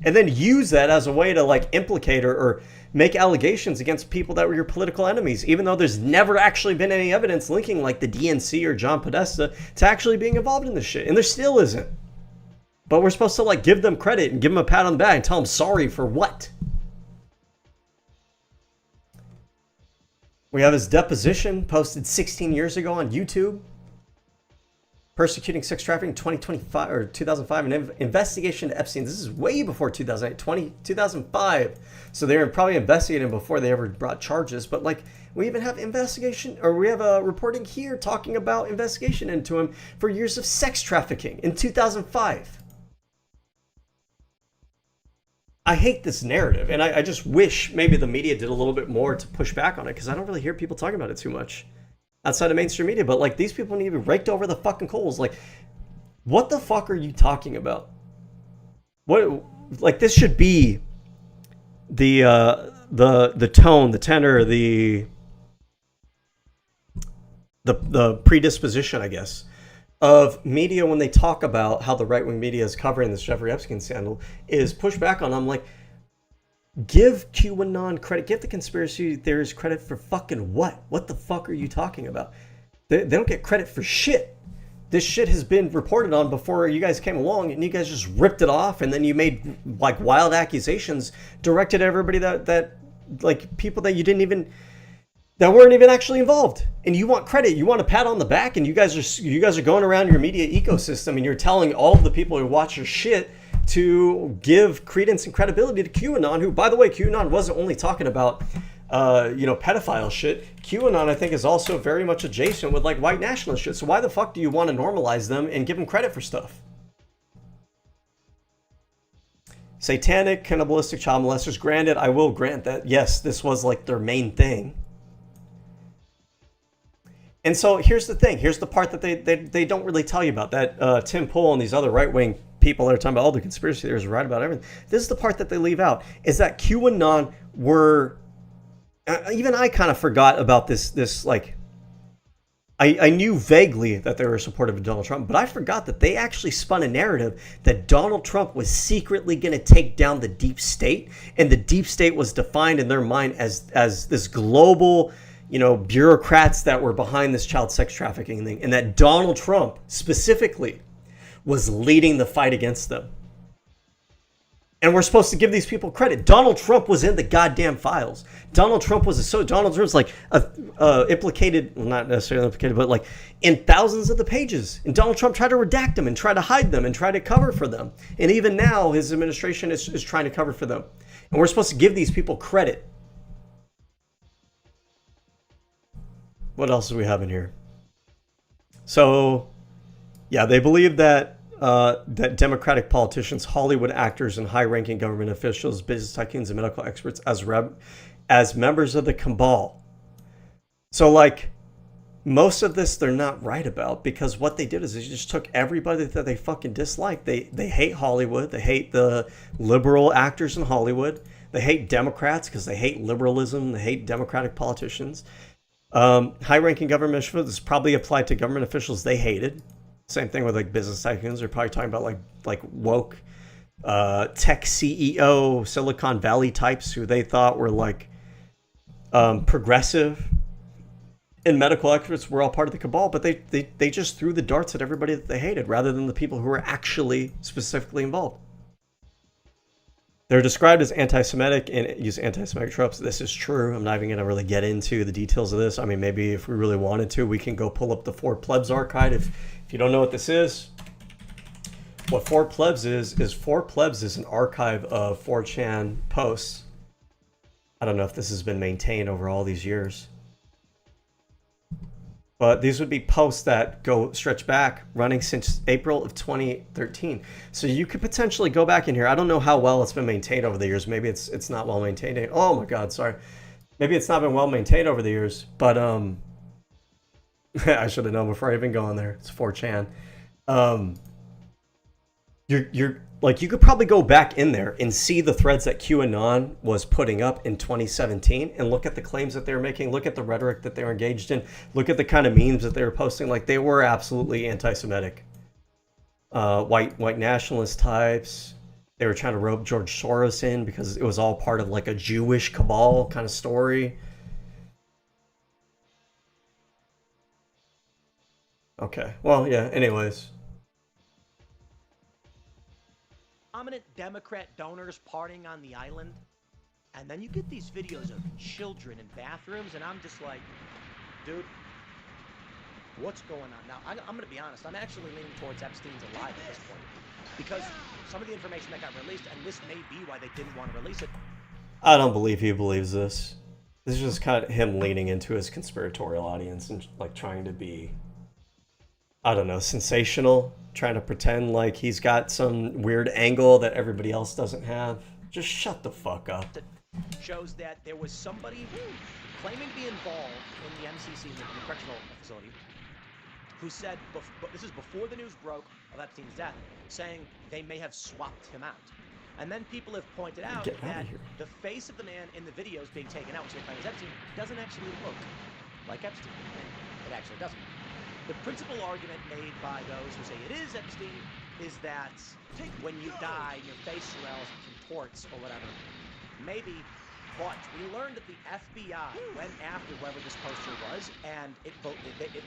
And then use that as a way to like implicate or make allegations against people that were your political enemies, even though there's never actually been any evidence linking like the DNC or John Podesta to actually being involved in this shit. And there still isn't. But we're supposed to like give them credit and give them a pat on the back and tell them sorry for what? We have his deposition posted 16 years ago on YouTube. Persecuting sex trafficking 2025 or 2005, an investigation to Epstein. This is way before 2008, 2005. So they were probably investigating before they ever brought charges. But like, we even have investigation, or we have a reporting here talking about investigation into him for years of sex trafficking in 2005. I hate this narrative, and I just wish maybe the media did a little bit more to push back on it, because I don't really hear people talking about it too much outside of mainstream media. But like, these people need to be raked over the fucking coals. Like, what the fuck are you talking about? What, like, this should be the tone, the tenor, the predisposition, I guess, of media when they talk about how the right-wing media is covering this Jeffrey Epstein scandal, is push back on them. Like, give QAnon credit, give the conspiracy theorists credit for fucking what? What the fuck are you talking about? They don't get credit for shit. this shit has been reported on before you guys came along, and you guys just ripped it off, and then you made like wild accusations directed at everybody that like people that you didn't even, that weren't even actually involved. And you want credit, you want a pat on the back, and you guys are going around your media ecosystem and you're telling all of the people who watch your shit to give credence and credibility to QAnon, who, by the way, QAnon wasn't only talking about pedophile shit. QAnon, I think, is also very much adjacent with like white nationalist shit. So why the fuck do you want to normalize them and give them credit for stuff? Satanic, cannibalistic child molesters. Granted, I will grant that, yes, this was like their main thing. And so here's the thing. Here's the part that they don't really tell you about. That Tim Pool and these other right-wing people that are talking about all the conspiracy theories, right about everything. This is the part that they leave out, is that QAnon were... even I kind of forgot about this like... I knew vaguely that they were supportive of Donald Trump, but I forgot that they actually spun a narrative that Donald Trump was secretly going to take down the deep state, and the deep state was defined in their mind as this global, bureaucrats that were behind this child sex trafficking thing, and that Donald Trump specifically was leading the fight against them. And we're supposed to give these people credit. Donald Trump was in the goddamn files. Donald Trump was Donald Trump's like implicated, well, not necessarily implicated, but like in thousands of the pages. And Donald Trump tried to redact them and try to hide them and try to cover for them. And even now, his administration is trying to cover for them. And we're supposed to give these people credit. What else do we have in here? So, yeah, they believe that that Democratic politicians, Hollywood actors, and high-ranking government officials, business tycoons, and medical experts as members of the cabal. So, like, most of this they're not right about, because what they did is they just took everybody that they fucking dislike. They hate Hollywood. They hate the liberal actors in Hollywood. They hate Democrats because they hate liberalism. They hate Democratic politicians. High-ranking government officials, this probably applied to government officials they hated. Same thing with like business tycoons. They're probably talking about like woke tech CEO, Silicon Valley types who they thought were like progressive. And medical experts were all part of the cabal, but they just threw the darts at everybody that they hated rather than the people who were actually specifically involved. They're described as anti-Semitic and use anti-Semitic tropes. This is true. I'm not even going to really get into the details of this. I mean, maybe if we really wanted to, we can go pull up the Four Plebs archive. If you don't know what this is, what Four Plebs is Four Plebs is an archive of 4chan posts. I don't know if this has been maintained over all these years. But these would be posts that stretch back, running since April of 2013. So you could potentially go back in here. I don't know how well it's been maintained over the years. Maybe it's not well maintained. Oh my God, sorry. Maybe it's not been well maintained over the years. But I should have known before I even go on there. It's 4chan. You're like, you could probably go back in there and see the threads that QAnon was putting up in 2017 and look at the claims that they were making, look at the rhetoric that they were engaged in, look at the kind of memes that they were posting. Like, they were absolutely anti-Semitic. White nationalist types. They were trying to rope George Soros in because it was all part of like a Jewish cabal kind of story. Okay, well, yeah, anyways. Prominent Democrat donors partying on the island, and then you get these videos of children in bathrooms, and I'm just like, dude, what's going on? Now, I'm going to be honest, I'm actually leaning towards Epstein's alive at this point, because some of the information that got released, and this may be why they didn't want to release it. I don't believe he believes this. This is just kind of him leaning into his conspiratorial audience and like trying to be, I don't know, sensational, trying to pretend like he's got some weird angle that everybody else doesn't have. Just shut the fuck up. That shows that there was somebody claiming to be involved in the MCC, in the correctional facility, who said, this is before the news broke of Epstein's death, saying they may have swapped him out. And then people have pointed out that the face of the man in the videos being taken out, which they claim is Epstein, doesn't actually look like Epstein. It actually doesn't. The principal argument made by those who say it is Epstein is that when you die and your face swells and contorts or whatever, maybe But we learned that the FBI went after whoever this poster was, and it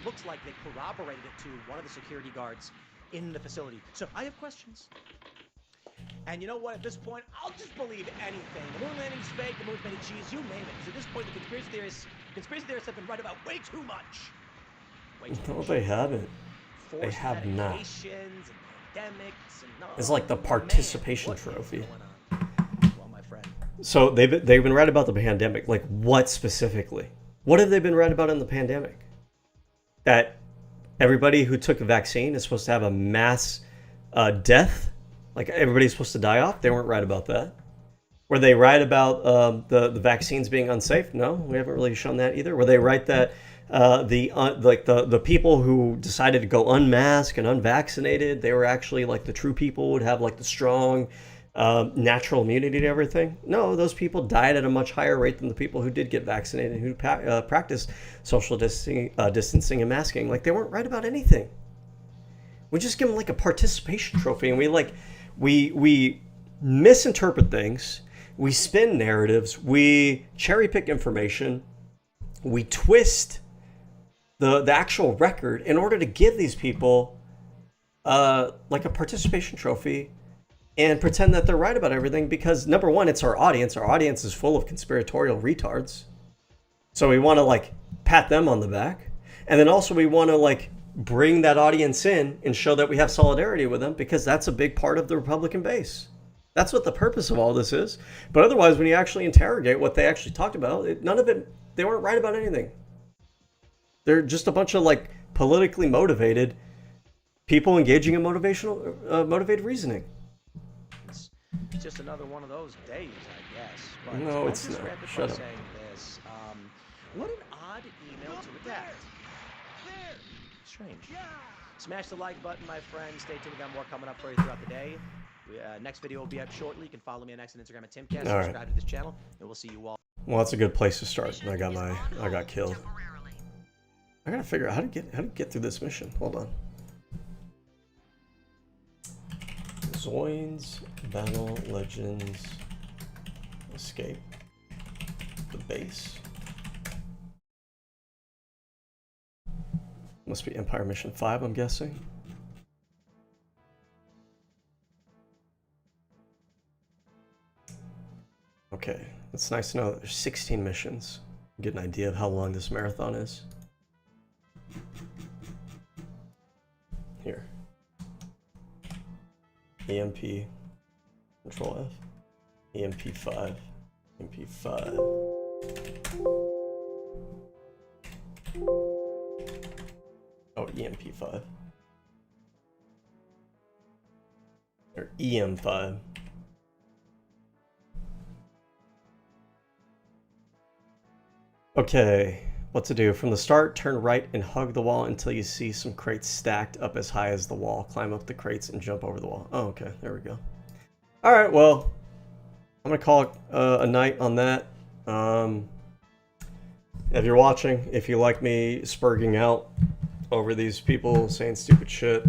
looks like they corroborated it to one of the security guards in the facility. So I have questions. And you know what? At this point, I'll just believe anything. The moon landing's fake, the moon's made of cheese, you name it. Because at this point, the conspiracy theorists have been right about way too much. Way too No, much. they haven't. They Forced have not. medications and pandemics and no. It's like the participation trophy. Well, my friend. So they've been right about the pandemic. Like what specifically? What have they been right about in the pandemic? That everybody who took a vaccine is supposed to have a mass death? Like everybody's supposed to die off? They weren't right about that. Were they right about the vaccines being unsafe? No, we haven't really shown that either. Were they right that the people who decided to go unmasked and unvaccinated, they were actually like the true people, would have like the strong natural immunity to everything? No, those people died at a much higher rate than the people who did get vaccinated and who practiced social distancing and masking. Like they weren't right about anything. We just give them like a participation trophy, and we misinterpret things, we spin narratives, we cherry pick information, we twist the actual record in order to give these people like a participation trophy and pretend that they're right about everything, because number one, it's our audience. Our audience is full of conspiratorial retards. So we want to like pat them on the back. And then also we want to like bring that audience in and show that we have solidarity with them, because that's a big part of the Republican base. That's what the purpose of all this is. But otherwise, when you actually interrogate what they actually talked about, none of it, they weren't right about anything. They're just a bunch of like politically motivated people engaging in motivated reasoning. It's just another one of those days, I guess. But No, it's just not. wrap it by Shut up. saying this. What an odd email to redact. Strange. Smash the like button, my friends. Stay tuned. We got more coming up for you throughout the day. Next video will be up shortly. You can follow me on X and Instagram at TimCast. All right. Subscribe to this channel, and we'll see you all. Well, that's a good place to start. I got killed. I gotta figure out how to get through this mission. Hold on. Zoids, Battle Legends, Escape, the base. Must be Empire Mission 5, I'm guessing. Okay, it's nice to know that there's 16 missions. Get an idea of how long this marathon is. Here. EMP, Control F, EMP5, EMP5. Oh, EMP5. Or EM5. Okay, what to do. From the start, turn right and hug the wall until you see some crates stacked up as high as the wall. Climb up the crates and jump over the wall. Oh, okay, there we go. Alright, well, I'm going to call it a night on that. If you're watching, if you like me spurging out over these people saying stupid shit,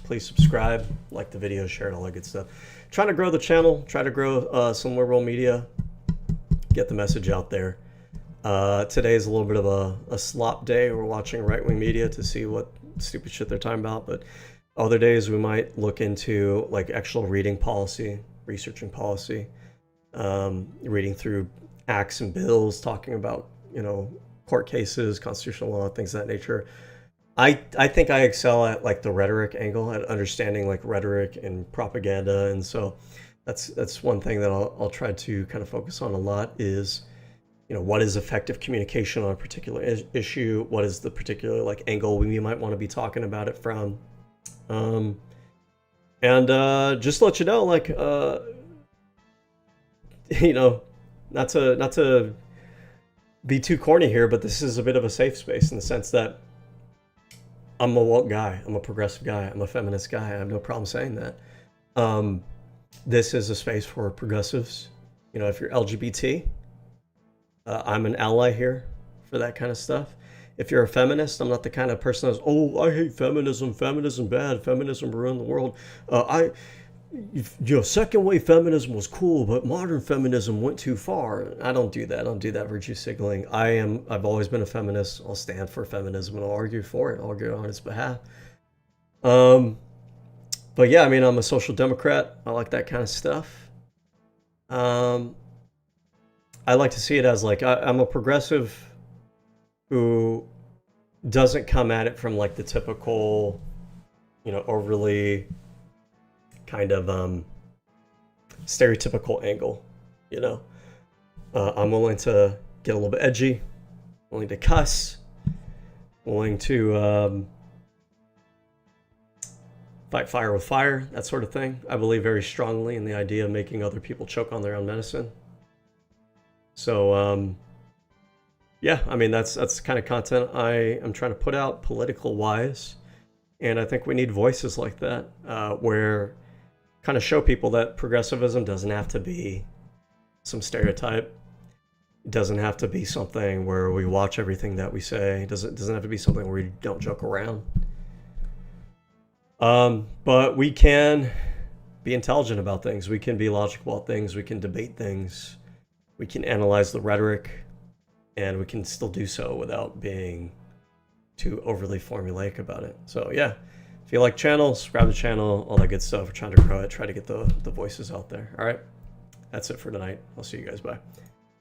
please subscribe, like the video, share it, all that good stuff. Trying to grow the channel, try to grow some liberal media, get the message out there. Today is a little bit of a slop day. We're watching right-wing media to see what stupid shit they're talking about, but other days we might look into like actual reading policy, researching policy, reading through acts and bills, talking about, you know, court cases, constitutional law, things of that nature. I think I excel at like the rhetoric angle, at understanding like rhetoric and propaganda, and so that's one thing that I'll try to kind of focus on a lot is, you know, what is effective communication on a particular issue? What is the particular like angle we might want to be talking about it from? Just to let you know, like, you know, not to be too corny here, but this is a bit of a safe space in the sense that I'm a woke guy, I'm a progressive guy, I'm a feminist guy. I have no problem saying that. This is a space for progressives. You know, if you're LGBT, I'm an ally here for that kind of stuff. If you're a feminist, I'm not the kind of person that's, oh, I hate feminism, feminism bad, feminism ruined the world. second wave feminism was cool, but modern feminism went too far. I don't do that. I don't do that virtue signaling. I've always been a feminist. I'll stand for feminism and I'll argue for it. I'll argue on its behalf. But yeah, I mean, I'm a social democrat. I like that kind of stuff. I like to see it as like, I'm a progressive who doesn't come at it from like the typical, overly kind of stereotypical angle. I'm willing to get a little bit edgy, willing to cuss, willing to fight fire with fire, that sort of thing. I believe very strongly in the idea of making other people choke on their own medicine. So yeah, I mean, that's the kind of content I am trying to put out political wise. And I think we need voices like that, where kind of show people that progressivism doesn't have to be some stereotype. It doesn't have to be something where we watch everything that we say. It doesn't have to be something where we don't joke around. But we can be intelligent about things. We can be logical about things. We can debate things. We can analyze the rhetoric, and we can still do so without being too overly formulaic about it. So yeah, if you like channels, subscribe to the channel, all that good stuff. We're trying to grow it, try to get the voices out there. All right, that's it for tonight. I'll see you guys. Bye.